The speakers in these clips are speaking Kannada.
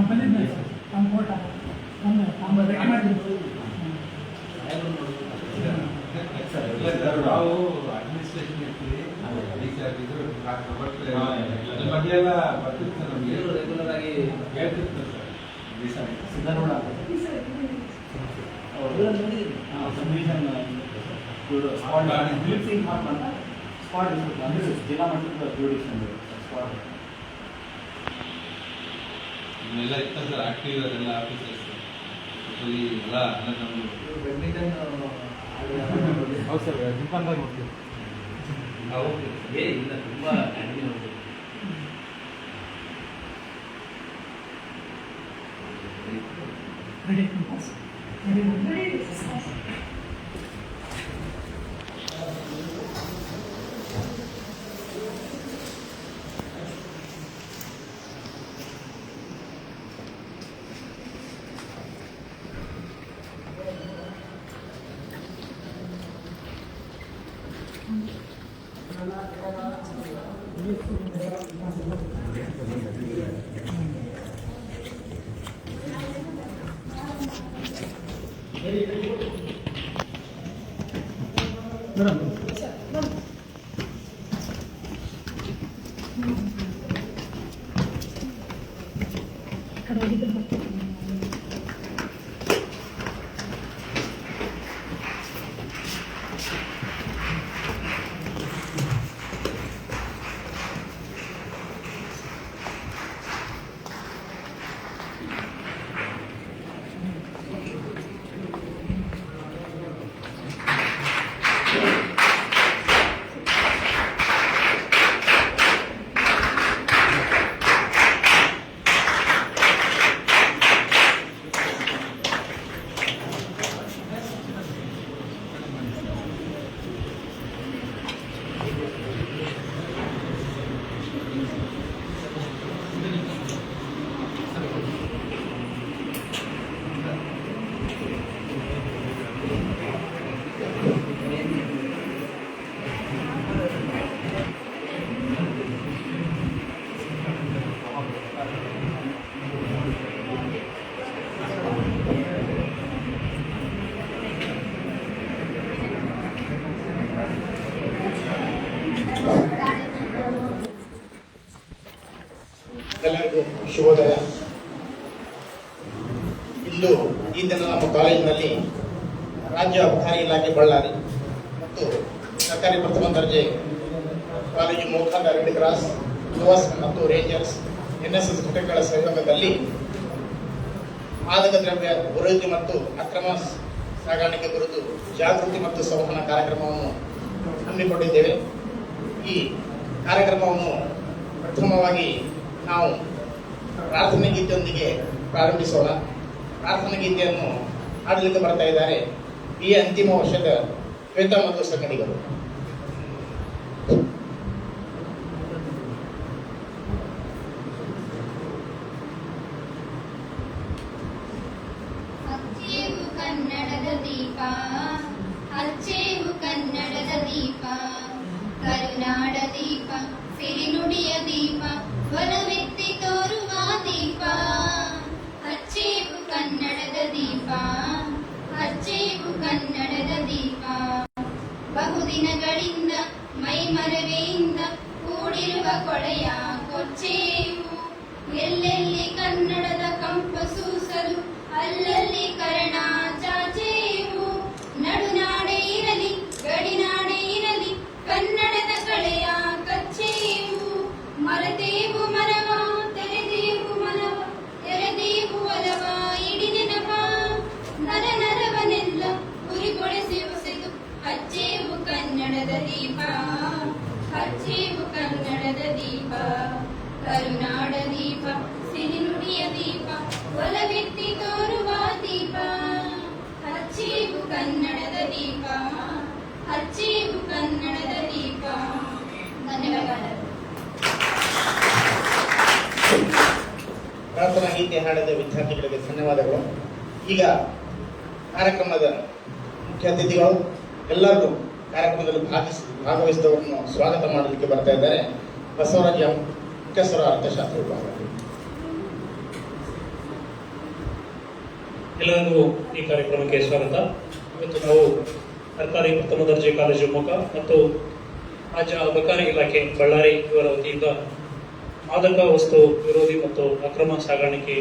ಬಂದಿದ್ದೆ ಸರ್ ನಮ್ಮ ಫೋಟೋ ನಮ್ಮ ರೆಡಿ ಮಾಡಿದ್ದು ನಾವು ಅಡ್ಮಿನಿಸ್ಟ್ರೇಷನ್ ಇರ್ತೀವಿ ಅದ್ರ ಬಗ್ಗೆ ಎಲ್ಲ ಬರ್ತಿರ್ತಾರೆ ನಮಗೆ ರೆಗ್ಯುಲರ್ ಆಗಿ ಹೇಳ್ತಿರ್ತಾರೆ ಸರ್ ಸಿದ್ದನೂಡ ಸ್ಪಾಟ್ ಅಂದರೆ ಜಿಲ್ಲಾ ಮಟ್ಟದ ಬ್ಯೂಟಿಷನ್ ಸ್ಪಾಟ್ ಇವೆಲ್ಲ ಇರ್ತಾರೆ ಸರ್ ಆಕ್ಟಿವ್ ಅದೆಲ್ಲ ಆಫೀಸರ್ಸ್ ಎಲ್ಲ ಬ್ಯಾಡ್ಮಿಂಟನ್ ಹೌದು ಸರ್ ಜಿಂಪಾನ್ದಾಗ ನೋಡ್ತೀವಿ ಇಲ್ಲ ತುಂಬ ಕಡಿಮೆ ನೋಡ್ತೀವಿ. ಎಲ್ಲರಿಗೂ ಶುಭೋದಯ. ಇಂದು ಈ ದಿನ ನಮ್ಮ ಕಾಲೇಜಿನಲ್ಲಿ ರಾಜ್ಯ ಅಬಕಾರಿ ಇಲಾಖೆ ಬಳ್ಳಾರಿ ಮತ್ತು ಸರ್ಕಾರಿ ಪ್ರಥಮ ದರ್ಜೆ ಕಾಲೇಜು ಮೋಖಾಂಡ ರೆಡ್ ಕ್ರಾಸ್ ಯುವಸ್ ಮತ್ತು ರೇಂಜರ್ಸ್ NSS ಘಟಕಗಳ ಸಹಯೋಗದಲ್ಲಿ ಮಾದಕ ದ್ರವ್ಯ ವಿರೋಧಿ ಮತ್ತು ಅಕ್ರಮ ಸಾಗಾಣಿಕೆ ಕುರಿತು ಜಾಗೃತಿ ಮತ್ತು ಸಂವಹನ ಕಾರ್ಯಕ್ರಮವನ್ನು ಹಮ್ಮಿಕೊಂಡಿದ್ದೇವೆ. ಈ ಕಾರ್ಯಕ್ರಮವನ್ನು ಪ್ರಥಮವಾಗಿ ನಾವು ಪ್ರಾರ್ಥನೆ ಗೀತೆಯೊಂದಿಗೆ ಪ್ರಾರಂಭಿಸೋಣ. ಪ್ರಾರ್ಥನೆ ಗೀತೆಯನ್ನು ಹಾಡಲಿಕ್ಕೆ ಬರ್ತಾ ಇದ್ದಾರೆ ಈ ಅಂತಿಮ ವರ್ಷದ ಶ್ವೇತಾ ಮತ್ತು ಸಂಗಡಿಗರು. ಹಚ್ಚೇವು ಕನ್ನಡದ ದೀಪ, ಹಚ್ಚೇವು ಕನ್ನಡದ ದೀಪ, ಕರುನಾಡ ದೀಪ, ಸಿರಿನುಡಿಯ ದೀಪ, ಒಲವೆತ್ತಿ ತೋರುವ ದೀಪ. ಹಚ್ಚೇವು ಕನ್ನಡದ ದೀಪ, ಹಚ್ಚೇವು ಕನ್ನಡದ ದೀಪ. ಬಹುದಿನಗಳಿಂದ ಮೈಮರವೆಯಿಂದ ಕೂಡಿರುವ ಕೊಳೆಯ ಕೊಚ್ಚೇವು. ಎಲ್ಲೆಲ್ಲಿ ಕನ್ನಡದ ಕಂಪ ಸೂಸಲು ಅಲ್ಲಲ್ಲಿ ಕರ್ಣ ಚಾಚೇವು. ನಡುನಾಡೆ ಇರಲಿ ಗಡಿನಾಡೆ ಇರಲಿ ಕನ್ನಡದ ಕಳೆಯ ಕಚ್ಚೇವು. ಮರೆತೇವು ಮನವ ತೆರೆದೇವು ಮನವ ತೆರೆದೇವು ಒಲವ ಇಡಿ ನೆನಪ. ನರ ನರವನೆಲ್ಲ ಗುರಿಗೊಳಿಸಿ ಹೊಸೆದು ಹಚ್ಚೇವು ಕನ್ನಡದ ದೀಪ, ಹಚ್ಚೇವು ಕನ್ನಡದ ದೀಪ, ಕರುನಾಡ ದೀಪ, ಸಿರಿನುಡಿಯ ದೀಪ, ಒಲವೆತ್ತಿ ತೋರುವ ದೀಪ. ಹಚ್ಚೇವು ಕನ್ನಡದ ದೀಪ, ಹಚ್ಚೇವು ಕನ್ನಡದ ದೀಪ. ಧನ್ಯವಾದಗಳು. ಪ್ರಾರ್ಥನಾ ಗೀತೆ ಹಾಡಿದ ವಿದ್ಯಾರ್ಥಿಗಳಿಗೆ ಧನ್ಯವಾದಗಳು. ಈಗ ಕಾರ್ಯಕ್ರಮದ ಮುಖ್ಯ ಅತಿಥಿಗಳು ಎಲ್ಲರೂ ಕಾರ್ಯಕ್ರಮದಲ್ಲಿ ಭಾಗವಹಿಸಿದವರನ್ನು ಸ್ವಾಗತ ಮಾಡಲಿಕ್ಕೆ ಬರ್ತಾ ಇದ್ದಾರೆ. ಬಸವರಾಜ ಮುಖ್ಯಸ್ಥರ ಅರ್ಥಶಾಸ್ತ್ರ ವಿಭಾಗ. ಎಲ್ಲರಿಗೂ ಈ ಕಾರ್ಯಕ್ರಮಕ್ಕೆ ಸ್ವಾಗತ. ಇವತ್ತು ನಾವು ಸರ್ಕಾರಿ ಪ್ರಥಮ ದರ್ಜೆ ಕಾಲೇಜು ಶಿವಮೊಗ್ಗ ಮತ್ತು ರಾಜ್ಯ ಅಬಕಾರಿ ಇಲಾಖೆ ಬಳ್ಳಾರಿ ಇವರ ವತಿಯಿಂದ ಮಾದಕ ವಸ್ತು ವಿರೋಧಿ ಮತ್ತು ಅಕ್ರಮ ಸಾಗಾಣಿಕೆ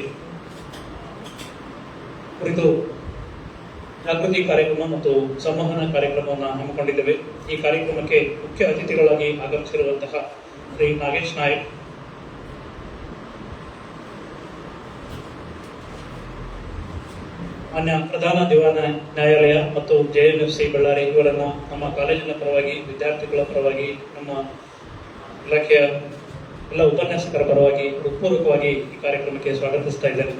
ಕುರಿತು ಜಾಗೃತಿ ಕಾರ್ಯಕ್ರಮ ಮತ್ತು ಸಂವಹನ ಕಾರ್ಯಕ್ರಮವನ್ನು ಹಮ್ಮಿಕೊಂಡಿದ್ದೇವೆ. ಈ ಕಾರ್ಯಕ್ರಮಕ್ಕೆ ಮುಖ್ಯ ಅತಿಥಿಗಳಾಗಿ ಆಗಮಿಸಿರುವಂತಹ ಶ್ರೀ ನಾಗೇಶ್ ನಾಯಕ್, ಮಾನ್ಯ ಪ್ರಧಾನ ದಿವಾನ ನ್ಯಾಯಾಲಯ ಮತ್ತು JNFC ಬಳ್ಳಾರಿ ಇವರನ್ನ ನಮ್ಮ ಕಾಲೇಜಿನ ಪರವಾಗಿ, ವಿದ್ಯಾರ್ಥಿಗಳ ಪರವಾಗಿ, ನಮ್ಮ ಇಲಾಖೆಯ ಎಲ್ಲ ಉಪನ್ಯಾಸಕರ ಪರವಾಗಿ ಹೃತ್ಪೂರ್ವಕವಾಗಿ ಈ ಕಾರ್ಯಕ್ರಮಕ್ಕೆ ಸ್ವಾಗತಿಸ್ತಾ ಇದ್ದೇನೆ.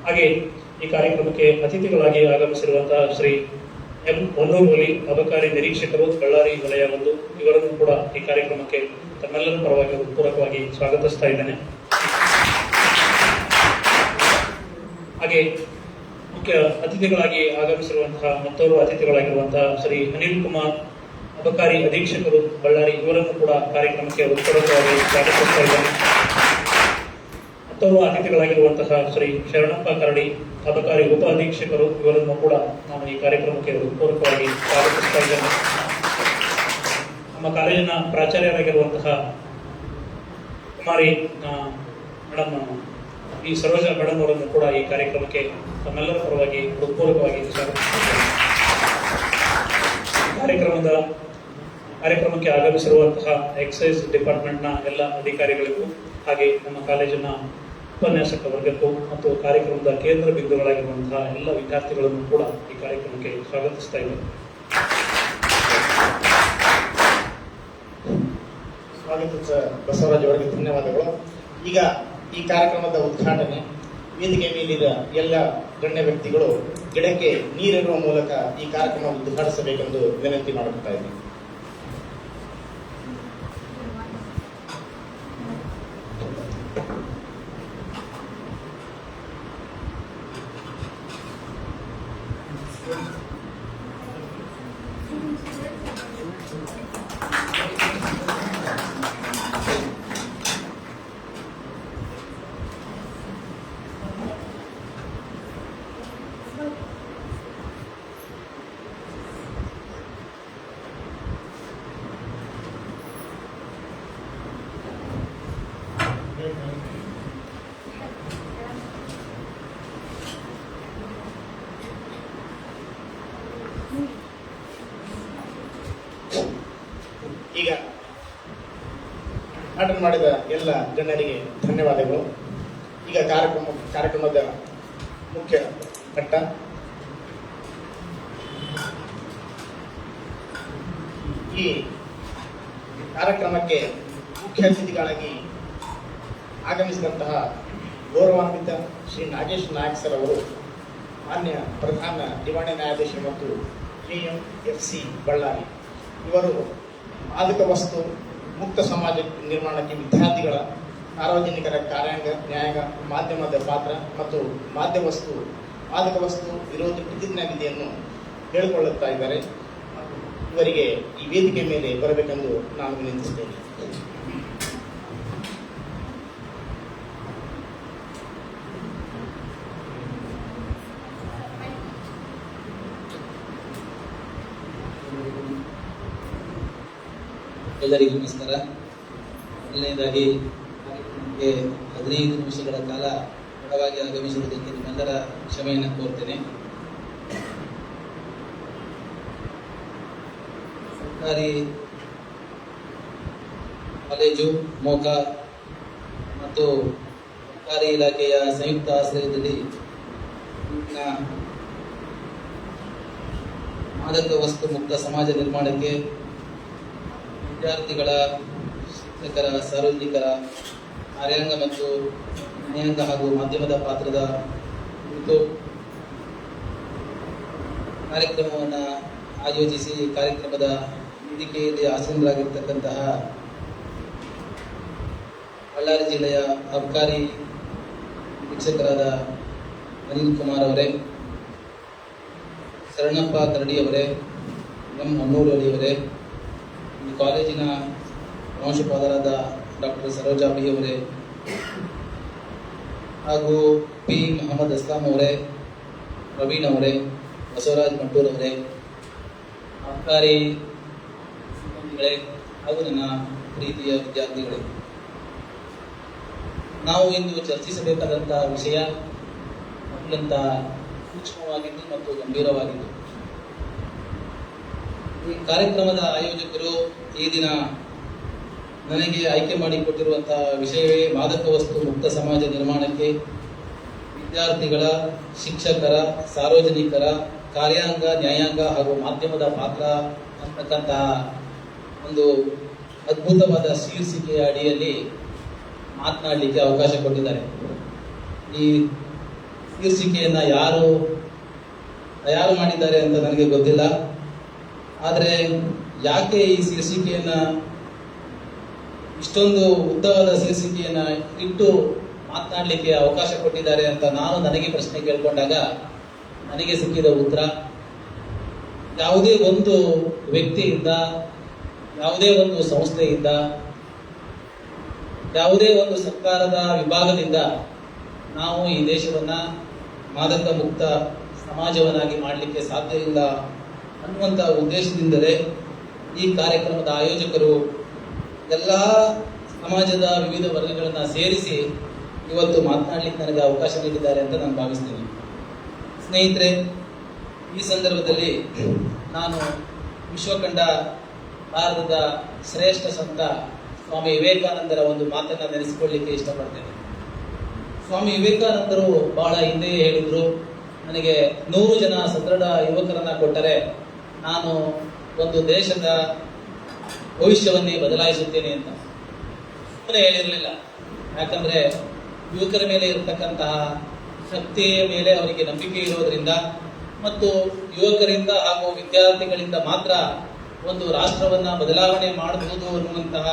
ಹಾಗೆ ಈ ಕಾರ್ಯಕ್ರಮಕ್ಕೆ ಅತಿಥಿಗಳಾಗಿ ಆಗಮಿಸಿರುವಂತಹ ಶ್ರೀ M. ಹೊನ್ನೂರು ಅಬಕಾರಿ ನಿರೀಕ್ಷಕರು ಬಳ್ಳಾರಿ ವಲಯ 1 ಇವರನ್ನು ಕೂಡ ಈ ಕಾರ್ಯಕ್ರಮಕ್ಕೆ ತಮ್ಮೆಲ್ಲರ ಪರವಾಗಿ ಹೃತ್ಪೂರ್ವಕವಾಗಿ ಸ್ವಾಗತಿಸ್ತಾ ಇದ್ದೇನೆ. ಹಾಗೆ ಮುಖ್ಯ ಅತಿಥಿಗಳಾಗಿ ಆಗಮಿಸಿರುವಂತಹ ಮತ್ತೋರ್ವ ಅತಿಥಿಗಳಾಗಿರುವಂತಹ ಶ್ರೀ ಅನಿಲ್ ಕುಮಾರ್ ಅಬಕಾರಿ ಅಧೀಕ್ಷಕರು ಬಳ್ಳಾರಿ ಇವರನ್ನು ಕೂಡ ಕಾರ್ಯಕ್ರಮಕ್ಕೆ ಹೃತ್ಪೂರ್ವಕವಾಗಿ ಸ್ವಾಗತಿಸ್ತಾ ಇದ್ದೇನೆ. ಮತ್ತೋರ್ವ ಅತಿಥಿಗಳಾಗಿರುವಂತಹ ಶ್ರೀ ಶರಣಪ್ಪ ಕರಡಿ ಅಬಕಾರಿ ಉಪ ಅಧೀಕ್ಷಕರು ಇವರನ್ನು ಕೂಡ ನಾನು ಈ ಕಾರ್ಯಕ್ರಮಕ್ಕೆ ಹೃತ್ಪೂರ್ವಕವಾಗಿ ಸ್ವಾಗತಿಸ್ತಾ ಇದ್ದೇನೆ. ನಮ್ಮ ಕಾಲೇಜಿನ ಪ್ರಾಚಾರ್ಯರಾಗಿರುವಂತಹ ಕುಮಾರಿ ಮೇಡಮ್ ಈ ಸರೋಜ ಮೇಡಮ್ ಅವರನ್ನು ಕೂಡ ಈ ಕಾರ್ಯಕ್ರಮಕ್ಕೆ ತಮ್ಮೆಲ್ಲರ ಪರವಾಗಿ ಹೃತ್ಪೂರ್ವಕವಾಗಿ ಸ್ವಾಗತಿಸುತ್ತೇನೆ. ಕಾರ್ಯಕ್ರಮಕ್ಕೆ ಆಗಮಿಸಿರುವಂತಹ ಎಕ್ಸೈಸ್ ಡಿಪಾರ್ಟ್ಮೆಂಟ್ನ ಎಲ್ಲ ಅಧಿಕಾರಿಗಳಿಗೂ ಹಾಗೆ ನಮ್ಮ ಕಾಲೇಜಿನ ಉಪನ್ಯಾಸಕ ವರ್ಗಕ್ಕೂ ಮತ್ತು ಕಾರ್ಯಕ್ರಮದ ಕೇಂದ್ರ ಬಿಂದುಗಳಾಗಿರುವಂತಹ ಎಲ್ಲ ವಿದ್ಯಾರ್ಥಿಗಳನ್ನು ಕೂಡ ಈ ಕಾರ್ಯಕ್ರಮಕ್ಕೆ ಸ್ವಾಗತಿಸ್ತಾ ಇದ್ದೇನೆ. ಸ್ವಾಗತ ಬಸವರಾಜ್ ಅವರಿಗೆ ಧನ್ಯವಾದಗಳು. ಈಗ ಈ ಕಾರ್ಯಕ್ರಮದ ಉದ್ಘಾಟನೆ ವೇದಿಕೆ ಮೇಲಿದ ಎಲ್ಲ ಗಣ್ಯ ವ್ಯಕ್ತಿಗಳು ಗಿಡಕ್ಕೆ ನೀರಿರುವ ಮೂಲಕ ಈ ಕಾರ್ಯಕ್ರಮ ಉದ್ಘಾಟಿಸಬೇಕೆಂದು ವಿನಂತಿ ಮಾಡುತ್ತಾ ಇದ್ದೀನಿ. ಈಗ ಅಟೆಂಡ್ ಮಾಡಿದ ಎಲ್ಲ ಗಣ್ಯರಿಗೆ ಧನ್ಯವಾದಗಳು. ಈಗ ಕಾರ್ಯಕ್ರಮದ ಮುಖ್ಯ ಘಟ್ಟ ಈ ಕಾರ್ಯಕ್ರಮಕ್ಕೆ ಮುಖ್ಯ ಅತಿಥಿಗಳಾಗಿ ಆಗಮಿಸಿದಂತಹ ಗೌರವಾನ್ವಿತ ಶ್ರೀ ನಾಗೇಶ್ ನಾಯಕ್ ಸರ್ ಅವರು ಮಾನ್ಯ ಪ್ರಧಾನ ದಿವಾಣ ನ್ಯಾಯಾಧೀಶರು ಮತ್ತು JNFC ಬಳ್ಳಾರಿ ಇವರು ಮಾದಕ ವಸ್ತು ಮುಕ್ತ ಸಮಾಜ ನಿರ್ಮಾಣಕ್ಕೆ ವಿದ್ಯಾರ್ಥಿಗಳ ಸಾರ್ವಜನಿಕರ ಕಾರ್ಯಾಂಗ ನ್ಯಾಯಾಂಗ ಮಾಧ್ಯಮದ ಪಾತ್ರ ಮತ್ತು ಮಾದಕ ವಸ್ತು ವಿರೋಧಿ ಪ್ರತಿಜ್ಞಾ ವಿಧಿಯನ್ನು ಹೇಳಿಕೊಳ್ಳುತ್ತಾ ಇದ್ದಾರೆ. ಇವರಿಗೆ ಈ ವೇದಿಕೆ ಮೇಲೆ ಬರಬೇಕೆಂದು ನಾನು ವಿನಂತಿಸುತ್ತೇನೆ. ಎಲ್ಲರಿಗೂ ನಮಸ್ಕಾರ. ಮೊದಲನೇದಾಗಿ ಕಾರ್ಯಕ್ರಮಕ್ಕೆ 15 ನಿಮಿಷಗಳ ಕಾಲ ತಡವಾಗಿ ಆಗಮಿಸಿರುವುದಕ್ಕೆ ನಿಮ್ಮೆಲ್ಲರ ಕ್ಷಮೆಯನ್ನು ಕೋರ್ತೇನೆ. ಸರ್ಕಾರಿ ಕಾಲೇಜು ಮೋಕ ಮತ್ತು ಸರ್ಕಾರಿ ಇಲಾಖೆಯ ಸಂಯುಕ್ತ ಆಶ್ರಯದಲ್ಲಿ ಮಾದಕ ವಸ್ತು ಮುಕ್ತ ಸಮಾಜ ನಿರ್ಮಾಣಕ್ಕೆ ವಿದ್ಯಾರ್ಥಿಗಳ, ಶಿಕ್ಷಕರ, ಸಾರ್ವಜನಿಕರ, ಕಾರ್ಯಾಂಗ ಮತ್ತು ನ್ಯಾಯಾಂಗ ಹಾಗೂ ಮಾಧ್ಯಮದ ಪಾತ್ರದ ಕುರಿತು ಕಾರ್ಯಕ್ರಮವನ್ನು ಆಯೋಜಿಸಿ ಕಾರ್ಯಕ್ರಮದ ವೇದಿಕೆಯಲ್ಲಿ ಆಸೀನರಾಗಿರ್ತಕ್ಕಂತಹ ಬಳ್ಳಾರಿ ಜಿಲ್ಲೆಯ ಅಬಕಾರಿ ಶಿಕ್ಷಕರಾದ ಅನಿಲ್ ಕುಮಾರ್ ಅವರೇ, ಶರಣಪ್ಪ ಕರಡಿ ಅವರೇ, M. ಹೊನ್ನೂರು ಅವರೇ, ಈ ಕಾಲೇಜಿನ ಪ್ರಾಂಶುಪಾಲರಾದ ಡಾಕ್ಟರ್ ಸರೋಜಾ ಬಿ ಅವರೇ, ಹಾಗೂ ಪಿ ಮೊಹಮ್ಮದ್ ಅಸ್ಲಾಂ ಅವರೇ, ಪ್ರವೀಣ್ ಅವರೇ, ಬಸವರಾಜ್ ಮಂಟೂರ್ ಅವರೇ, ಅಬ್ಕಾರಿ ಸಿಬ್ಬಂದಿಗಳೇ ಹಾಗೂ ನನ್ನ ಪ್ರೀತಿಯ ವಿದ್ಯಾರ್ಥಿಗಳೇ, ನಾವು ಇಂದು ಚರ್ಚಿಸಬೇಕಾದಂತಹ ವಿಷಯ ಅತ್ಯಂತ ಸೂಕ್ಷ್ಮವಾಗಿದ್ದು ಮತ್ತು ಗಂಭೀರವಾಗಿದ್ದು. ಈ ಕಾರ್ಯಕ್ರಮದ ಆಯೋಜಕರು ಈ ದಿನ ನನಗೆ ಆಯ್ಕೆ ಮಾಡಿಕೊಟ್ಟಿರುವಂತಹ ವಿಷಯವೇ ಮಾದಕ ವಸ್ತು ಮುಕ್ತ ಸಮಾಜ ನಿರ್ಮಾಣಕ್ಕೆ ವಿದ್ಯಾರ್ಥಿಗಳ, ಶಿಕ್ಷಕರ, ಸಾರ್ವಜನಿಕರ, ಕಾರ್ಯಾಂಗ, ನ್ಯಾಯಾಂಗ ಹಾಗೂ ಮಾಧ್ಯಮದ ಪಾತ್ರ ಅಂತಕ್ಕಂತಹ ಒಂದು ಅದ್ಭುತವಾದ ಶೀರ್ಷಿಕೆಯ ಅಡಿಯಲ್ಲಿ ಮಾತನಾಡಲಿಕ್ಕೆ ಅವಕಾಶ ಕೊಟ್ಟಿದ್ದಾರೆ. ಈ ಶೀರ್ಷಿಕೆಯನ್ನು ಯಾರು ತಯಾರು ಮಾಡಿದ್ದಾರೆ ಅಂತ ನನಗೆ ಗೊತ್ತಿಲ್ಲ. ಆದರೆ ಯಾಕೆ ಈ ಶೀರ್ಷಿಕೆಯನ್ನು, ಇಷ್ಟೊಂದು ಉದ್ದವಾದ ಶೀರ್ಷಿಕೆಯನ್ನು ಇಟ್ಟು ಮಾತನಾಡಲಿಕ್ಕೆ ಅವಕಾಶ ಕೊಟ್ಟಿದ್ದಾರೆ ಅಂತ ನನಗೆ ಪ್ರಶ್ನೆ ಕೇಳಿಕೊಂಡಾಗ ನನಗೆ ಸಿಕ್ಕಿದ ಉತ್ತರ, ಯಾವುದೇ ಒಂದು ವ್ಯಕ್ತಿಯಿಂದ, ಯಾವುದೇ ಒಂದು ಸಂಸ್ಥೆಯಿಂದ, ಯಾವುದೇ ಒಂದು ಸರ್ಕಾರದ ವಿಭಾಗದಿಂದ ನಾವು ಈ ದೇಶವನ್ನು ಮಾದಕ ಮುಕ್ತ ಸಮಾಜವನ್ನಾಗಿ ಮಾಡಲಿಕ್ಕೆ ಸಾಧ್ಯ ಇಲ್ಲ ಅನ್ನುವಂಥ ಉದ್ದೇಶದಿಂದಲೇ ಈ ಕಾರ್ಯಕ್ರಮದ ಆಯೋಜಕರು ಎಲ್ಲ ಸಮಾಜದ ವಿವಿಧ ವರ್ಗಗಳನ್ನು ಸೇರಿಸಿ ಇವತ್ತು ಮಾತನಾಡಲಿಕ್ಕೆ ನನಗೆ ಅವಕಾಶ ನೀಡಿದ್ದಾರೆ ಅಂತ ನಾನು ಭಾವಿಸ್ತೀನಿ. ಸ್ನೇಹಿತರೆ, ಈ ಸಂದರ್ಭದಲ್ಲಿ ನಾನು ವಿಶ್ವಕಂಡ ಭಾರತದ ಶ್ರೇಷ್ಠ ಸಂತ ಸ್ವಾಮಿ ವಿವೇಕಾನಂದರ ಒಂದು ಮಾತನ್ನು ನೆನೆಸಿಕೊಳ್ಳಲಿಕ್ಕೆ ಇಷ್ಟಪಡ್ತೇನೆ. ಸ್ವಾಮಿ ವಿವೇಕಾನಂದರು ಬಹಳ ಹಿಂದೆಯೇ ಹೇಳಿದ್ರು, ನನಗೆ 100 ಜನ ಸದೃಢ ಯುವಕರನ್ನ ಕೊಟ್ಟರೆ ನಾನು ಒಂದು ದೇಶದ ಭವಿಷ್ಯವನ್ನೇ ಬದಲಾಯಿಸುತ್ತೇನೆ ಅಂತ. ಸುಮ್ಮನೆ ಹೇಳಿರಲಿಲ್ಲ. ಯಾಕಂದ್ರೆ ಯುವಕರ ಮೇಲೆ ಇರತಕ್ಕಂತಹ ಶಕ್ತಿಯ ಮೇಲೆ ಅವರಿಗೆ ನಂಬಿಕೆ ಇರೋದ್ರಿಂದ ಮತ್ತು ಯುವಕರಿಂದ ಹಾಗೂ ವಿದ್ಯಾರ್ಥಿಗಳಿಂದ ಮಾತ್ರ ಒಂದು ರಾಷ್ಟ್ರವನ್ನ ಬದಲಾವಣೆ ಮಾಡಬಹುದು ಅನ್ನುವಂತಹ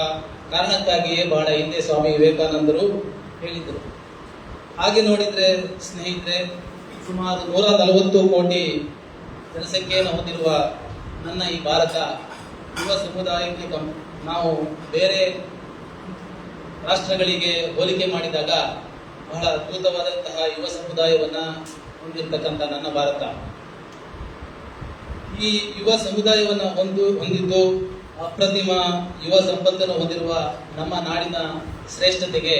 ಕಾರಣಕ್ಕಾಗಿಯೇ ಬಹಳ ಹಿಂದೆ ಸ್ವಾಮಿ ವಿವೇಕಾನಂದರು ಹೇಳಿದರು. ಹಾಗೆ ನೋಡಿದ್ರೆ ಸ್ನೇಹಿತರೆ, ಸುಮಾರು 140 ಕೋಟಿ ಜನಸಂಖ್ಯೆಯನ್ನು ಹೊಂದಿರುವ ನನ್ನ ಈ ಭಾರತ ಯುವ ಸಮುದಾಯಕ್ಕೆ ನಾವು ಬೇರೆ ರಾಷ್ಟ್ರಗಳಿಗೆ ಹೋಲಿಕೆ ಮಾಡಿದಾಗ ಬಹಳ ಅದ್ಭುತವಾದಂತಹ ಯುವ ಸಮುದಾಯವನ್ನ ಹೊಂದಿರತಕ್ಕಂಥ ನನ್ನ ಭಾರತ, ಈ ಯುವ ಸಮುದಾಯವನ್ನು ಹೊಂದಿದ್ದು ಅಪ್ರತಿಮ ಯುವ ಸಂಪತ್ತನ್ನು ಹೊಂದಿರುವ ನಮ್ಮ ನಾಡಿನ ಶ್ರೇಷ್ಠತೆಗೆ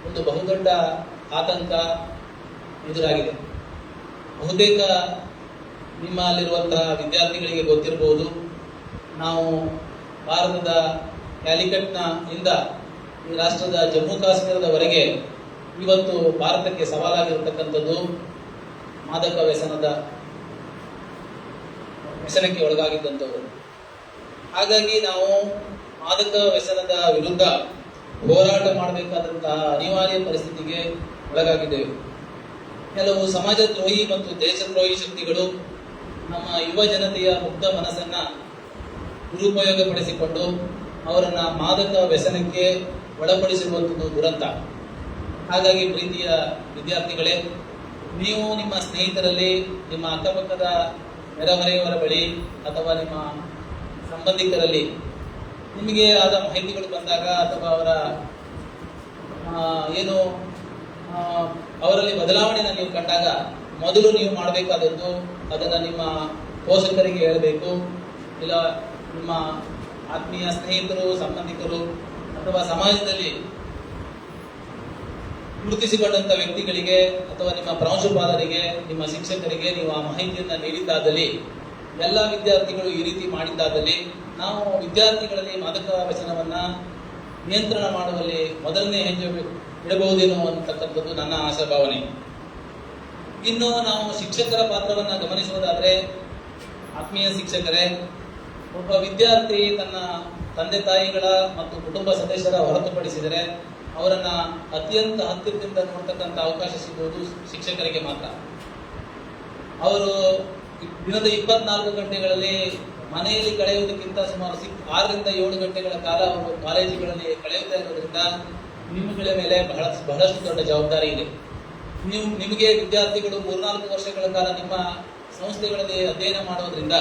ಒಂದು ಬಹುದೊಡ್ಡ ಆತಂಕ ಎದುರಾಗಿದೆ. ಬಹುತೇಕ ನಿಮ್ಮಲ್ಲಿರುವಂತಹ ವಿದ್ಯಾರ್ಥಿಗಳಿಗೆ ಗೊತ್ತಿರಬಹುದು, ನಾವು ಭಾರತದ ಕ್ಯಾಲಿಕಟ್ನ ಇಂದ ಈ ರಾಷ್ಟ್ರದ ಜಮ್ಮು ಕಾಶ್ಮೀರದವರೆಗೆ ಇವತ್ತು ಭಾರತಕ್ಕೆ ಸವಾಲಾಗಿರತಕ್ಕಂಥದ್ದು ಮಾದಕ ವ್ಯಸನಕ್ಕೆ ಒಳಗಾಗಿದ್ದಂಥವರು. ಹಾಗಾಗಿ ನಾವು ಮಾದಕ ವ್ಯಸನದ ವಿರುದ್ಧ ಹೋರಾಟ ಮಾಡಬೇಕಾದಂತಹ ಅನಿವಾರ್ಯ ಪರಿಸ್ಥಿತಿಗೆ ಒಳಗಾಗಿದ್ದೇವೆ. ಕೆಲವು ಸಮಾಜದ್ರೋಹಿ ಮತ್ತು ದೇಶದ್ರೋಹಿ ಶಕ್ತಿಗಳು ನಮ್ಮ ಯುವ ಜನತೆಯ ಮುಗ್ಧ ಮನಸ್ಸನ್ನ ದುರುಪಯೋಗಪಡಿಸಿಕೊಂಡು ಅವರನ್ನ ಮಾದಕ ವ್ಯಸನಕ್ಕೆ ಒಳಪಡಿಸಿರುವಂಥದ್ದು ದುರಂತ. ಹಾಗಾಗಿ ಪ್ರೀತಿಯ ವಿದ್ಯಾರ್ಥಿಗಳೇ, ನೀವು ನಿಮ್ಮ ಸ್ನೇಹಿತರಲ್ಲಿ, ನಿಮ್ಮ ಅಕ್ಕಪಕ್ಕದ ನೆರೆಹೊರೆಯವರ ಬಳಿ ಅಥವಾ ನಿಮ್ಮ ಸಂಬಂಧಿಕರಲ್ಲಿ ನಿಮಗೆ ಆದ ಮಾಹಿತಿಗಳು ಬಂದಾಗ ಅಥವಾ ಅವರಲ್ಲಿ ಬದಲಾವಣೆಯನ್ನು ನೀವು ಕಂಡಾಗ ಮೊದಲು ನೀವು ಮಾಡಬೇಕಾದದ್ದು ಅದನ್ನು ನಿಮ್ಮ ಪೋಷಕರಿಗೆ ಹೇಳಬೇಕು, ಇಲ್ಲ ನಿಮ್ಮ ಆತ್ಮೀಯ ಸ್ನೇಹಿತರು, ಸಂಬಂಧಿಕರು ಅಥವಾ ಸಮಾಜದಲ್ಲಿ ಗುರುತಿಸಿಕೊಂಡಂತ ವ್ಯಕ್ತಿಗಳಿಗೆ ಅಥವಾ ನಿಮ್ಮ ಪ್ರಾಂಶುಪಾಲರಿಗೆ, ನಿಮ್ಮ ಶಿಕ್ಷಕರಿಗೆ ನೀವು ಆ ಮಾಹಿತಿಯನ್ನು ನೀಡಿದ್ದಾದಲ್ಲಿ, ಎಲ್ಲ ವಿದ್ಯಾರ್ಥಿಗಳು ಈ ರೀತಿ ಮಾಡಿದ್ದಾದಲ್ಲಿ ನಾವು ವಿದ್ಯಾರ್ಥಿಗಳಲ್ಲಿ ಮಾದಕ ವ್ಯಸನವನ್ನ ನಿಯಂತ್ರಣ ಮಾಡುವಲ್ಲಿ ಮೊದಲನೇ ಹೆಜ್ಜೆ ಇಡಬಹುದೇನೋ ಅಂತಕ್ಕಂಥದ್ದು ನನ್ನ ಆಶಾಭಾವನೆ. ಇನ್ನು ನಾವು ಶಿಕ್ಷಕರ ಪಾತ್ರವನ್ನು ಗಮನಿಸುವುದಾದರೆ, ಆತ್ಮೀಯ ಶಿಕ್ಷಕರೇ, ಒಬ್ಬ ವಿದ್ಯಾರ್ಥಿ ತನ್ನ ತಂದೆ ತಾಯಿಗಳ ಮತ್ತು ಕುಟುಂಬ ಸದಸ್ಯರ ಹೊರತುಪಡಿಸಿದರೆ ಅವರನ್ನ ಅತ್ಯಂತ ಹತ್ತಿರದಿಂದ ನೋಡ್ತಕ್ಕಂಥ ಅವಕಾಶ ಸಿಗುವುದು ಶಿಕ್ಷಕರಿಗೆ ಮಾತ್ರ. ಅವರು ದಿನದ 24 ಗಂಟೆಗಳಲ್ಲಿ ಮನೆಯಲ್ಲಿ ಕಳೆಯುವುದಕ್ಕಿಂತ ಸುಮಾರು 6 ರಿಂದ 7 ಗಂಟೆಗಳ ಕಾಲ ಅವರು ಕಾಲೇಜುಗಳಲ್ಲಿ ಕಳೆಯುತ್ತಾ ಇರೋದ್ರಿಂದ ನಿಮ್ಮಗಳ ಮೇಲೆ ಬಹಳಷ್ಟು ದೊಡ್ಡ ಜವಾಬ್ದಾರಿ ಇದೆ. ನಿಮಗೆ ವಿದ್ಯಾರ್ಥಿಗಳು 3-4 ವರ್ಷಗಳ ಕಾಲ ನಿಮ್ಮ ಸಂಸ್ಥೆಗಳಲ್ಲಿ ಅಧ್ಯಯನ ಮಾಡೋದ್ರಿಂದ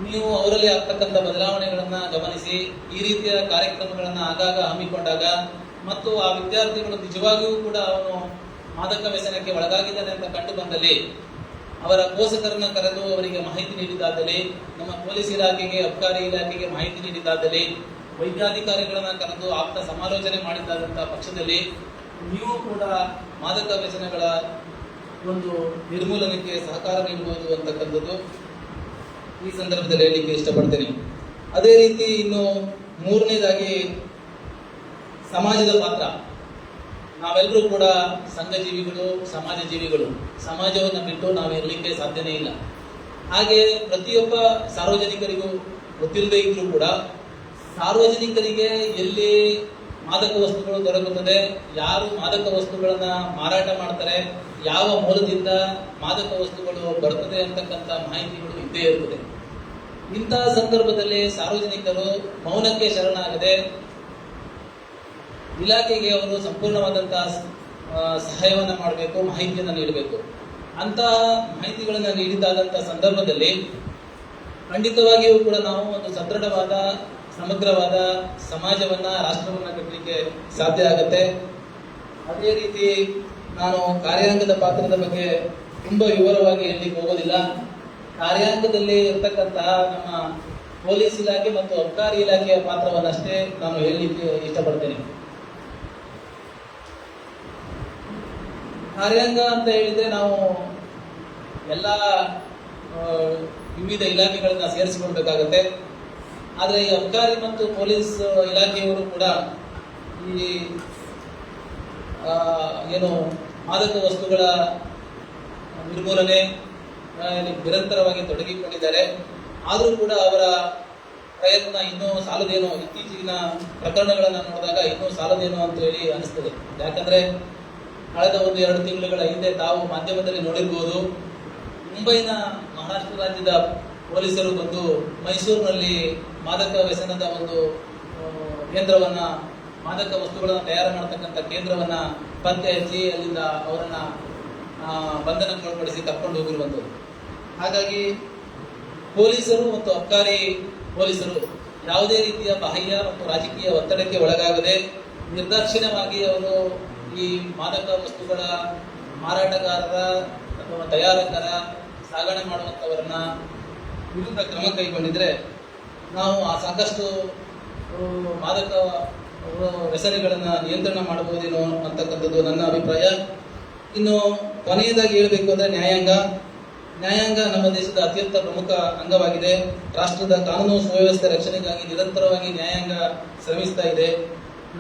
ನೀವು ಅವರಲ್ಲಿ ಆಗ್ತಕ್ಕಂಥ ಬದಲಾವಣೆಗಳನ್ನ ಗಮನಿಸಿ ಈ ರೀತಿಯ ಕಾರ್ಯಕ್ರಮಗಳನ್ನ ಆಗಾಗ ಹಮ್ಮಿಕೊಂಡಾಗ ಮತ್ತು ಆ ವಿದ್ಯಾರ್ಥಿಗಳು ನಿಜವಾಗಿಯೂ ಕೂಡ ಅವನು ಮಾದಕ ವ್ಯಸನಕ್ಕೆ ಒಳಗಾಗಿದ್ದಾನೆ ಅಂತ ಕಂಡು ಬಂದಲ್ಲಿ ಅವರ ಪೋಷಕರನ್ನ ಕರೆದು ಅವರಿಗೆ ಮಾಹಿತಿ ನೀಡಿದ್ದಾದಲ್ಲಿ, ನಮ್ಮ ಪೊಲೀಸ್ ಇಲಾಖೆಗೆ, ಅಬಕಾರಿ ಇಲಾಖೆಗೆ ಮಾಹಿತಿ ನೀಡಿದ್ದಾದಲ್ಲಿ, ವೈದ್ಯಾಧಿಕಾರಿಗಳನ್ನ ಕರೆದು ಆಪ್ತ ಸಮಾಲೋಚನೆ ಮಾಡಿದ್ದಾದಂತಹ ಪಕ್ಷದಲ್ಲಿ ನೀವು ಕೂಡ ಮಾದಕ ವ್ಯಸನಗಳ ಒಂದು ನಿರ್ಮೂಲನಕ್ಕೆ ಸಹಕಾರ ನೀಡಬಹುದು ಅಂತಕ್ಕಂಥದ್ದು ಈ ಸಂದರ್ಭದಲ್ಲಿ ಹೇಳಲಿಕ್ಕೆ ಇಷ್ಟಪಡ್ತೇನೆ. ಅದೇ ರೀತಿ ಇನ್ನು ಮೂರನೇದಾಗಿ ಸಮಾಜದ ಪಾತ್ರ. ನಾವೆಲ್ಲರೂ ಕೂಡ ಸಂಘಜೀವಿಗಳು, ಸಮಾಜ ಜೀವಿಗಳು. ಸಮಾಜವನ್ನು ಬಿಟ್ಟು ನಾವು ಇರಲಿಕ್ಕೆ ಸಾಧ್ಯನೇ ಇಲ್ಲ. ಹಾಗೆ ಪ್ರತಿಯೊಬ್ಬ ಸಾರ್ವಜನಿಕರಿಗೂ ಗೊತ್ತಿಲ್ಲದೆ ಇದ್ರೂ ಕೂಡ ಸಾರ್ವಜನಿಕರಿಗೆ ಎಲ್ಲಿ ಮಾದಕ ವಸ್ತುಗಳು ದೊರಕುತ್ತದೆ, ಯಾರು ಮಾದಕ ವಸ್ತುಗಳನ್ನ ಮಾರಾಟ ಮಾಡ್ತಾರೆ, ಯಾವ ಮೂಲದಿಂದ ಮಾದಕ ವಸ್ತುಗಳು ಬರ್ತದೆ ಅಂತಕ್ಕಂಥ ಮಾಹಿತಿಗಳು ಇದ್ದೇ ಇರುತ್ತದೆ. ಇಂತಹ ಸಂದರ್ಭದಲ್ಲಿ ಸಾರ್ವಜನಿಕರು ಮೌನಕ್ಕೆ ಶರಣಾಗದೆ ಇಲಾಖೆಗೆ ಅವರು ಸಂಪೂರ್ಣವಾದಂತಹ ಸಹಾಯವನ್ನು ಮಾಡಬೇಕು, ಮಾಹಿತಿಯನ್ನು ನೀಡಬೇಕು. ಅಂತಹ ಮಾಹಿತಿಗಳನ್ನು ನೀಡಿದಾದಂತಹ ಸಂದರ್ಭದಲ್ಲಿ ಖಂಡಿತವಾಗಿಯೂ ಕೂಡ ನಾವು ಒಂದು ಸದೃಢವಾದ, ಸಮಗ್ರವಾದ ಸಮಾಜವನ್ನ, ರಾಷ್ಟ್ರವನ್ನ ಕಟ್ಟಲಿಕ್ಕೆ ಸಾಧ್ಯ ಆಗತ್ತೆ. ಅದೇ ರೀತಿ ನಾನು ಕಾರ್ಯಾಂಗದ ಪಾತ್ರದ ಬಗ್ಗೆ ತುಂಬಾ ವಿವರವಾಗಿ ಹೇಳಲಿಕ್ಕೆ ಹೋಗೋದಿಲ್ಲ. ಕಾರ್ಯಾಂಗದಲ್ಲಿ ಇರ್ತಕ್ಕಂತಹ ನಮ್ಮ ಪೊಲೀಸ್ ಇಲಾಖೆ ಮತ್ತು ಅಬಕಾರಿ ಇಲಾಖೆಯ ಪಾತ್ರವನ್ನಷ್ಟೇ ನಾನು ಹೇಳಲಿಕ್ಕೆ ಇಷ್ಟಪಡ್ತೇನೆ. ಕಾರ್ಯಾಂಗ ಅಂತ ಹೇಳಿದ್ರೆ ನಾವು ಎಲ್ಲ ವಿವಿಧ ಇಲಾಖೆಗಳನ್ನ ಸೇರಿಸಿಕೊಳ್ಬೇಕಾಗತ್ತೆ. ಆದರೆ ಈ ಅಬಕಾರಿ ಮತ್ತು ಪೊಲೀಸ್ ಇಲಾಖೆಯವರು ಕೂಡ ಈ ಏನು ಮಾದಕ ವಸ್ತುಗಳ ನಿರ್ಮೂಲನೆ ನಿರಂತರವಾಗಿ ತೊಡಗಿಕೊಂಡಿದ್ದಾರೆ. ಆದರೂ ಕೂಡ ಅವರ ಪ್ರಯತ್ನ ಇನ್ನೂ ಸಾಲದೇನೋ, ಇತ್ತೀಚಿನ ಪ್ರಕರಣಗಳನ್ನು ನೋಡಿದಾಗ ಇನ್ನೂ ಸಾಲದೇನೋ ಅಂತ ಹೇಳಿ ಅನಿಸ್ತದೆ. ಯಾಕಂದ್ರೆ ಕಳೆದ 1-2 ತಿಂಗಳುಗಳ ಹಿಂದೆ ತಾವು ಮಾಧ್ಯಮದಲ್ಲಿ ನೋಡಿರ್ಬೋದು, ಮುಂಬೈನ ಮಹಾರಾಷ್ಟ್ರ ರಾಜ್ಯದ ಪೊಲೀಸರು ಬಂದು ಮೈಸೂರಿನಲ್ಲಿ ಮಾದಕ ವ್ಯಸನದ ಒಂದು ಕೇಂದ್ರವನ್ನ, ಮಾದಕ ವಸ್ತುಗಳನ್ನು ತಯಾರು ಮಾಡತಕ್ಕಂಥ ಕೇಂದ್ರವನ್ನ ಪತ್ತೆ ಹಚ್ಚಿ ಅಲ್ಲಿಂದ ಅವರನ್ನ ಬಂಧನಕ್ಕೊಳಪಡಿಸಿ ಕರ್ಕೊಂಡು ಹೋಗಿರುವಂಥದ್ದು. ಹಾಗಾಗಿ ಪೊಲೀಸರು ಮತ್ತು ಅಬಕಾರಿ ಪೊಲೀಸರು ಯಾವುದೇ ರೀತಿಯ ಬಾಹ್ಯ ಮತ್ತು ರಾಜಕೀಯ ಒತ್ತಡಕ್ಕೆ ಒಳಗಾಗದೆ ನಿರ್ದಾಕ್ಷಿಣ್ಯವಾಗಿ ಅವರು ಈ ಮಾದಕ ವಸ್ತುಗಳ ಮಾರಾಟಗಾರರ ಅಥವಾ ತಯಾರಕರ, ಸಾಗಣೆ ಮಾಡುವಂಥವರನ್ನ ವಿರುದ್ಧ ಕ್ರಮ ಕೈಗೊಂಡಿದ್ರೆ ನಾವು ಆ ಸಾಕಷ್ಟು ಮಾದಕ ವ್ಯಸನಗಳನ್ನ ನಿಯಂತ್ರಣ ಮಾಡಬಹುದೇನೋ ಅಂತಕ್ಕಂಥದ್ದು ನನ್ನ ಅಭಿಪ್ರಾಯ. ಇನ್ನು ಕೊನೆಯದಾಗಿ ಹೇಳಬೇಕು ಅಂದ್ರೆ ನ್ಯಾಯಾಂಗ ನಮ್ಮ ದೇಶದ ಅತ್ಯಂತ ಪ್ರಮುಖ ಅಂಗವಾಗಿದೆ. ರಾಷ್ಟ್ರದ ಕಾನೂನು ಸುವ್ಯವಸ್ಥೆ ರಕ್ಷಣೆಗಾಗಿ ನಿರಂತರವಾಗಿ ನ್ಯಾಯಾಂಗ ಶ್ರಮಿಸ್ತಾ ಇದೆ.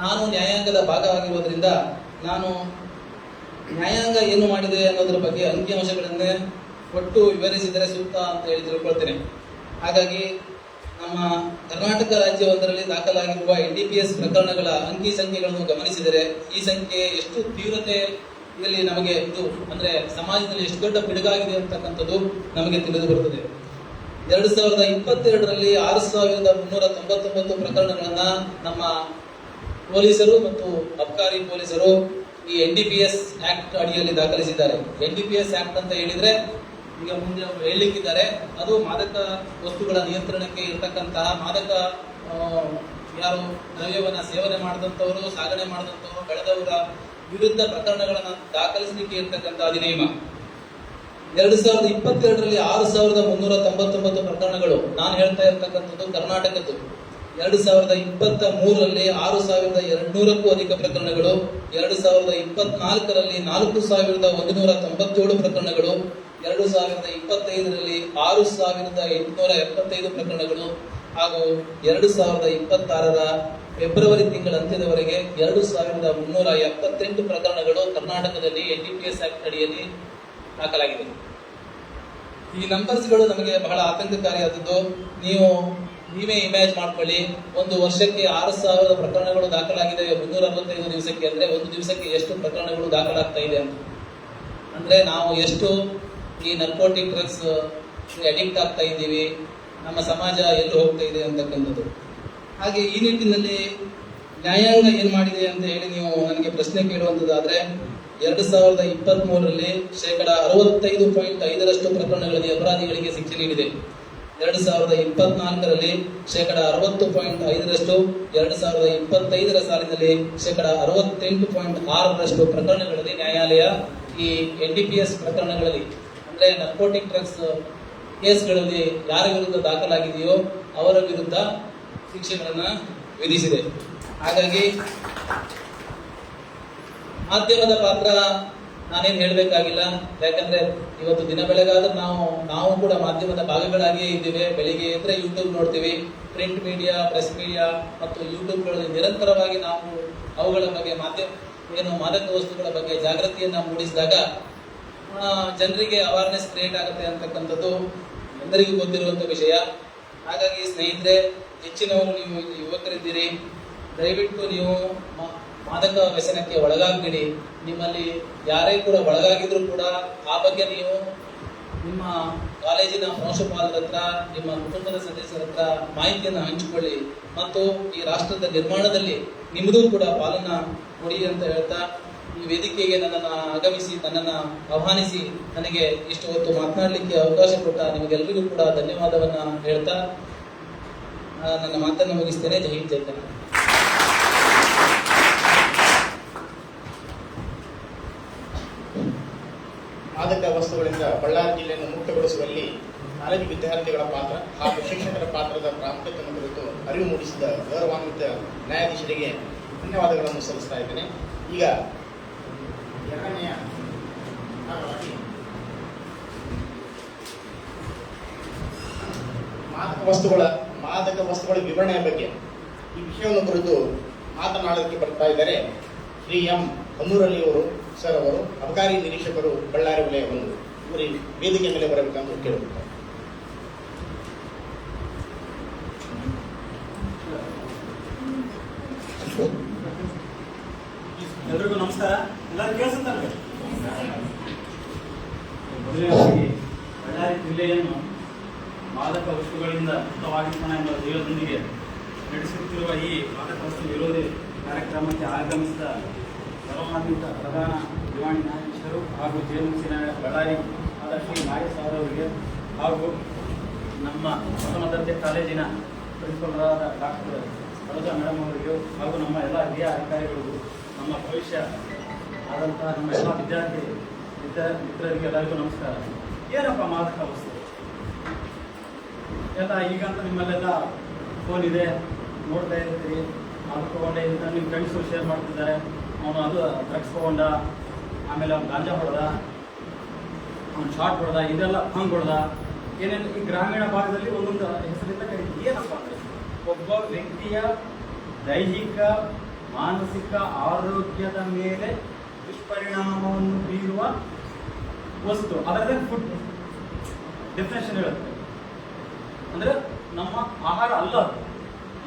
ನಾನು ನ್ಯಾಯಾಂಗದ ಭಾಗವಾಗಿರುವುದರಿಂದ ನಾನು ನ್ಯಾಯಾಂಗ ಏನು ಮಾಡಿದೆ ಅನ್ನೋದ್ರ ಬಗ್ಗೆ ಅಂಕಿಅಂಶಗಳನ್ನೇ ಒಟ್ಟು ವಿವರಿಸಿದರೆ ಸೂಕ್ತ ಅಂತ ಹೇಳಿ ತಿಳ್ಕೊಳ್ತೇನೆ. ಹಾಗಾಗಿ ನಮ್ಮ ಕರ್ನಾಟಕ ರಾಜ್ಯವೊಂದರಲ್ಲಿ ದಾಖಲಾಗಿರುವ NDPS ಪ್ರಕರಣಗಳ ಅಂಕಿ ಸಂಖ್ಯೆಗಳನ್ನು ಗಮನಿಸಿದರೆ ಈ ಸಂಖ್ಯೆ ಎಷ್ಟು ತೀವ್ರತೆಯಲ್ಲಿ ನಮಗೆ ಇದು ಅಂದ್ರೆ ಸಮಾಜದಲ್ಲಿ ಎಷ್ಟು ದೊಡ್ಡ ಪಿಡುಗಾಗಿದೆ ಅಂತಕ್ಕಂಥದ್ದು ನಮಗೆ ತಿಳಿದು ಬರುತ್ತದೆ. 2022ರಲ್ಲಿ 6399 ಪ್ರಕರಣಗಳನ್ನ ನಮ್ಮ ಪೊಲೀಸರು ಮತ್ತು ಅಬಕಾರಿ ಪೊಲೀಸರು ಈ NDPS ಆಕ್ಟ್ ಅಡಿಯಲ್ಲಿ ದಾಖಲಿಸಿದ್ದಾರೆ. NDPS ಆಕ್ಟ್ ಅಂತ ಹೇಳಿದ್ರೆ ಈಗ ಮುಂದೆ ಅವರು ಹೇಳಲಿಕ್ಕಿದ್ದಾರೆ, ಅದು ಮಾದಕ ವಸ್ತುಗಳ ನಿಯಂತ್ರಣಕ್ಕೆ ಇರತಕ್ಕಂತಹ ಮಾದಕ ಯಾರು ದ್ರವ್ಯವನ್ನ ಸೇವನೆ ಮಾಡಿದಂಥವರು, ಸಾಗಣೆ ಮಾಡಿದಂಥವರು, ಬೆಳೆದವರ ವಿರುದ್ಧ ಪ್ರಕರಣಗಳನ್ನು ದಾಖಲಿಸಲಿಕ್ಕೆ ಇರತಕ್ಕಂಥ ಅಧಿನಿಯಮ. 2022ರಲ್ಲಿ 6399 ಪ್ರಕರಣಗಳು. ನಾನು ಹೇಳ್ತಾ ಇರತಕ್ಕಂಥದ್ದು ಕರ್ನಾಟಕದ್ದು. 2023ರಲ್ಲಿ 6200ಕ್ಕೂ ಅಧಿಕ ಪ್ರಕರಣಗಳು. 2024ರಲ್ಲಿ 4197 ಪ್ರಕರಣಗಳು. 2025ರಲ್ಲಿ 6875 ಪ್ರಕರಣಗಳು ಹಾಗೂ 2026ರ ಫೆಬ್ರವರಿ ತಿಂಗಳ ಅಂತ್ಯದವರೆಗೆ 2378 ಪ್ರಕರಣಗಳು ಕರ್ನಾಟಕದಲ್ಲಿ NDPS ಆಕ್ಟ್ ಅಡಿಯಲ್ಲಿ ದಾಖಲಾಗಿದೆ. ಈ ನಂಬರ್ಸ್ಗಳು ನಮಗೆ ಬಹಳ ಆತಂಕಕಾರಿಯಾದದ್ದು. ನೀವೇ ಇಮ್ಯಾಜ್ ಮಾಡ್ಕೊಳ್ಳಿ, ಒಂದು ವರ್ಷಕ್ಕೆ 6000 ಪ್ರಕರಣಗಳು ದಾಖಲಾಗಿದೆ 365 ದಿವಸಕ್ಕೆ. ಅಂದ್ರೆ ಒಂದು ದಿವಸಕ್ಕೆ ಎಷ್ಟು ಪ್ರಕರಣಗಳು ದಾಖಲಾಗ್ತಾ ಇದೆ ಅಂತ ಅಂದ್ರೆ ನಾವು ಎಷ್ಟು ಈ ನರ್ಕೋಟಿಕ್ ಡ್ರಗ್ಸ್ ಅಡಿಕ್ಟ್ ಆಗ್ತಾ ಇದ್ದೀವಿ, ನಮ್ಮ ಸಮಾಜ ಎಲ್ಲಿ ಹೋಗ್ತಾ ಇದೆ ಅಂತಕ್ಕಂಥದ್ದು. ಹಾಗೆ ಈ ನಿಟ್ಟಿನಲ್ಲಿ ನ್ಯಾಯಾಂಗ ಏನ್ ಮಾಡಿದೆ ಅಂತ ಹೇಳಿ ನೀವು ನನಗೆ ಪ್ರಶ್ನೆ ಕೇಳುವಂತದ್ದಾದ್ರೆ 2023ರಲ್ಲಿ 65.5% ಪ್ರಕರಣಗಳಲ್ಲಿ ಅಪರಾಧಿಗಳಿಗೆ ಶಿಕ್ಷೆ ನೀಡಿದೆ. 2024ರಲ್ಲಿ 60.5%, 2025ರ ಸಾಲಿನಲ್ಲಿ 68.6% ಪ್ರಕರಣಗಳಲ್ಲಿ ನ್ಯಾಯಾಲಯ ಈ NDPS ಪ್ರಕರಣಗಳಲ್ಲಿ ಅಂದ್ರೆ ನರ್ಕೋಟಿಕ್ ಡ್ರಗ್ಸ್ ಕೇಸ್ಗಳಲ್ಲಿ ಯಾರ ವಿರುದ್ಧ ದಾಖಲಾಗಿದೆಯೋ ಅವರ ವಿರುದ್ಧ ಶಿಕ್ಷೆಗಳನ್ನ ವಿಧಿಸಿದೆ. ಹಾಗಾಗಿ ಮಾಧ್ಯಮದ ಪಾತ್ರ ನಾನೇನು ಹೇಳಬೇಕಾಗಿಲ್ಲ. ಯಾಕಂದ್ರೆ ಇವತ್ತು ದಿನ ಬೆಳಗಾದ್ರೆ ನಾವು ಕೂಡ ಮಾಧ್ಯಮದ ಭಾಗಗಳಾಗಿಯೇ ಇದ್ದೀವಿ. ಬೆಳಿಗ್ಗೆ ಎದ್ರೆ ಯೂಟ್ಯೂಬ್ ನೋಡ್ತೀವಿ, ಪ್ರಿಂಟ್ ಮೀಡಿಯಾ, ಪ್ರೆಸ್ ಮೀಡಿಯಾ ಮತ್ತು ಯೂಟ್ಯೂಬ್ಗಳಲ್ಲಿ ನಿರಂತರವಾಗಿ ನಾವು ಅವುಗಳ ಬಗ್ಗೆ ಮಾದಕ ವಸ್ತುಗಳ ಬಗ್ಗೆ ಜಾಗೃತಿಯನ್ನ ಮೂಡಿಸಿದಾಗ ಜನರಿಗೆ ಅವೇರ್ನೆಸ್ ಕ್ರಿಯೇಟ್ ಆಗುತ್ತೆ ಅಂತಕ್ಕಂಥದ್ದು ಎಲ್ಲರಿಗೂ ಗೊತ್ತಿರುವಂತ ವಿಷಯ. ಹಾಗಾಗಿ ಸ್ನೇಹಿತರೆ, ಹೆಚ್ಚಿನವರು ನೀವು ಯುವಕರಿದ್ದೀರಿ, ದಯವಿಟ್ಟು ನೀವು ಮಾದಕ ವ್ಯಸನಕ್ಕೆ ಒಳಗಾಗಬೇಡಿ. ನಿಮ್ಮಲ್ಲಿ ಯಾರೇ ಕೂಡ ಒಳಗಾಗಿದ್ರು ಕೂಡ ಆ ಬಗ್ಗೆ ನೀವು ನಿಮ್ಮ ಕಾಲೇಜಿನ ಪ್ರಾಂಶುಪಾಲರ ಹತ್ರ, ನಿಮ್ಮ ಕುಟುಂಬದ ಸದಸ್ಯರ ಹತ್ರ ಮಾಹಿತಿಯನ್ನು ಹಂಚಿಕೊಳ್ಳಿ ಮತ್ತು ಈ ರಾಷ್ಟ್ರದ ನಿರ್ಮಾಣದಲ್ಲಿ ನಿಮ್ಮದೂ ಕೂಡ ಪಾಲನ್ನ ಕೊಡಿ ಅಂತ ಹೇಳ್ತಾ, ಈ ವೇದಿಕೆಗೆ ನನ್ನನ್ನು ಆಗಮಿಸಿ ನನ್ನನ್ನು ಆಹ್ವಾನಿಸಿ ನನಗೆ ಇಷ್ಟು ಹೊತ್ತು ಮಾತನಾಡಲಿಕ್ಕೆ ಅವಕಾಶ ಕೊಟ್ಟ ನಿಮಗೆಲ್ಲರಿಗೂ ಕೂಡ ಧನ್ಯವಾದವನ್ನ ಹೇಳ್ತಾ ನನ್ನ ಮಾತನ್ನು ಮುಗಿಸ್ತೇನೆ. ಜೈ ಹಿಂದ್, ಜೈ ಕನ್ನಡ. ಮಾದಕ ವಸ್ತುಗಳಿಂದ ಬಳ್ಳಾರಿ ಜಿಲ್ಲೆಯನ್ನು ಮುಕ್ತಗೊಳಿಸುವಲ್ಲಿ ಕಾಲೇಜು ವಿದ್ಯಾರ್ಥಿಗಳ ಪಾತ್ರ ಹಾಗೂ ಶಿಕ್ಷಕರ ಪಾತ್ರದ ಪ್ರಾಮುಖ್ಯತೆಯನ್ನು ಕುರಿತು ಅರಿವು ಮೂಡಿಸಿದ ಗೌರವಾನ್ವಿತ ನ್ಯಾಯಾಧೀಶರಿಗೆ ಧನ್ಯವಾದಗಳನ್ನು ಸಲ್ಲಿಸ್ತಾ ಇದ್ದೇನೆ. ಈಗ ಎರಡನೆಯ ಭಾಗವಾಗಿ ಮಾದಕ ವಸ್ತುಗಳ ವಿವರಣೆಯ ಬಗ್ಗೆ ಈ ವಿಷಯವನ್ನು ಕುರಿತು ಮಾತನಾಡೋದಕ್ಕೆ ಬರ್ತಾ ಇದ್ದಾರೆ ಶ್ರೀ ಎಂ ಹೊನ್ನೂರಲ್ಲಿ ಸರ್ ಅವರು, ಅಬಕಾರಿ ನಿರೀಕ್ಷಕರು, ಬಳ್ಳಾರಿ ವಲಯ 1. ಇವರು ವೇದಿಕೆ ಮೇಲೆ ಬರಬೇಕಂತ ಕೇಳುತ್ತಾರೆ. ಎಲ್ರಿಗೂ ನಮಸ್ಕಾರ. ಎಲ್ಲರೂ ಕೇಳಿಸುತ್ತಾರೆ. ಮೊದಲನೇದಾಗಿ ಬಳ್ಳಾರಿ ಜಿಲ್ಲೆಯನ್ನು ಮಾದಕ ವಸ್ತುಗಳಿಂದ ಮುಕ್ತವಾಗಿಸೋಣ ಎಂಬ ಧ್ಯೇಯದೊಂದಿಗೆ ನಡೆಸುತ್ತಿರುವ ಈ ಮಾದಕ ವಸ್ತು ವಿರೋಧಿ ಕಾರ್ಯಕ್ರಮಕ್ಕೆ ಆಗಮಿಸಿದ ಗೌರವಾನ್ವಿತ ಪ್ರಧಾನ ದಿವಾಣಿ ನ್ಯಾಯಾಧೀಶರು ಹಾಗೂ ಜೆಎಂಸಿ ನ್ಯಾಯಾಲಯ ಬಳ್ಳಾರಿ ಆದ ಶ್ರೀ ನಾಗೇಶ್ ಅವರಿಗೆ ಹಾಗೂ ನಮ್ಮ ಪ್ರಥಮ ದರ್ಜೆ ಕಾಲೇಜಿನ ಪ್ರಿನ್ಸಿಪಲ್ರಾದ ಡಾಕ್ಟರ್ ಸರೋಜಾ ಮೇಡಮ್ ಅವರಿಗೂ ಹಾಗೂ ನಮ್ಮ ಎಲ್ಲ ಹಿರಿಯ ಅಧಿಕಾರಿಗಳಿಗೂ, ನಮ್ಮ ಭವಿಷ್ಯ ಆದಂತಹ ನಮ್ಮ ಎಲ್ಲ ಮಿತ್ರರಿಗೆ ಎಲ್ಲರಿಗೂ ನಮಸ್ಕಾರ. ಏನಪ್ಪ ಮಾದಕ ವಸ್ತು ಎಲ್ಲ ಈಗಂತ ನಿಮ್ಮಲ್ಲೆಲ್ಲ ಫೋನ್ ಇದೆ, ನೋಡ್ತಾ ಇರ್ತೀರಿ. ಅದು ತೊಗೊಂಡೆ ಅಂತ ನಿಮ್ಮ ಫ್ರೆಂಡ್ಸು ಶೇರ್ ಮಾಡ್ತಿದ್ದಾರೆ. ಅವನು ಅದು ಡ್ರಗ್ಸ್ ತೊಗೊಂಡ, ಆಮೇಲೆ ಅವ್ನು ಗಾಂಜಾ ಹೊಡೆದ, ಅವ್ನು ಶಾರ್ಟ್ ಹೊಡೆದ, ಇದೆಲ್ಲ ಹಂಗೆ ಹೊಡೆದ, ಏನೇನು ಈ ಗ್ರಾಮೀಣ ಭಾಗದಲ್ಲಿ ಒಂದೊಂದು ಹೆಸರಿಂದ ಕರೀತೀವಿ. ಏನಪ್ಪ ಅಂದರೆ ಒಬ್ಬ ವ್ಯಕ್ತಿಯ ದೈಹಿಕ ಮಾನಸಿಕ ಆರೋಗ್ಯದ ಮೇಲೆ ದುಷ್ಪರಿಣಾಮವನ್ನು ಬೀರುವ ವಸ್ತು, ಅದರದೇ ಫುಡ್ ಡೆಫಿನೇಷನ್ ಹೇಳುತ್ತೆ. ಅಂದರೆ ನಮ್ಮ ಆಹಾರ ಅಲ್ಲ ಅದು.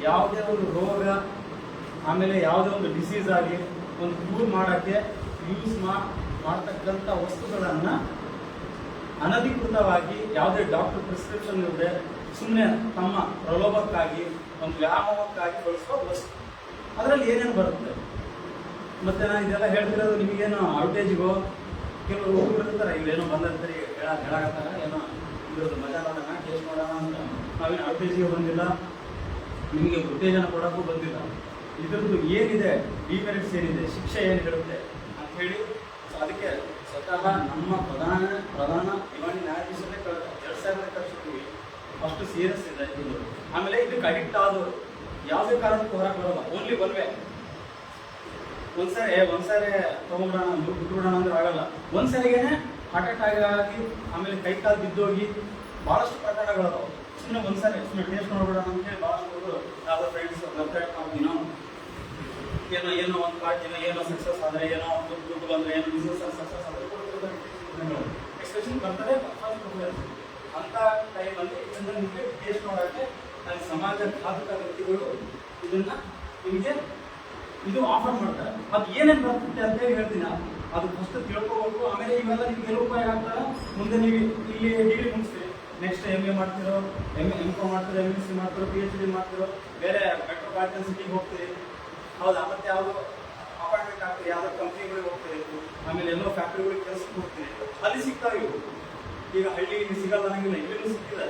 ಯಾವುದೇ ಒಂದು ರೋಗ, ಆಮೇಲೆ ಯಾವುದೇ ಒಂದು ಡಿಸೀಸ್ ಆಗಿ ಒಂದು ಕ್ಯೂರ್ ಮಾಡೋಕ್ಕೆ ಯೂಸ್ ಮಾಡ್ತಕ್ಕಂಥ ವಸ್ತುಗಳನ್ನು ಅನಧಿಕೃತವಾಗಿ ಯಾವುದೇ ಡಾಕ್ಟರ್ ಪ್ರಿಸ್ಕ್ರಿಪ್ಷನ್ ಇಲ್ಲದೆ ಸುಮ್ಮನೆ ತಮ್ಮ ಪ್ರಲೋಭಕ್ಕಾಗಿ ಒಂದು ವ್ಯಾಮೋಹಕ್ಕಾಗಿ ಬಳಸುವ ವಸ್ತು. ಅದರಲ್ಲಿ ಏನೇನು ಬರುತ್ತೆ ಮತ್ತೆ ನಾನು ಇದೆಲ್ಲ ಹೇಳ್ತಿರೋದು ನಿಮಗೇನೋ ಔಟೇಜಿಗೋ, ಕೆಲವರು ಹೋಗಿರ್ತಾರೆ, ಇಲ್ಲೇನೋ ಬಂದಿರ್ತಾರೆ, ಹೇಳಾಕತ್ತಾರ ಏನೋ ಇದ್ರದ್ದು ಮಜಾ ಮಾಡೋಣ, ಟೇಸ್ಟ್ ಮಾಡೋಣ ಅಂತ. ನಾವೇನು ಔಟೇಜಿಗೆ ಬಂದಿಲ್ಲ, ನಿಮಗೆ ಉತ್ತೇಜನ ಕೊಡೋಕ್ಕೂ ಬಂದಿಲ್ಲ. ಇದ್ರದ್ದು ಏನಿದೆ, ಡಿಮೆರಿಟ್ಸ್ ಏನಿದೆ, ಶಿಕ್ಷೆ ಏನು ಹೇಳುತ್ತೆ ಅಂತ ಹೇಳಿ ಅದಕ್ಕೆ ಸ್ವತಃ ನಮ್ಮ ಪ್ರಧಾನ ದಿವಾಣಿ ನ್ಯಾಯಾಧೀಶರೇ 2000 ಕಳಿಸಿದ್ವಿ. ಅಷ್ಟು ಸೀರಿಯಸ್ ಇದೆ ಇದು. ಆಮೇಲೆ ಇದಕ್ಕೆ ಅಡಿಕ್ಟ್ ಆದವರು ಯಾವುದೇ ಕಾರಣಕ್ಕೂ ಹೊರಗೆ ಬರೋಲ್ಲ. Only one way. ಒಂದ್ಸರಿ ತಗೊಂಡ್ಬಿಡೋಣ, ಬಿಟ್ಬಿಡೋಣ ಅಂದ್ರೆ ಆಗಲ್ಲ. ಒಂದ್ಸರಿಗೇನೆ ಹಾರ್ಟ್ ಅಟ್ಯಾಕ್ ಆಗಿ ಆಮೇಲೆ ಕೈ ಕಾಲು ಬಿದ್ದೋಗಿ ಭಾಳಷ್ಟು ಪ್ರಕರಣಗಳದಾವೆ. ಸುಮ್ಮನೆ ಒಂದ್ಸರಿ ಸುಮ್ಮನೆ ಟೇಸ್ಟ್ ನೋಡ್ಬಿಡೋಣ ಅಂತೇಳಿ ಭಾಳಷ್ಟು ಯಾವುದೋ ಫ್ರೆಂಡ್ಸ್ ಏನೋ ಒಂದು ಪಾರ್ಟಿನೋ ಏನೋ ಸಕ್ಸಸ್ ಆದರೆ, ಏನೋ ದುಡ್ಡು ಬಂದರೆ, ಏನೋ ಬಿಸ್ನೆಸ್ ಸಕ್ಸಸ್ ಆದರೆ ಎಕ್ಸ್ಪೆಷಲಿ ಬರ್ತಾರೆ ಅಂತ ಟೈಮಲ್ಲಿ ಇದನ್ನು ನಿಮಗೆ ಟೇಸ್ಟ್ ಮಾಡೋಕ್ಕೆ ಅಲ್ಲಿ ಸಮಾಜ ಘಾತಕ ವ್ಯಕ್ತಿಗಳು ಇದನ್ನ ನಿಮಗೆ ಇದು ಆಫರ್ ಮಾಡ್ತಾರೆ. ಅದು ಏನೇನು ಬರ್ತದೆ ಅಂತೇಳಿ ಹೇಳ್ತೀನಿ. ಅದು ಫಸ್ಟ್ ತಿಳ್ಕೋಬೇಕು. ಆಮೇಲೆ ಇವೆಲ್ಲ ನಿಮ್ಗೆ ಎಲ್ಲಿ ಉಪಯೋಗ ಆಗ್ತಾರೆ, ಮುಂದೆ ನೀವು ಇಲ್ಲಿ ಡಿಗ್ರಿ ಮುಗಿಸ್ತೀರಿ, ನೆಕ್ಸ್ಟ್ MA ಮಾಡ್ತಿರೋ, M.Com ಮಾಡ್ತಿರೋ, MSc ಮಾಡ್ತಿರೋ, PhD ಮಾಡ್ತಿರೋ, ಬೇರೆ ಮೆಟ್ರೋಪಾಲಿಟನ್ ಸಿಟಿಗೆ ಹೋಗ್ತೀರಿ, ಹೌದಾ? ಮತ್ತೆ ಯಾವುದು ಅಪಾಯಿಂಟ್ಮೆಂಟ್ ಆಗ್ತೀರಿ, ಯಾವುದೋ ಕಂಪ್ನಿಗಳಿಗೆ ಹೋಗ್ತೀರಿ, ಆಮೇಲೆ ಎಲ್ಲೋ ಫ್ಯಾಕ್ಟ್ರಿಗಳಿಗೆ ಕೆಲಸಕ್ಕೆ ಹೋಗ್ತೀರಿ, ಅಲ್ಲಿ ಸಿಗ್ತಾವೆ ಇವು. ಈಗ ಹಳ್ಳಿಯಲ್ಲಿ ಸಿಗಲ್ಲ ಅನ್ನಂಗಿಲ್ಲ, ಇಲ್ಲಿನೂ ಸಿಕ್ಕಿದೆ.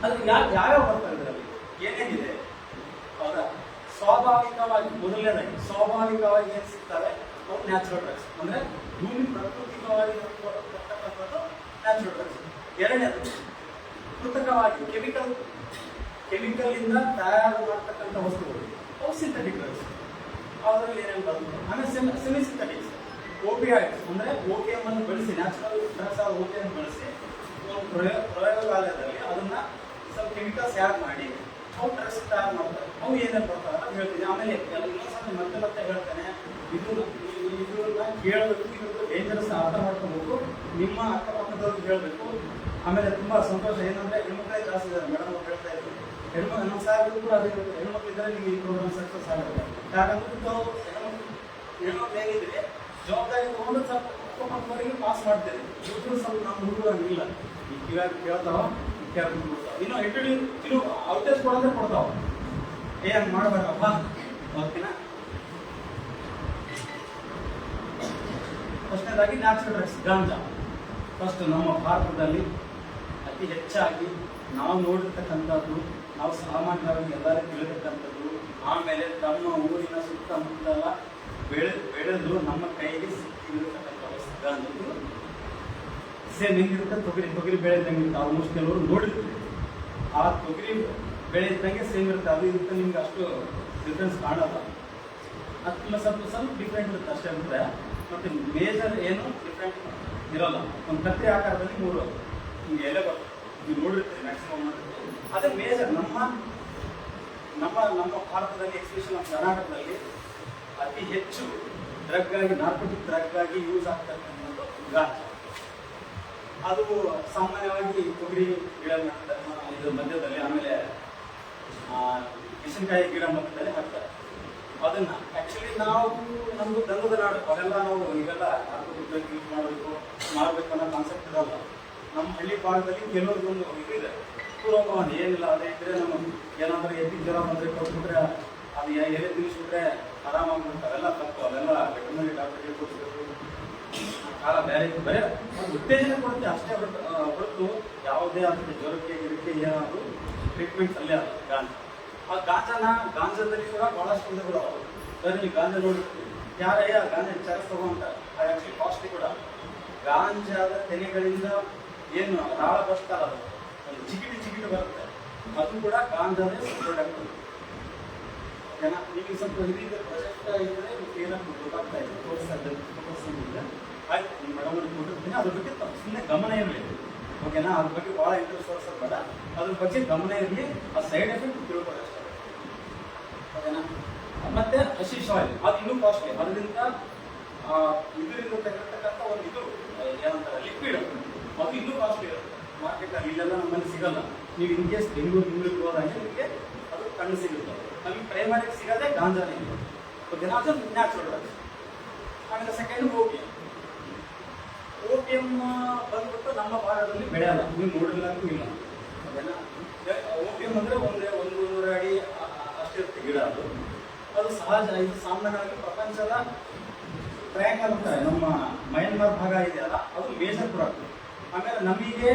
ಅದು ಯಾವ್ಯಾವ ಬರ್ತಾ ಇದರಲ್ಲಿ ಏನೇನಿದೆ ಅವರ ಸ್ವಾಭಾವಿಕವಾಗಿ ಮೊದಲನೇದಾಗಿ ಸ್ವಾಭಾವಿಕವಾಗಿ ಏನ್ ಸಿಗ್ತವೆ ಅವು ನ್ಯಾಚುರಲ್ ಡ್ರಗ್ಸ್ ಅಂದ್ರೆ ಭೂಮಿ ಪ್ರಾಕೃತಿಕವಾಗಿ ಬರ್ತಕ್ಕಂಥದ್ದು ನ್ಯಾಚುರಲ್ ಡ್ರಗ್ಸ್. ಎರಡನೇದು ಕೃತಕವಾಗಿ ಕೆಮಿಕಲ್ ಇಂದ ತಯಾರು ಮಾಡ್ತಕ್ಕಂಥ ವಸ್ತುಗಳು ಅವು ಸಿಂಥೆಟಿಕ್ ಡ್ರಗ್ಸ್. ಅದರಲ್ಲಿ ಏನೇನು ಬರುತ್ತೆ. ಆಮೇಲೆ ಸೆಮಿ ಸಿಂಥೆಟಿಕ್ಸ್ ಓಪಿಯಾಯ್ಡ್ಸ್ ಅಂದ್ರೆ ಓಪಿಯಂ ಅನ್ನು ಬಳಸಿ ನ್ಯಾಚುರಲ್ ಡ್ರಗ್ಸ್ ಆದ ಓಪಿಯಂ ಬಳಸಿ ಒಂದು ಪ್ರಯೋಗಾಲಯದಲ್ಲಿ ಅದನ್ನ ಸ್ವಲ್ಪ ಕೆಮಿಕಲ್ಸ್ ಆ್ಯಡ್ ಮಾಡಿ ಅವು ಡ್ರಗ್ಸ್ ತಯಾರು ಮಾಡ್ತಾರೆ. ಅವು ಏನೇನು ಬರ್ತಾರೆ ಅಂತ ಹೇಳ್ತೀನಿ. ಆಮೇಲೆ ಇನ್ನೊಂದ್ಸಲ ಮತ್ತೆ ಹೇಳ್ತೇನೆ, ಇದನ್ನ ಕೇಳಬೇಕು, ಇದ್ರದ್ದು ಡೇಂಜರಸ್ ಅರ್ಥ ಮಾಡ್ಕೋಬೇಕು, ನಿಮ್ಮ ಅಕ್ಕಪಕ್ಕದವ್ರಿಗೆ ಹೇಳಬೇಕು. ಆಮೇಲೆ ತುಂಬಾ ಸಂತೋಷ ಏನಂದ್ರೆ ಹೆಣ್ಮಕ್ಳೇ ಜಾಸ್ತಿ ಇದ್ದಾರೆ. ಮೇಡಮ್ ಅವ್ರು ಹೇಳ್ತಾ ಇದ್ರು ನಮ್ಮ ಸಾಹೇಬರು ಕೂಡ ಅದೇ ಹೇಳ್ತಾರೆ, ಹೆಣ್ಮಕ್ಳು ಇದ್ರೆ ನಿಮ್ಗೆ ಈ ಪ್ರೋಗ್ರಾಮ್ ಸಕ್ಸಸ್ ಆಗುತ್ತೆ. ಯಾಕಂದ್ರೆ ಹೆಣ್ಮಕ್ಳು ಹೇಗಿದ್ರೆ ಜವಾಬ್ದಾರಿ ತಗೊಂಡು ಸ್ವಲ್ಪ ಅಕ್ಕಪಕ್ಕದವರಿಗೆ ಪಾಸ್ ಮಾಡ್ತೇವೆ. ಇವರು ಸ್ವಲ್ಪ ನಮ್ಮ ಹುಡುಗರು ಇಲ್ಲ, ಈ ಕಿವ್ಯಾಗ ಕೇಳ್ತಾವ, ಇನ್ನು ಇನ್ನು ಔಟೇಜ್ ಕೊಡೋದ್ರೆ ಕೊಡ್ತಾವ. ಏನ್ ಮಾಡ್ಬೇಕಪ್ಪ ಓಕೆನಾ. ಫಸ್ಟ್ನೇದಾಗಿ ನ್ಯಾಚುರಲ್ ಡ್ರಗ್ಸ್ ಗಾಂಜಾ. ಫಸ್ಟ್ ನಮ್ಮ ಭಾರತದಲ್ಲಿ ಅತಿ ಹೆಚ್ಚಾಗಿ ನಾವು ನೋಡಿರ್ತಕ್ಕಂಥದ್ದು, ನಾವು ಸಾಮಾನ್ಯವಾಗಿ ಎಲ್ಲರೂ ತಿಳಿದಿರ್ತಕ್ಕಂಥದ್ದು, ಆಮೇಲೆ ನಮ್ಮ ಊರಿನ ಸುತ್ತಮುತ್ತಲ ಬೆಳೆದು ನಮ್ಮ ಕೈಗೆ ಸಿಕ್ಕಿರತಕ್ಕಂಥ ವಸ್ತು ಗಾಂಜಾ. ಸೇಮ್ ಹೆಂಗಿರುತ್ತೆ, ತೊಗರಿ ಬೆಳೆ ಇದ್ದಂಗೆ ಆಲ್ಮೋಸ್ಟ್ ಕೆಲವರು ನೋಡಿರ್ತೀವಿ. ಆ ತೊಗರಿ ಬೆಳೆ ಇದ್ದಂಗೆ ಸೇಮ್ ಇರುತ್ತೆ, ಅದು ಇರುತ್ತೆ, ನಿಮ್ಗೆ ಅಷ್ಟು ಡಿಫ್ರೆನ್ಸ್ ಕಾಣಲ್ಲ. ಅದು ಸ್ವಲ್ಪ ಡಿಫ್ರೆಂಟ್ ಇರುತ್ತೆ ಅಷ್ಟೇ ಅಂದ್ರೆ. ಮತ್ತೆ ಮೇಜರ್ ಏನು ಡಿಫ್ರೆಂಟ್ ಇರಲ್ಲ. ಒಂದು ಕತ್ರಿ ಆಕಾರದಲ್ಲಿ 3 ಹಿಂಗೆ ಎಲೆ ಬರ್ತದೆ, ನೀವು ನೋಡಿರ್ತೀರಿ ಮ್ಯಾಕ್ಸಿಮಮ್. ಅದೇ ಮೇಜರ್ ನಮ್ಮ ಭಾರತದಲ್ಲಿ, ಎಸ್ಪೆಷಲ್ ನಮ್ಮ ಕರ್ನಾಟಕದಲ್ಲಿ ಅತಿ ಹೆಚ್ಚು ನಾರ್ಕೋಟಿಕ್ ಡ್ರಗ್ ಆಗಿ ಯೂಸ್ ಆಗ್ತಕ್ಕಂಥದ್ದು ಗಾಂಜಾ. ಅದು ಸಾಮಾನ್ಯವಾಗಿ ತೊಗರಿ ಗಿಡ ಇದು ಮಧ್ಯದಲ್ಲಿ, ಆಮೇಲೆ ಮೆಣಸಿನಕಾಯಿ ಗಿಡ ಮಧ್ಯದಲ್ಲಿ ಹಾಕ್ತಾರೆ. ಅದನ್ನ ಆಕ್ಚುಲಿ ನಾವು ನಮ್ದು ಗಂಧದ ನಾಡು, ಅವೆಲ್ಲ ನಾವು ಈಗೆಲ್ಲ ಯೂಸ್ ಮಾಡಬೇಕು ಅನ್ನೋ ಕಾನ್ಸೆಪ್ಟ್ ಇರಲ್ಲ. ನಮ್ಮ ಹಳ್ಳಿ ಭಾಗದಲ್ಲಿ ಕೆಲವೊಂದು ಇದೆ ಪೂರ್ವಭಾವನೆ, ಏನಿಲ್ಲ ಅದೇ ಇದ್ರೆ ನಮ್ಮ ಏನಾದರೂ ಎದ್ದಿ ಜ್ವರ ಬಂದರೆ ಕೊಟ್ಬಿಟ್ರೆ ಅದು ಎಲೆ ತಿನ್ನಿಸ್ಬಿಟ್ರೆ ಆರಾಮಾಗ್ಬಿಡುತ್ತೆ. ಅವೆಲ್ಲ ತಪ್ಪು. ಅವೆಲ್ಲ ವೆಟರ್ನರಿ ಡಾಕ್ಟರ್ಗೆ ಕೊಡಿಸ್ಬೇಕು. ಕಾಲ ಬೇರೆ ಉತ್ತೇಜನ ಕೊಡುತ್ತೆ ಅಷ್ಟೇ ಹೊರತು ಯಾವುದೇ ಆದ ಜ್ವರಕ್ಕೆ ಗಿಡಕ್ಕೆ ಏನಾದರೂ ಟ್ರೀಟ್ಮೆಂಟ್ಸ್ ಅಲ್ಲೇ ಅಲ್ಲ ಗಾಂಜಾ. ಆ ಗಾಂಜಾದಲ್ಲಿ ಕೂಡ ಬಹಳಷ್ಟು ವಿಧಗಳು ಅವು. ನೀವು ಗಾಂಜಾ ನೋಡಿರ್ತೀವಿ, ಯಾರೇ ಗಾಂಜಾ ಚರಸ್ ತಗೊಂತ ಅದು ಆಕ್ಚುಲಿ ಕಾಸ್ಟ್ಲಿ ಕೂಡ. ಗಾಂಜಾದ ತೆನೆಗಳಿಂದ ಏನು ರಾಳ ಬರ್ತಾರ, ಅದು ಒಂದು ಚಿಕಿಟಿ ಬರುತ್ತೆ, ಅದು ಕೂಡ ಗಾಂಜಾದೇ ಪ್ರಾಡಕ್ಟ್. ಓಕೆನಾ. ನಿಮಗೆ ಸ್ವಲ್ಪ ಇದರಿಂದ ಪ್ರೊಜೆಕ್ಟ್ ಇದ್ರೆ ಏನಾದ್ರು ಗೊತ್ತಾಗ್ತಾ ಇದೆ, ತೋರಿಸ್ತಿದ್ರೆ ಆಯ್ತು, ನಿಮ್ಮ ಮೇಡಮ್ ಕೊಟ್ಟಿರ್ತೀನಿ. ಅದ್ರ ಬಗ್ಗೆ ಸುಮ್ಮನೆ ಗಮನ ಇರಲಿ. ಓಕೆನಾ. ಅದ್ರ ಬಗ್ಗೆ ಭಾಳ ಇಂಟ್ರೆಸ್ಟ್ ತೋರಿಸೋದು ಬೇಡ, ಅದ್ರ ಬಗ್ಗೆ ಗಮನ ಇರಲಿ. ಆ ಸೈಡ್ ಎಫೆಕ್ಟ್ ತಿಳ್ಕೊಳ್ಳಿ ಅಷ್ಟೇ. ಓಕೆನಾ. ಮತ್ತೆ ಹಶೀಶ್ ಆಯಿಲ್ ಅದು ಇನ್ನೂ ಕಾಸ್ಟ್ಲಿ. ಅದರಿಂದ ಇದರಿಂದ ತೆಗೆತಕ್ಕಂಥ ಒಂದು ಇದು ಏನಂತಾರೆ ಲಿಕ್ವಿಡ್, ಅದು ಇನ್ನೂ ಕಾಸ್ಟ್ಲಿ ಇರುತ್ತೆ ಮಾರ್ಕೆಟಲ್ಲಿ. ಇಲ್ಲೆಲ್ಲ ನಮ್ಮಲ್ಲಿ ಸಿಗಲ್ಲ. ನೀವು ಇನ್ ಕೇಸ್ ಬೆಂಗಳೂರಿಗೆ ಹೋದಾಗೆ ನಿಮಗೆ ಅದು ಕಣ್ಣು ಸಿಗುತ್ತೆ. ನಮಗೆ ಪ್ರೈಮರಿಗೆ ಸಿಗೋದೇ ಗಾಂಜಾನೇ. ಓಕೆನಾ. ಅದು ನ್ಯಾಚುರಲ್ ಡ್ರಗ್ಸ್. ಆಮೇಲೆ ಸೆಕೆಂಡ್ ಓಪಿಯಂ ಬಂದ್ಬಿಟ್ಟು ನಮ್ಮ ಭಾಗದಲ್ಲಿ ಬೆಳೆಯಲ್ಲ, ನೀವು ನೋಡಿಲ್ಲಂತೂ ಇಲ್ಲ. ಓಕೆನಾ. ಓಪಿಯಂ ಅಂದ್ರೆ 100 ಅಡಿ ಅಷ್ಟಿರುತ್ತೆ ಗಿಡ. ಅದು ಸಹಜ. ಇದು ಸಾಮಾನ್ಯವಾಗಿ ಪ್ರಪಂಚದ ಟ್ರ್ಯಾಕ್ ಅಂತಾರೆ. ನಮ್ಮ ಮಯನ್ಮಾರ್ ಭಾಗ ಇದೆಯಲ್ಲ, ಅದು ಮೇಜರ್ ಪ್ರಾಡಕ್ಟ್. ಆಮೇಲೆ ನಮಗೆ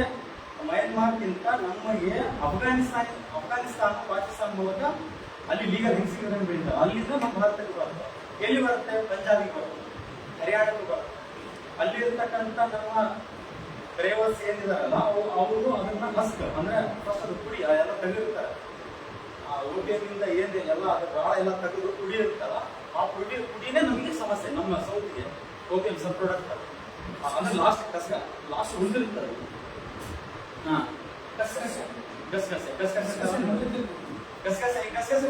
ಮಯನ್ಮಾರ್ಗಿಂತ ನಮಗೆ ಅಫ್ಘಾನಿಸ್ತಾನ ಪಾಕಿಸ್ತಾನ ಮೂಲಕ ಅಲ್ಲಿ ಲೀಗಲ್ ಹೆಂಗ್ ಸಿಗೋದಂಗೆ ಬೆಳೀತಾರೆ. ಅಲ್ಲಿಂದ ನಮ್ಮ ಭಾರತಕ್ಕೆ ಬರುತ್ತೆ. ಎಲ್ಲಿ ಬರುತ್ತೆ? ಪಂಜಾಬಿಗೆ ಬರುತ್ತೆ, ಹರಿಯಾಣಕ್ಕೆ ಬರುತ್ತೆ. ಅಲ್ಲಿರ್ತಕ್ಕಂಥ ನಮ್ಮ ಡ್ರೈವರ್ಸ್ ಏನಿದಾರಲ್ಲ ಅವರು ಅದನ್ನ ಹಸ್ಕ್ ಅಂದ್ರೆ ಫಸ್ಟ್ ಅದು ಪುಡಿ ಎಲ್ಲ ತೆಗೆದಿರ್ತಾರೆ. ಆ ಓಟಿಯಿಂದ ಏನಿದೆ ಎಲ್ಲ ಅದ್ರ ರಾಳ ಎಲ್ಲ ತೆಗೆದು ಪುಡಿ ಇರುತ್ತಲ್ಲ, ಆ ಪುಡಿನೇ ನಮಗೆ ಸಮಸ್ಯೆ. ನಮ್ಮ ಸೌತ್ಗೆ ಓಕೆ ಸಬ್ ಪ್ರಾಡಕ್ಟ್ ಅಂದ್ರೆ ಲಾಸ್ಟ್ ಉಳಿದಿರ್ತಾರೆ. ಗಸಗಸೆ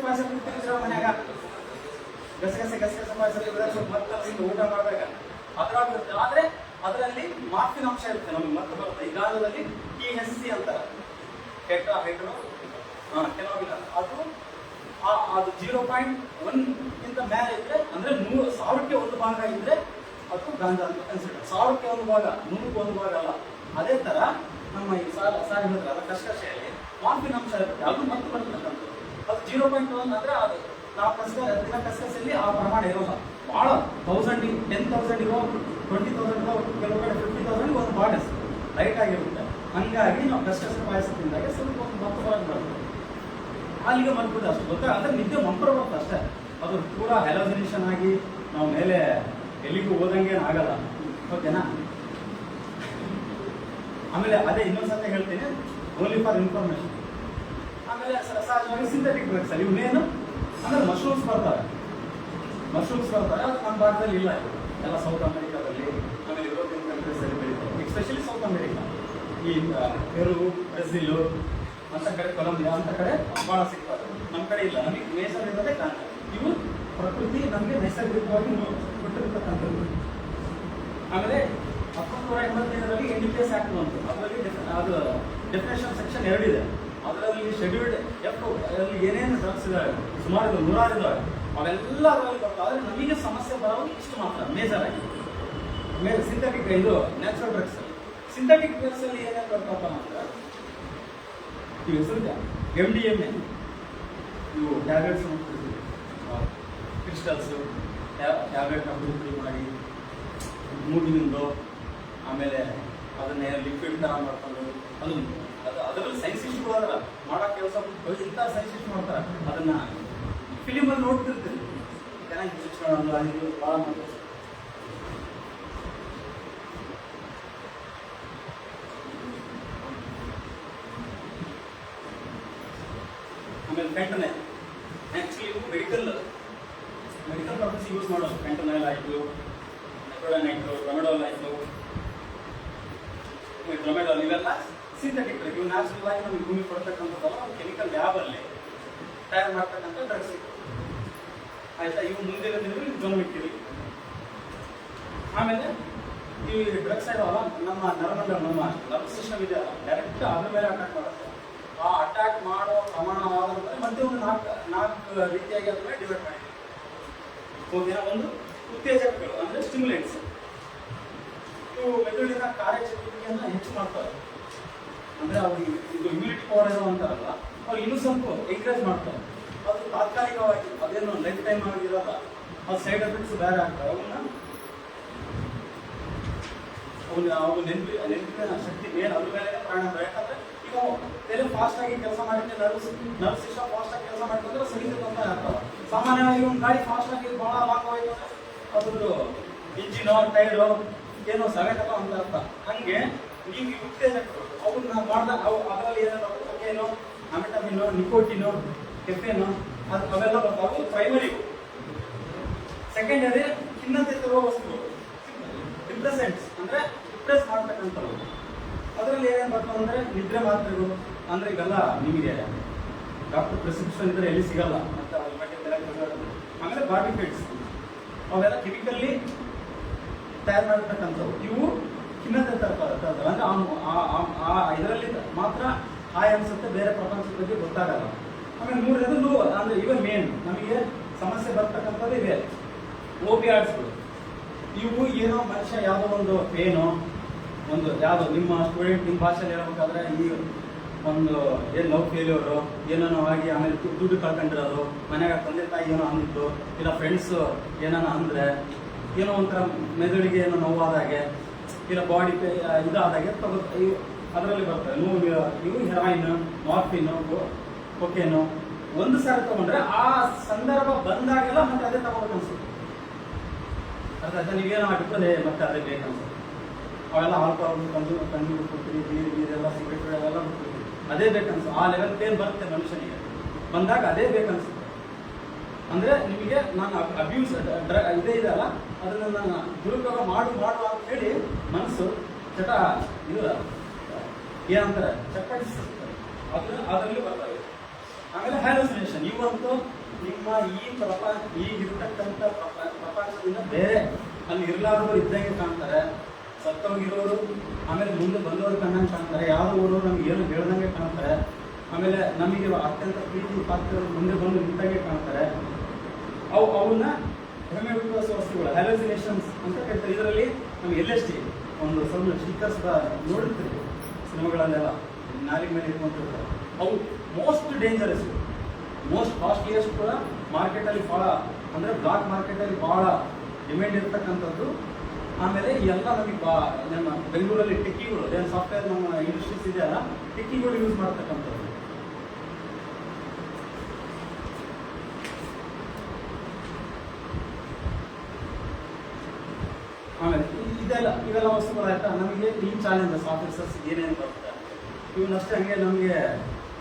ಪಾಯಸ ಕುಡ್ತಿರ್ತೀರ ಮನ್ಯಾಗ. ಗಸಗಸೆ ಪಾಯಸ ಮತ್ತೆ ಊಟ ಮಾಡಿದಾಗ ಅದ್ರಾಗಿರುತ್ತೆ. ಆದ್ರೆ ಅದರಲ್ಲಿ ಮಾರ್ಫಿನ್ ಅಂಶ ಇರುತ್ತೆ. ನಮ್ಗೆ ಮತ್ತೆ ಬರುತ್ತೆ. ಈ ಗಾಂಜಾದಲ್ಲಿ THC ಅಂತಾರೆ, ಕೆಲವೊಂದಿಲ್ಲ. ಅದು 0.1 ಗಿಂತ ಮೇಲೆ ಇದ್ರೆ ಅಂದ್ರೆ 1000ಕ್ಕೆ 1 ಭಾಗ ಇದ್ರೆ ಅದು ಗಾಂಜಾ ಅಂತ ಕನ್ಸಿಡರ್. 1000ಕ್ಕೆ 1 ಭಾಗ, 100ಕ್ಕೆ 1 ಭಾಗ ಅಲ್ಲ. ಅದೇ ತರ ನಮ್ಮ ಈ ಸಾರಿ ಹೇಳಿದ್ರಲ್ಲ ಕಸಕಸೆಯಲ್ಲಿ ಮಾರ್ಫಿನ್ ಅಂಶ ಇರುತ್ತೆ, ಅದು ಮತ್ತೆ ಬರ್ತಕ್ಕಂಥದ್ದು. ಅದು 0.1 ಅಂದ್ರೆ ಅದು ನಾವು ಕಸಕಸೆಯಲ್ಲಿ ಆ ಪ್ರಮಾಣ ಇರೋಲ್ಲ. ಬಹಳ 1000, 10,000 ಇರೋ, 20,000 ಇರೋ, ಕೆಲವು ಕಡೆ 50,000 ಒಂದು ಬಾಟಸ್ ಲೈಟ್ ಆಗಿರುತ್ತೆ. ಹಂಗಾಗಿ ನಾವು ಗಸಗಸೆ ಪಾಯಸ ತಿಂದಾಗ ಸ್ವಲ್ಪ ಒಂದು ಮತ್ತೆ ಹೊರಗೆ ಬರ್ತದೆ, ಅಲ್ಲಿಗೆ ಮಲ್ಬೋದು ಅಷ್ಟು ಗೊತ್ತಾ. ಅಂದ್ರೆ ನಿದ್ದೆ ಮಂಪರ ಬರುತ್ತೆ ಅಷ್ಟೇ, ಅದು ಪೂರಾ ಹ್ಯಾಲೋಸಿನೇಷನ್ ಆಗಿ ನಾವು ಮೇಲೆ ಎಲ್ಲಿಗೂ ಹೋದಂಗೆ ಆಗಲ್ಲ, ಓಕೆನಾ. ಆಮೇಲೆ ಅದೇ ಇನ್ನೊಂದ್ಸತಿ ಹೇಳ್ತೀನಿ, ಓನ್ಲಿ ಫಾರ್ ಇನ್ಫಾರ್ಮೇಶನ್. ಆಮೇಲೆ ಸಹಜವಾಗಿ ಸಿಂಥೆಟಿಕ್ ಡ್ರಗ್ಸ್ ಅಲ್ಲಿ ಇವನೇನು ಅಂದ್ರೆ ಮಶ್ರೂಮ್ಸ್ ಬರ್ತಾರೆ, ಅದು ನಮ್ಮ ಭಾಗದಲ್ಲಿ ಇಲ್ಲ, ಎಲ್ಲ ಸೌತ್ ಅಮೆರಿಕಾದಲ್ಲಿ ಆಮೇಲೆ ಯುರೋಪಿಯನ್ ಕಂಟ್ರೀಸ್ ಅಲ್ಲಿ ಬೆಳೀತಾರೆ, ಎಸ್ಪೆಷಲಿ ಸೌತ್ ಅಮೆರಿಕಾ, ಈ ಪೆರು, ಬ್ರೆಜಿಲ್ ಅಂತ ಕಡೆ, ಕೊಲಂಬಿಯಾ ಅಂತ ಕಡೆ ಬಹಳ ಸಿಗ್ತದೆ. ನಮ್ಮ ಕಡೆ ಇಲ್ಲ, ನಮಗೆ ನೇಚರ್ ಇರೋದೇ ಕಾರಣ. ಇವು ಪ್ರಕೃತಿ ನಮಗೆ ನೈಸರ್ಗಿಕವಾಗಿ ಕೊಟ್ಟಿರ್ತಕ್ಕಂಥದ್ದು. ಆಮೇಲೆ 1985ರಲ್ಲಿ NDPS ಆಕ್ಟ್ ಬಂತು, ಅದರಲ್ಲಿ ಅದು ಡೆಫಿನೇಷನ್ ಸೆಕ್ಷನ್ 2 ಇದೆ. ಅದರಲ್ಲಿ ಶೆಡ್ಯೂಲ್ಡ್ ಎಫ್ ಅಲ್ಲಿ ಏನೇನು ಡ್ರಗ್ಸ್ ಇದಾವೆ ಸುಮಾರು 100 ಇದಾವೆ, ಅವೆಲ್ಲ ಅದರಲ್ಲಿ ಬರ್ತವೆ. ಆದರೆ ನಮಗೆ ಸಮಸ್ಯೆ ಬರೋದು ಇಷ್ಟು ಮಾತ್ರ ಮೇಜರ್ ಆಗಿ. ಆಮೇಲೆ ಸಿಂಥೆಟಿಕ್ ಇದು ನ್ಯಾಚುರಲ್ ಡ್ರಗ್ಸ್, ಸಿಂಥೆಟಿಕ್ ಡ್ರಗ್ಸ್ ಅಲ್ಲಿ ಏನೇನು ಬರ್ತಪ್ಪ ಅಂದ್ರೆ ಇವು ಹೆಸರು MDMA, ಇವು ಟ್ಯಾಬ್ಲೆಟ್ಸ್, ಕ್ರಿಸ್ಟಲ್ಸ್, ಟ್ಯಾಬ್ಲೆಟ್ ಪುಡಿ ಮಾಡಿ ಮೂಗಿನಿಂದು, ಆಮೇಲೆ ಅದನ್ನೇ ಲಿಕ್ವಿಡ್ ತರ ಮಾಡ್ಕೊಂಡು ಅದು ಅದರಲ್ಲಿ ಸೈನ್ಸಿಸ್ಟ್ಗಳು ಅದರ ಮಾಡೋ ಕೆಲಸ ಇಂಥ ಸೈನ್ಸಿಸ್ಟ್ ಮಾಡ್ತಾರೆ. ಅದನ್ನ ಫಿಲಿಮಲ್ಲಿ ನೋಡ್ತಿರ್ತೀವಿ, ಚೆನ್ನಾಗಿ ಚಿತ್ರಣಗಳು ಅದು ಭಾಳ ಮಾಡ್ತಾರೆ. ಆಮೇಲೆ ಫೆಂಟನೈಲ್, ಆ್ಯಕ್ಚುಲಿ ಇವು ಮೆಡಿಕಲ್ ಪರ್ಪಸ್ ಯೂಸ್ ಮಾಡೋದು. ಫೆಂಟನೈಲ್ ಆಯಿತು, ನೆಕ್ರೋಡೈನ್ ಆಯಿತು, ಟ್ರಮೆಡಾಲ್ ಆಯಿತು, ಟ್ರಮೆಡಾಲ್ ಇವೆಲ್ಲ ಸಿಂಥೆಟಿಕ್ ಡ್ರಗ್. ಇವು ನ್ಯಾಚುರಲ್ ಆಗಿ ನಮಗೆ ಭೂಮಿ ಕೊಡ್ತಕ್ಕಂಥದ್ದಲ್ಲ, ಒಂದು ಕೆಮಿಕಲ್ ಲ್ಯಾಬಲ್ಲಿ ತಯಾರು ಮಾಡ್ತಕ್ಕಂಥ ಡ್ರಗ್ಸ್ ಆಯ್ತಾ. ಇವು ಮುಂದಿನ ದಿನಗಳು ಗಮನಿಕ್ತೀವಿ. ಆಮೇಲೆ ಈ ಡ್ರಗ್ಸ್ ಇದಾವಲ್ಲ, ನಮ್ಮ ನರಮಂಡಲ, ನಮ್ಮ ನರ್ವ್ ಸಿಸ್ಟಮ್ ಇದೆ, ಡೈರೆಕ್ಟ್ ಅದ್ರ ಮೇಲೆ ಅಟ್ಯಾಕ್ ಮಾಡುತ್ತೆ. ಆ ಅಟ್ಯಾಕ್ ಮಾಡೋ ಪ್ರಮಾಣವಾದಂತೆ ಮತ್ತೆ ಒಂದು ನಾಲ್ಕು ರೀತಿಯಾಗಿ ಅದ್ರ ಮೇಲೆ ಡಿವೈಡ್ ಮಾಡಿದ್ದೀವಿ. ಓಕೆನಾ. ಒಂದು ಉತ್ತೇಜಕಗಳು ಅಂದ್ರೆ ಸ್ಟಿಮ್ಯುಲೆಂಟ್ಸ್, ಇವು ಮೆದುಳಿನ ಕಾರ್ಯಚಟುವಟಿಕೆಯನ್ನು ಹೆಚ್ಚು ಮಾಡ್ತಾರೆ. ಅಂದ್ರೆ ಅವ್ರಿಗೆ ಇದು ಇಮ್ಯುನಿಟಿ ಪವರ್ ಏನೋ ಅಂತಾರಲ್ಲ, ಅವ್ರು ಇನ್ನೂ ಸ್ವಲ್ಪ ಎಂಕರೇಜ್ ಮಾಡ್ತಾರೆ. ಅದು ತಾತ್ಕಾಲಿಕವಾಗಿ, ಅದೇನು ಲೈಫ್ ಟೈಮ್ ಆಗಿರಲ್ಲ, ಅದು ಸೈಡ್ ಎಫೆಕ್ಟ್ಸ್ ಬೇರೆ ಆಗ್ತವೆ. ಅವು ನೆನಪಿನ ಶಕ್ತಿ ಮೇಲೆ ಅದ್ರ ಮೇಲೆ ಪರಿಣಾಮ. ಯಾಕಂದ್ರೆ ಈಗ ತಲೆ ಫಾಸ್ಟ್ ಆಗಿ ಕೆಲಸ ಮಾಡಿದ್ರೆ ನರ್ವ್ ಸಿಸ್ಟಮ್ ಫಾಸ್ಟ್ ಆಗಿ ಕೆಲಸ ಮಾಡಿದ್ರೆ ಸರಿ ತೊಂದರೆ ಆಗ್ತವೆ. ಸಾಮಾನ್ಯವಾಗಿ ಒಂದು ಗಾಡಿ ಫಾಸ್ಟ್ ಆಗಿ ಬಹಳ ಲಾಂಗ್ ಹೋಯ್ತು ಅದ್ರದ್ದು ಇಂಜಿನೋ ಟೈರು ಏನೋ ಸವೆಕಲ್ಲ ಅಂತ ಅರ್ಥ. ಹಂಗೆ ನೀವು ಉತ್ತೇಜಕಗಳು ಅವನ್ನ ಮಾಡಿದಾಗ ಅವು ಅದರಲ್ಲಿ ಏನಾದ್ರು ಕೊಕೇನೋ, ಅಮೆಟಮಿನೋ, ನಿಕೋಟಿನೋ, ಕೆಫೆನೋ ಅವೆಲ್ಲ ಬರ್ತಾವೆ. ಪ್ರೈಮರಿ. ಸೆಕೆಂಡರಿ ಖಿನ್ನತೆ ತರುವ ವಸ್ತುಗಳು, ಡಿಪ್ರೆಸೆಂಟ್ಸ್ ಅಂದ್ರೆ ಡಿಪ್ರೆಸ್ ಮಾಡ್ತಕ್ಕಂಥವು. ಅದರಲ್ಲಿ ಏನೇನು ಬರ್ತಾವೆ ಅಂದ್ರೆ ನಿದ್ರೆ ಮಾತ್ರೆಗಳು, ಅಂದ್ರೆ ಇವೆಲ್ಲ ನಿಮಗೆ ಡಾಕ್ಟರ್ ಪ್ರಿಸ್ಕ್ರಿಪ್ಷನ್ ಇದ್ರೆ ಎಲ್ಲಿ ಸಿಗಲ್ಲ, ಮತ್ತೆ ಅದ್ರ ಬಗ್ಗೆ ಆಮೇಲೆ ಬಾರ್ಬಿಕೇಟ್ಸ್, ಅವೆಲ್ಲ ಕೆಮಿಕಲ್ಲಿ ತಯಾರು ಮಾಡಿರ್ತಕ್ಕಂಥವು. ಇವು ಖಿನ್ನತೆ ತರ್ತಾರೆ. ಅಂದ್ರೆ ಇದರಲ್ಲಿ ಮಾತ್ರ ಹಾಯ್ ಅನ್ಸುತ್ತೆ, ಬೇರೆ ಪ್ರಪಂಚದ ಬಗ್ಗೆ ಗೊತ್ತಾಗಲ್ಲ. ಆಮೇಲೆ 3ನೇದು ಅಂದ್ರೆ ಇವೆ ಮೇನ್ ನಮಗೆ ಸಮಸ್ಯೆ ಬರ್ತಕ್ಕಂಥದ್ದು ಇವೆ ಓಪಿಯಾಯ್ಡ್ಸ್ಗಳು. ಇವು ಏನೋ ಮನುಷ್ಯ ಯಾವುದೋ ಒಂದು ಪೇನೋ, ಒಂದು ಯಾವುದೋ ನಿಮ್ಮ ಸ್ಟೂಡೆಂಟ್ ನಿಮ್ಮ ಭಾಷೆಯಲ್ಲಿ ಹೇಳ್ಬೇಕಾದ್ರೆ ಈ ಒಂದು ಏನು ಲವ್ ಫೇಲ್ಯೂರು ಏನೋ ಆಗಿ ಆಮೇಲೆ ದುಡ್ಡು ಕಳ್ಕೊಂಡಿರೋದು, ಮನೆಯಾಗ ತಂದೆ ತಾಯಿ ಏನೋ ಅಂದಿದ್ದು, ಇಲ್ಲ ಫ್ರೆಂಡ್ಸ್ ಏನೋ ಅಂದ್ರೆ ಏನೋ ಒಂಥರ ಮೆದುಳಿಗೆ ಏನೋ ನೋವಾದಾಗೆ, ಇಲ್ಲ ಬಾಡಿ ಇದಾದಾಗೆ ಇವು ಅದರಲ್ಲಿ ಬರ್ತವೆ. ಇವು ಹೆರಾಯಿನ್, ಮಾರ್ಫಿನ್, ಕೊಕೇನು ಒಂದು ಸಾರಿ ತಗೊಂಡ್ರೆ ಆ ಸಂದರ್ಭ ಬಂದಾಗೆಲ್ಲ ಮತ್ತೆ ಅದೇ ತಗೋಬೇಕು ಅನ್ಸುತ್ತೆ. ಅರ್ಥ ನೀವೇನೋ ಆಗಿರ್ತದೆ ಮತ್ತೆ ಅದೇ ಬೇಕನ್ಸುತ್ತೆ. ಅವೆಲ್ಲ ಆಲ್ಕೋಹಾಲ್ ಕಂಡು ಬಿಟ್ಬಿಡ್ತೀವಿ, ನೀರೆಲ್ಲ ಸಿಗರೇಟ್ ಅವೆಲ್ಲ ಬಿಟ್ಬಿಡ್ತೀವಿ, ಅದೇ ಬೇಕನ್ಸುತ್ತೆ. ಆ ಲೆವೆಲ್ ಪೇನ್ ಬರುತ್ತೆ ಮನುಷ್ಯನಿಗೆ, ಬಂದಾಗ ಅದೇ ಬೇಕನ್ಸುತ್ತೆ. ಅಂದ್ರೆ ನಿಮಗೆ ನಾನು ಅಬ್ಯೂಸ್ ಇದೇ ಇದೆಯಲ್ಲ, ಅದನ್ನ ನಾನು ದುರುಪಯೋಗ ಮಾಡುವ ಅಂತ ಹೇಳಿ ಮನಸ್ಸು ಚಟ ಇದು ಏನಂತಾರೆ ಚಪ್ಪಡಿಸುತ್ತೆ, ಅದರಲ್ಲಿ ಬರ್ತವೆ. ಆಮೇಲೆ ಹ್ಯಾಲೋಸಿನೇಷನ್, ಇವಂತೂ ನಿಮ್ಮ ಈಗಿರ್ತಕ್ಕಂಥ ಪ್ರಪಂಚದಿಂದ ಬೇರೆ ಅಲ್ಲಿ ಇರಲಾರವರು ಇದ್ದಂಗೆ ಕಾಣ್ತಾರೆ, ಸತ್ತೋಗಿರೋರು ಆಮೇಲೆ ಮುಂದೆ ಬಂದವರು ಕಣ್ಣಂಗೆ ಕಾಣ್ತಾರೆ, ಯಾರು ಊರವರು ನಮ್ಗೆ ಏನು ಹೇಳ್ದಂಗೆ ಕಾಣ್ತಾರೆ, ಆಮೇಲೆ ನಮಗೆ ಅತ್ಯಂತ ಪ್ರೀತಿ ಪಾತ್ರರು ಮುಂದೆ ಬಂದು ನಿಂತಾಗೆ ಕಾಣ್ತಾರೆ. ಅವನ್ನ ಭ್ರಮೆಗೊಳಿಸುವ ವಸ್ತುಗಳು ಹ್ಯಾಲೋಸಿನೇಷನ್ಸ್ ಅಂತ ಹೇಳ್ತಾರೆ. ಇದರಲ್ಲಿ ನಮ್ಗೆ LSD ಒಂದು ಸ್ವಲ್ಪ ಸ್ಟಿಕ್ಕರ್ಸ್ ನೋಡಿರ್ತೀವಿ ಸಿನಿಮಾಗಳಲ್ಲೆಲ್ಲ, ನಾಲಿಗೆ ಮೇಲೆ ಇಟ್ಕೊಂಡಿರ್ತಾರೆ. ಅವು ಮೋಸ್ಟ್ ಡೇಂಜರಸ್, ಮೋಸ್ಟ್ ಕಾಸ್ಟ್ಲಿಯಸ್ಟ್ ಕೂಡ ಮಾರ್ಕೆಟಲ್ಲಿ ಭಾಳ, ಅಂದರೆ ಬ್ಲಾಕ್ ಮಾರ್ಕೆಟಲ್ಲಿ ಭಾಳ ಡಿಮ್ಯಾಂಡ್ ಇರ್ತಕ್ಕಂಥದ್ದು ಆಮೇಲೆ ಈ ಎಲ್ಲ ನಮಗೆ ನಮ್ಮ ಬೆಂಗಳೂರಲ್ಲಿ ಟಿಕ್ಕಿಗಳು ಏನು ಸಾಫ್ಟ್ವೇರ್ ನಮ್ಮ ಇಂಡಸ್ಟ್ರೀಸ್ ಇದೆಯಲ್ಲ ಟಿಕ್ಕಿಗಳು ಯೂಸ್ ಮಾಡ್ತಕ್ಕಂಥದ್ದು. ಆಮೇಲೆ ಇವೆಲ್ಲ ವಸ್ತುಗಳು ಆಯ್ತಾ, ನಮಗೆ ಈ ಚಾಲೆಂಜಸ್ ಆಫೀಸರ್ಸ್ ಏನೇನು ಬರುತ್ತೆ ಇವನ್ನಷ್ಟೇ. ಹಂಗೆ ನಮಗೆ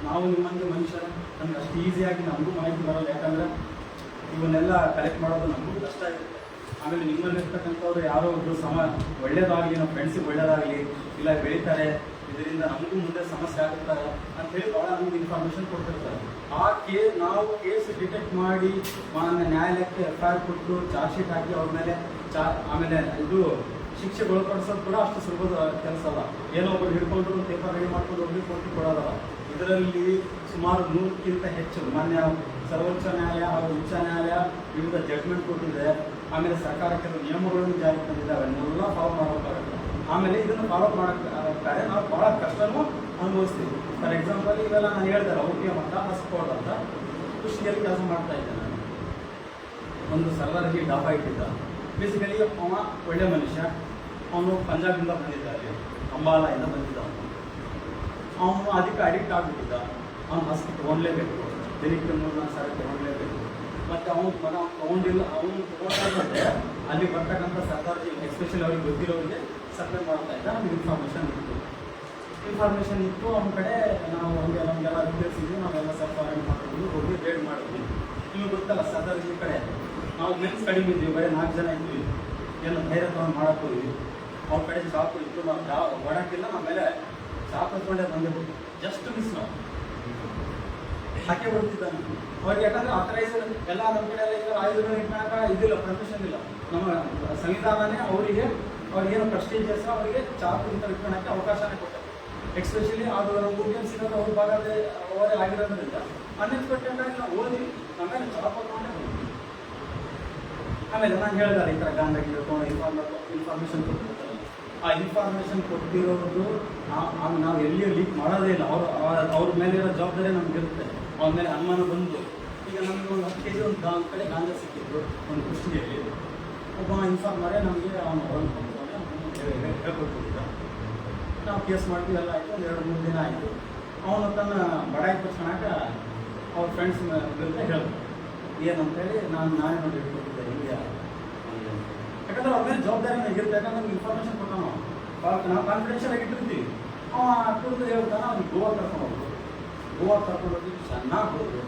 ನಾವು ನಿಮ್ಮಂಗೆ ಮನುಷ್ಯರ ನಮ್ಗೆ ಅಷ್ಟು ಈಸಿಯಾಗಿ ನಮಗೂ ಮಾಹಿತಿ ಬರೋಲ್ಲ, ಯಾಕಂದರೆ ಇವನ್ನೆಲ್ಲ ಕಲೆಕ್ಟ್ ಮಾಡೋದು ನಮಗೂ ಕಷ್ಟ ಇರುತ್ತೆ. ಆಮೇಲೆ ನಿಮ್ಮಲ್ಲಿ ಇರ್ತಕ್ಕಂಥವ್ರು ಯಾರೋ ಒಬ್ಬರು ಒಳ್ಳೇದಾಗಲಿ, ನಮ್ಮ ಫ್ರೆಂಡ್ಸಿಗೆ ಒಳ್ಳೇದಾಗಲಿ, ಇಲ್ಲ ಬೆಳೀತಾರೆ, ಇದರಿಂದ ನಮಗೂ ಮುಂದೆ ಸಮಸ್ಯೆ ಆಗುತ್ತಾರೆ ಅಂತೇಳಿ ಭಾಳ ನಮ್ಗೆ ಇನ್ಫಾರ್ಮೇಷನ್ ಕೊಡ್ತಿರ್ತಾರೆ. ನಾವು ಕೇಸ್ ಡಿಟೆಕ್ಟ್ ಮಾಡಿ ನ್ಯಾಯಾಲಯಕ್ಕೆ FIR ಕೊಟ್ಟು ಚಾರ್ಜ್ ಶೀಟ್ ಹಾಕಿ ಅವ್ರ ಮೇಲೆ ಆಮೇಲೆ ಇದು ಶಿಕ್ಷೆ ಒಳಪಡಿಸೋದು ಕೂಡ ಅಷ್ಟು ಸುಲಭದ ಕೆಲಸ ಅಲ್ಲ. ಏನೋ ಒಬ್ಬರು ಹಿಡ್ಕೊಂಡು ಒಂದು ಪೇಪರ್ ರೆಡಿ ಮಾಡ್ಕೊಂಡು ಹೋಗಿ ಕೊಟ್ಟು ಕೊಡೋದಲ್ಲ. ಇದರಲ್ಲಿ ಸುಮಾರು 100ಕ್ಕಿಂತ ಹೆಚ್ಚು ಮಾನ್ಯ ಸರ್ವೋಚ್ಚ ನ್ಯಾಯಾಲಯ ಹಾಗೂ ಉಚ್ಚ ನ್ಯಾಯಾಲಯ ವಿವಿಧ ಜಡ್ಜ್ಮೆಂಟ್ ಕೊಟ್ಟಿದೆ. ಆಮೇಲೆ ಸರ್ಕಾರ ಕೆಲವು ನಿಯಮಗಳನ್ನು ಜಾರಿ ತಂದಿದ್ದಾವೆ, ಅವನ್ನೆಲ್ಲ ಫಾಲೋ ಮಾಡಬೇಕಾಗುತ್ತೆ. ಆಮೇಲೆ ಇದನ್ನು ಫಾಲೋ ಮಾಡೋಕ್ಕಾರೆ ನಾವು ಭಾಳ ಕಷ್ಟನೂ ಅನುಭವಿಸ್ತೀವಿ. ಫಾರ್ ಎಕ್ಸಾಂಪಲ್ ಇವೆಲ್ಲ ನಾನು ಹೇಳ್ತಾರೆ OPM ಅಂತ ಹಸ್ಕೋಡ್ ಅಂತ ಕೃಷಿಯಲ್ಲಿ ಕೆಲಸ ಮಾಡ್ತಾ ಇದ್ದೆ ನಾನು. ಒಂದು ಸರ್ವರ್ಗೆ ಡಾಬಾ ಇಟ್ಟಿದ್ದ. ಬೇಸಿಕಲಿ ಅವ ಒಳ್ಳೆ ಮನುಷ್ಯ. ಅವನು ಪಂಜಾಬಿಂದ ಬಂದಿದ್ದ, ಅಲ್ಲಿ ಅಂಬಾಲಾಯಿಂದ ಬಂದಿದ್ದ. ಅವನು ಅದಕ್ಕೆ ಅಡಿಕ್ಟ್ ಆಗಿಬಿಟ್ಟಿದ್ದ. ಅವನು ಹಸ್ಕು ತೊಗೊಳ್ಲೇಬೇಕು, ದಿನಕ್ಕೆ 3-4 ಸಾವಿರ ತೊಗೊಳ್ಲೇಬೇಕು. ಮತ್ತು ಅವನು ಮಗ ತೊಗೊಂಡಿಲ್ಲ, ಅವನು ತೊಗೊಂಡಾಗಂತೆ ಅಲ್ಲಿ ಬರ್ತಕ್ಕಂಥ ಸರ್ಕಾರಕ್ಕೆ ಎಸ್ಪೆಷಲಿ ಅವ್ರಿಗೆ ಗೊತ್ತಿರೋರಿಗೆ ಸಪ್ಲೈ ಮಾಡ್ತಾ ಇದ್ದ. ನಮ್ಗೆ ಇನ್ಫಾರ್ಮೇಷನ್ ಇತ್ತು. ಅವನ ಕಡೆ ನಾವು ಹಂಗೆ ನಮಗೆಲ್ಲ ಡೀಟೇಲ್ಸ್ ಇದ್ವಿ. ನಾವೆಲ್ಲ ಸ್ವಲ್ಪ ಮಾಡ್ಕೊಂಡು ಹೋಗಿ ರೇಡ್ ಮಾಡಿದ್ವಿ. ನಿಮಗೆ ಗೊತ್ತಲ್ಲ ಸರ್ಕಾರದ ಕಡೆ ನಾವು ಮೆನ್ಸ್ ಕಡಿಮೆ ಇದ್ವಿ, ಬರೀ 4 ಜನ ಇದ್ವಿ. ಎಲ್ಲ ಧೈರ್ಯ ತೊಗೊಂಡು ಮಾಡಕ್ಕೆ ಹೋದ್ವಿ. ಅವ್ರ ಕಡೆ ಚಾಕು ಇತ್ತು, ನಾವು ಹೊಡಕ್ಕಿಲ್ಲ, ನಮ್ಮ ಮೇಲೆ ಚಾಕು ಹತ್ಕೊಂಡೇ ಬಂದಿರ್ಬೋದು. ಜಸ್ಟ್ ಮಿಸ್ ನಾವು ಹಾಕಿ ಬಿಡ್ತಿದ್ದಾನೆ ಅವ್ರಿಗೆ. ಯಾಕಂದ್ರೆ ಅಥರೈಸ್ಡ್ ಎಲ್ಲ ನಮ್ಮ ಕಡೆ ಎಲ್ಲ ಈಗ ಆಯುಧಗಳು ಇಟ್ಟಾಗ ಇದಿಲ್ಲ, ಪರ್ಮಿಷನ್ ಇಲ್ಲ. ನಮ್ಮ ಸಂವಿಧಾನನೇ ಅವ್ರಿಗೇನು ಪ್ರೆಸ್ಟೀಜಿಯಸ್ ಅವರಿಗೆ ಚಾಕು ಇಂಥ ಇಟ್ಕೊಳಕ್ಕೆ ಅವಕಾಶನೇ ಕೊಟ್ಟೆ. ಎಕ್ಸ್ಪೆಷಲಿ ಅದು ನಮ್ಮ ಮುಖ್ಯನ್ಸ್ ಇರೋದು ಅವ್ರ ಭಾಗದಲ್ಲಿ ಅವರೇ ಆಗಿರೋದ್ರಿಂದ ಅನ್ಎಕ್ಸ್ಪೆಕ್ಟೆಡ್ ಆಗಿ ನಾವು ಓದಿ ನಮ್ಮೇಲೆ ಚಾಕು ಹಾಕೊಂಡೇ ಹೋಗ್ತೀವಿ. ಆಮೇಲೆ ನಾನು ಹೇಳಿದಾರೆ ಈ ಥರ ಗಾಂಧಾಗಿ ಇನ್ಫಾರ್ಮೇಷನ್ ಕೊಟ್ಟಿರ್ತಾರೆ. ಆ ಇನ್ಫಾರ್ಮೇಷನ್ ಕೊಟ್ಟಿರೋದು ನಾವು ಎಲ್ಲಿಯೂ ಲೀಕ್ ಮಾಡೋದೇ ಇಲ್ಲ. ಅವ್ರ ಮೇಲೆ ಇರೋ ಜವಾಬ್ದಾರಿ ನಮ್ಗೆ ಇರುತ್ತೆ. ಅವ್ರ ಮೇಲೆ ಅನುಮಾನ ಬಂದು ಈಗ ನಮಗೆ ಒಂದು 10 kg ಒಂದು ಕಡೆ ಗಾಂಜಾ ಸಿಕ್ಕಿದ್ರು ಒಂದು ಕೃಷಿಯಲ್ಲಿ. ಒಬ್ಬ ಇನ್ಫಾರ್ಮರೇ ನಮಗೆ ಅವನು ಹೇಳ್ಕೊಟ್ಟಿದ್ದ. ನಾವು ಕೇಸ್ ಮಾಡ್ತೀವಿ, ಎಲ್ಲ ಆಯಿತು. 1-2-3 ದಿನ ಆಯಿತು. ಅವನು ತನ್ನ ಬಡಾಯಿ ಪರ್ಸ್ಕೊಳಕ ಅವ್ರ ಫ್ರೆಂಡ್ಸ್ ವಿರುದ್ಧ ಹೇಳಿದ್ರು. ಏನಂತೇಳಿ ನಾನೇ ನೋಡಿ ಇಟ್ಕೊಟ್ಟಿದ್ದೆ ಹಿಂಗೆ. ಯಾಕಂದ್ರೆ ಅವ್ರ ಮೇಲೆ ಜವಾಬ್ದಾರಿ ಇರುತ್ತೆ. ಯಾಕಂದ್ರೆ ನಮ್ಗೆ ಇನ್ಫಾರ್ಮೇಷನ್ ಕೊಟ್ಟ ನಾವು ಕಾನ್ಫಿಡೆನ್ಷಿಯಲ್ ಆಗಿ ಇಟ್ಟಿರ್ತೀವಿ. ಕುಡಿದು ಹೇಳ್ತಾನೆ ಅವ್ನಿಗೆ ಗೋವಾ ಕರ್ಕೊಂಡೋಗಿ ಚೆನ್ನಾಗಿ ಹೋದ್ರು.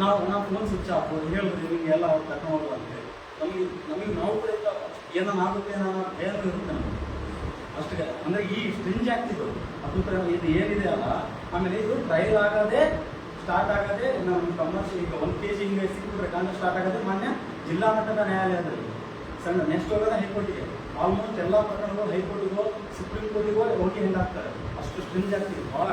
ನಾವು ಫೋನ್ ಸ್ವಿಚ್ ಆಫ್ ಹೇಳಿದ್ರಿ ನಿಮಗೆ ಎಲ್ಲ ಅವ್ರು ಕರ್ಕೊಂಡು ಹೋಗುವ ಅಂತೇಳಿ. ನಮಗೆ ನಾವು ಕೂಡ ಏನೋ ಆಗುತ್ತೆ ಅನ್ನೋ ಭಯ ಇರುತ್ತೆ ನಮಗೆ ಅಷ್ಟೇ. ಅಂದರೆ ಈ ಸ್ಟ್ರಿಂಜ್ ಆಗ್ತಿದ್ದು ಅದು ಇದು ಏನಿದೆ ಅಲ್ಲ. ಆಮೇಲೆ ಇದು ಟ್ರಯಲ್ ಆಗೋದೇ ಸ್ಟಾರ್ಟ್ ಆಗೋದೇ ನಮ್ಮ ಕಮರ್ಷಿಯಲ್. ಈಗ 1 kg ಹಿಂಗೆ ಸಿಕ್ಕಿದ್ರೆ ಗಾಂಜಾ ಸ್ಟಾರ್ಟ್ ಆಗೋದೇ ಮಾನ್ಯ ಜಿಲ್ಲಾ ಮಟ್ಟದ ನ್ಯಾಯಾಲಯದಲ್ಲಿ. ಸಣ್ಣ ನೆಕ್ಸ್ಟ್ ಹೋಗೋದ ಹೈಕೋರ್ಟಿಗೆ. ಆಲ್ಮೋಸ್ಟ್ ಎಲ್ಲ ಪ್ರಕರಣಗಳು ಹೈಕೋರ್ಟಿಗೋ ಸುಪ್ರೀಂ ಕೋರ್ಟಿಗೋ ಹೋಗಿ ಹೆಂಗಾಗ್ತಾರೆ. ಅಷ್ಟು ಸ್ಟ್ರಿಂಜ್ ಆಗ್ತಿದೆ ಭಾಳ.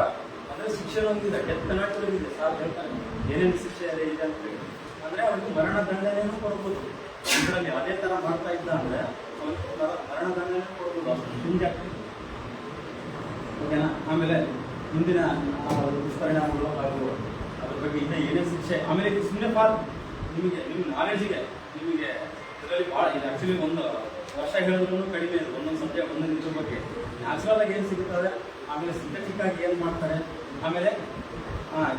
ಅಂದರೆ ಶಿಕ್ಷೆ ಒಂದಿದೆ, ಡೆತ್ ಪೆನಾಲ್ಟಿ ಇದೆ. ಸಾರ್ ಹೇಳ್ತಾರೆ ಏನೇನು ಶಿಕ್ಷೆ ಇದೆ ಅಂತೇಳಿ. ಅಂದರೆ ಅವ್ರಿಗೆ ಮರಣ ದಂಡನೆಯೂ ಕೊಡ್ಬೋದು. ಇದರಲ್ಲಿ ಅದೇ ಥರ ಮಾಡ್ತಾ ಇದ್ದ ಅಂದರೆ ಅವ್ರಿಗೆ ಮರಣ ದಂಡನೆ ಕೊಡ್ಬೋದು. ಅಷ್ಟು ಸ್ಟ್ರಿಂಜ್ ಆಗ್ತಿದೆ. ಓಕೆನಾ. ಆಮೇಲೆ ಮುಂದಿನ ದುಷ್ಪರಿಣಾಮಗಳು ಹಾಗೂ ಅದ್ರ ಬಗ್ಗೆ ಇನ್ನೂ ಏನೇನು ಶಿಕ್ಷೆ. ಆಮೇಲೆ ಇದು ಸುಮ್ಮನೆ ನಿಮಗೆ ನಿಮ್ಮ ನಾಲೆಜಿಗೆ ನಿಮಗೆ ಇದರಲ್ಲಿ ಭಾಳ ಇದು ಆ್ಯಕ್ಚುಲಿ 1 ವರ್ಷ ಹೇಳಿದ್ರೂ ಕಡಿಮೆ ಇದೆ. ಒಂದೊಂದು ಸಬ್ಜೆಕ್ಟ್ ಒಂದೊಂದು ಇದ್ರ ಬಗ್ಗೆ ನ್ಯಾಚುರಲ್ ಆಗಿ ಏನು ಸಿಗುತ್ತದೆ, ಆಮೇಲೆ ಸಿಂಥೆಟಿಕ್ ಆಗಿ ಏನು ಮಾಡ್ತಾರೆ. ಆಮೇಲೆ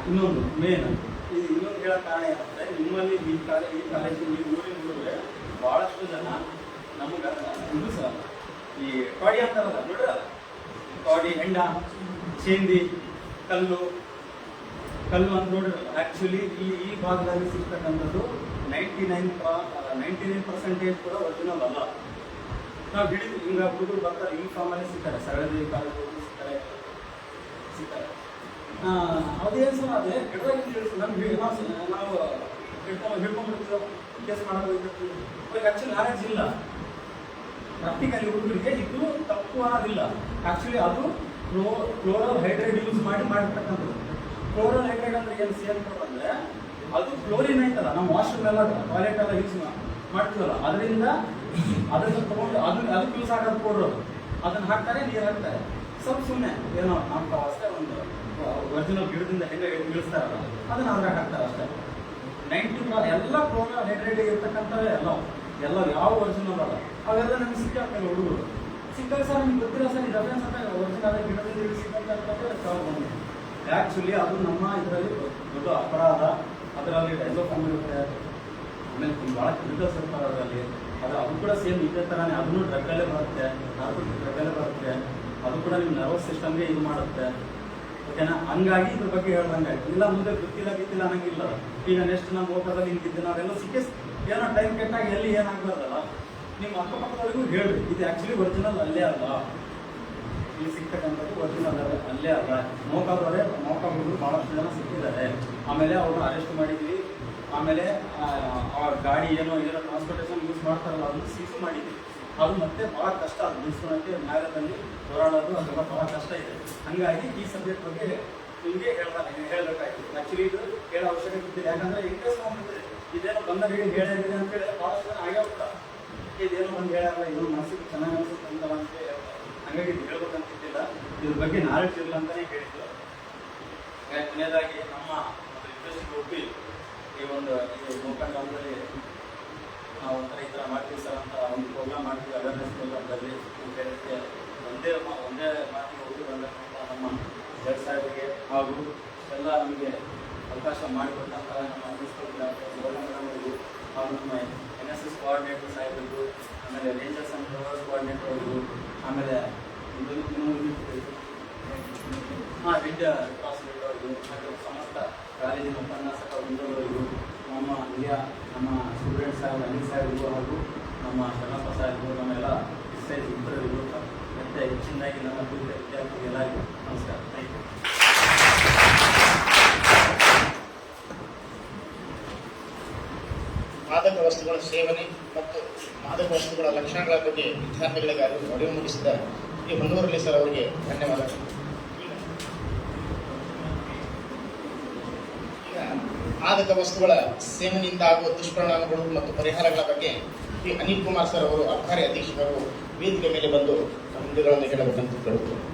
ಇನ್ನೊಂದು ಮೇನ್ ಇದು ಇನ್ನೊಂದು ಹೇಳೋ ಕಾರಣ ಏನಂದರೆ ನಿಮ್ಮಲ್ಲಿ ಈ ಕಾಲೇಜು ಈ ಊರಿನ ಹುಡುಗರೆ ಭಾಳಷ್ಟು ಜನ ನಮಗೆ ಇದು ಸಹ ಈ ಕಾಡಿ ಅಂತಾರಲ್ಲ ನೋಡ್ರಿ, ಕಾಡಿ, ಹೆಂಡ, ಸೇಂದಿ, ಕಲ್ಲು ಅಂತ ನೋಡಿರಲ್ಲ. ಆ್ಯಕ್ಚುಲಿ ಈ ಭಾಗದಲ್ಲಿ ಸಿಗ್ತಕ್ಕಂಥದ್ದು 99% ಕೂಡ ಒರಿಜಿನಲ್ ಅಲ್ಲ. ನಾವು ಹಿಡಿದು ಹಿಂಗೆ ಹುಡುಗರು ಬರ್ತಾರೆ, ಈ ಫಾರ್ಮಲ್ಲಿ ಸಿಗ್ತಾರೆ, ಸರಳದೇವಿ ಕಾಲೇಜು ಸಿಗ್ತಾರೆ. ಅದೇನು ಸಹ ಅದೇ ಹಿಡಿದಾಗ ನಮ್ಗೆ ನಾವು ಹಿಡ್ಕೊಂಡ್ಬಿಡ್ತೀವಿ, ಕೇಸ್ ಮಾಡೋದಿರ್ತೀವಿ. ಅವ್ರಿಗೆ ಆ್ಯಕ್ಚುಲಿ ನಾಲೆಡ್ಜ್ ಇಲ್ಲ. ಪ್ರಾಕ್ಟಿಕಲಿ ಹುಡುಗರಿಗೆ ಇದು ತಪ್ಪು ಅನ್ನೋದಿಲ್ಲ. ಆ್ಯಕ್ಚುಲಿ ಅದು ಕ್ಲೋರಲ್ ಹೈಡ್ರೈಡ್ ಯೂಸ್ ಮಾಡಿರ್ತಕ್ಕಂಥದ್ದು. ಕ್ಲೋರಲ್ ಹೈಡ್ರೈಡ್ ಅಂದ್ರೆ ಏನು ಅಂದರೆ ಅದು ಕ್ಲೋರಿನ್ ಐತಲ್ಲ, ನಮ್ಮ ವಾಶ್ರೂಮ್ ಎಲ್ಲ ಟಾಯ್ಲೆಟ್ ಎಲ್ಲ ಯೂಸ್ ಮಾಡ್ತೀವಲ್ಲ, ಅದರಿಂದ ಅದನ್ನು ತೊಗೊಂಡು ಅದಕ್ಕೆ ಯೂಸ್ ಆಗೋದು ಕೊಡೋದು. ಅದನ್ನು ಹಾಕ್ತಾರೆ, ನೀರು ಹಾಕ್ತಾರೆ. ಸ್ವಲ್ಪ ಸುಮ್ಮನೆ ಏನೋ ನಮ್ಮ ಅಷ್ಟೇ ಒಂದು ಒರಿಜಿನಲ್ ಗಿಡದಿಂದ ಹೆಂಗೆ ಇಳಿಸ್ತಾರಲ್ಲ ಅದನ್ನು ಅದ್ರಾಗ ಹಾಕ್ತಾರೆ ಅಷ್ಟೇ. 90% ಎಲ್ಲ ಕ್ಲೋರಲ್ ಹೈಡ್ರೈಡ್ ಇರ್ತಕ್ಕಂಥವೇ ಎಲ್ಲ. ಎಲ್ಲ ಯಾವ ಒರಿಜಿನಲ್ ಅಲ್ಲ ಅವೆಲ್ಲ ನಮ್ಗೆ ಸಿಕ್ಕಾಗ್ತವೆ ಹುಡುಗರು ಸಿಕ್ಕಾಗ ಸರ್ ನಿಮ್ಗೆ ಗೊತ್ತಿಲ್ಲ ಸರ್ ಇದು ರೆಫರೆನ್ಸ್ ಅಂತ ಒರಿಜಿನಲ್ ಗಿಡದಲ್ಲಿ ಸಿಕ್ಕಂತ ಆ್ಯಕ್ಚುಲಿ ಅದು ನಮ್ಮ ಇದರಲ್ಲಿ ದೊಡ್ಡ ಅಪರಾಧ. ಅದರಲ್ಲಿ ಡೈಸೋಫಾರ್ಮ್ ಇರುತ್ತೆ, ಆಮೇಲೆ ಭಾಳ ಕೆಮಿಕಲ್ಸ್ ಇರ್ತಾರೆ ಅದರಲ್ಲಿ. ಅದು ಕೂಡ ಸೇಮ್ ಇದೇ ಥರನೇ ಅದನ್ನು ಡ್ರಗ್ಗಲ್ಲೇ ಬರುತ್ತೆ, ಡ್ರಗ್ಗಲ್ಲೇ ಬರುತ್ತೆ. ಅದು ಕೂಡ ನಿಮ್ಮ ನರ್ವಸ್ ಸಿಸ್ಟಮ್ಗೆ ಇದು ಮಾಡುತ್ತೆ. ಓಕೆನಾ? ಹಂಗಾಗಿ ಇದ್ರ ಬಗ್ಗೆ ಹೇಳ್ದಂಗೆ ಇಲ್ಲ ಮುಂದೆ ಗೊತ್ತಿಲ್ಲ ಅನ್ನಂಗಿಲ್ಲ. ಈಗ ನೆಕ್ಸ್ಟ್ ನಮ್ಮ ಓಟದಲ್ಲಿ ಹಿಂಗಿದ್ದು ನಾವೆಲ್ಲ ಸಿಕ್ಕೇ ಏನೋ ಟೈಮ್ ಕೆಟ್ಟಾಗ ಎಲ್ಲಿ ಏನಾಗ್ಬಾರ್ದಲ್ಲ, ನಿಮ್ಮ ಅಕ್ಕಪಕ್ಕದವರಿಗೂ ಹೇಳ್ರಿ ಇದು ಆ್ಯಕ್ಚುಲಿ ಒರಿಜಿನಲ್ ಅಲ್ಲೇ ಅಲ್ಲ, ಇಲ್ಲಿ ಸಿಗ್ತಕ್ಕಂಥದ್ದು ಒರಿಜಿನಲ್ ಅಲ್ಲೇ ಅಲ್ಲ. ಮೋಕಾಬಿದ್ರು ಭಾಳಷ್ಟು ಜನ ಸಿಕ್ಕಿದ್ದಾರೆ. ಆಮೇಲೆ ಅವ್ರನ್ನ ಅರೆಸ್ಟ್ ಮಾಡಿದ್ವಿ. ಆಮೇಲೆ ಆ ಗಾಡಿ ಏನೋ ಟ್ರಾನ್ಸ್ಪೋರ್ಟೇಷನ್ ಯೂಸ್ ಮಾಡ್ತಾರಲ್ಲ ಅದನ್ನು ಸೀಸು ಮಾಡಿದ್ವಿ. ಅದು ಮತ್ತೆ ಭಾಳ ಕಷ್ಟ, ಅದು ನಿಲ್ಸ್ಕೊಳಕ್ಕೆ ನ್ಯಾಯಾಲಯದಲ್ಲಿ ಹೋರಾಡೋದು ಅದೆಲ್ಲ ಭಾಳ ಕಷ್ಟ ಇದೆ. ಹಾಗಾಗಿ ಈ ಸಬ್ಜೆಕ್ಟ್ ಬಗ್ಗೆ ನಿಮಗೆ ಹೇಳಬೇಕಾಗಿತ್ತು. ಆ್ಯಕ್ಚುಲಿ ಇದು ಹೇಳೋ ಅವಶ್ಯಕತೆ ಇದ್ದಿಲ್ಲ, ಯಾಕಂದರೆ ಇಂಟ್ರೆಸ್ಟ್ ಆಗ್ಬಿಟ್ಟಿದೆ. ಇದೇನೋ ಬಂದ ಹೇಳಿದೆ ಅಂತೇಳಿ ಭಾಳಷ್ಟು ಜನ ಆಗ್ಯಾಬಿಟ್ಟ, ಇದೇನೋ ಬಂದು ಹೇಳಲ್ಲ, ಇದು ಮನಸ್ಸಿಗೆ ಚೆನ್ನಾಗಿ ಅನಿಸುತ್ತೆ ಅಂತಲ್ಲ ಅಂತ ಹೇಳ್ತಾರೆ. ಹಾಗಾಗಿ ಇದು ಹೇಳ್ಬೇಕಂತಿದ್ದಿಲ್ಲ, ಇದ್ರ ಬಗ್ಗೆ ನಾಲೆಡ್ಜ್ ಇರಲ್ಲ ಅಂತಲೇ ಹೇಳಿದ್ದು. ಕೊನೆಯದಾಗಿ ನಮ್ಮ ಇಂಟ್ರೆಸ್ಟ್ ಒಪ್ಪಿ ಈ ಒಂದು ಗೋಕರ್ಣ ಗ್ರಾಮದಲ್ಲಿ ನಾವು ಒಂಥರ ಈ ಥರ ಮಾಡ್ತೀವಿ ಸರ್ ಅಂತ ಒಂದು ಪ್ರೋಗ್ರಾಮ್ ಮಾಡ್ತೀವಿ, ಅವೇರ್ನೆಸ್ ಪ್ರೋಗ್ರಾಮ್ದಲ್ಲಿ ಜನಕ್ಕೆ ಒಂದೇ ಮಾತಿಗೆ ಹೋಗಿ ಬಂದಂಥ ನಮ್ಮ ಜಡ್ ಸಾಹೇಬರಿಗೆ ಹಾಗೂ ಎಲ್ಲ ನಮಗೆ ಅವಕಾಶ ಮಾಡಿಕೊಟ್ಟಂಥ ನಮ್ಮ ಪ್ರಿನ್ಸಿಪಲ್ ಮೇಡಮ್ಗಳಿಗೂ ಹಾಗೂ ನಮ್ಮ NSS ಕೋಆರ್ಡಿನೇಟರ್ ಸಾಹೇಬರಿಗೂ, ಆಮೇಲೆ ರೇಂಜರ್ಸ್ ಆ್ಯಂಡ್ ಟ್ರವರ್ಸ್ ಕೋಆರ್ಡಿನೇಟರ್ ಅವರಿಗೂ, ಆಮೇಲೆ ವಿದ್ಯ ಕ್ರಾಸ್ಮೇಟ್ ಅವರಿಗೂ, ಹಾಗೂ ಸಮಸ್ತ ಕಾಲೇಜಿನ ಉಪನ್ಯಾಸಕ ವೃಂದದವರಿಗೂ, ನಮ್ಮ ಸ್ಟೂಡೆಂಟ್ ಸಾಹೇಬ್ ಅನಿಲ್ ಸಾಹೇಬರಿಗೂ ಹಾಗೂ ನಮ್ಮ ಶರಣಪ್ಪ ಸಾಹೇಬರು, ನಮ್ಮೆಲ್ಲ ಎಸ್ಐ ಮಿತ್ರರಿಗೂ, ಮತ್ತು ಹೆಚ್ಚಿನದಾಗಿ ನನ್ನ ಪ್ರೀತಿಯ ವಿದ್ಯಾರ್ಥಿಗಳಿಗೆಲ್ಲರಿಗೂ ನಮಸ್ಕಾರ. Thank you. ಮಾದಕ ವಸ್ತುಗಳ ಸೇವನೆ ಮತ್ತು ಮಾದಕ ವಸ್ತುಗಳ ಲಕ್ಷಣಗಳ ಬಗ್ಗೆ ವಿದ್ಯಾರ್ಥಿಗಳಿಗೆ ಅರಿವು ಮೂಡಿಸಿದ ಈ ಹೊನ್ನೂರಲ್ಲಿ ಸರ್ ಅವರಿಗೆ ಧನ್ಯವಾದಗಳು. ಈಗ ಮಾದಕ ವಸ್ತುಗಳ ಸೇವನೆಯಿಂದ ಆಗುವ ದುಷ್ಪರಿಣಾಮಗಳು ಮತ್ತು ಪರಿಹಾರಗಳ ಬಗ್ಗೆ ಈ ಅನಿಲ್ ಕುಮಾರ್ ಸರ್ ಅವರು ಅಬಕಾರಿ ಅಧೀಕ್ಷಕರು ವೇದಿಕೆ ಮೇಲೆ ಬಂದು ಮುಂದೆಗಳನ್ನು ಹೇಳಬೇಕಂತ ಕೇಳುತ್ತಾರೆ.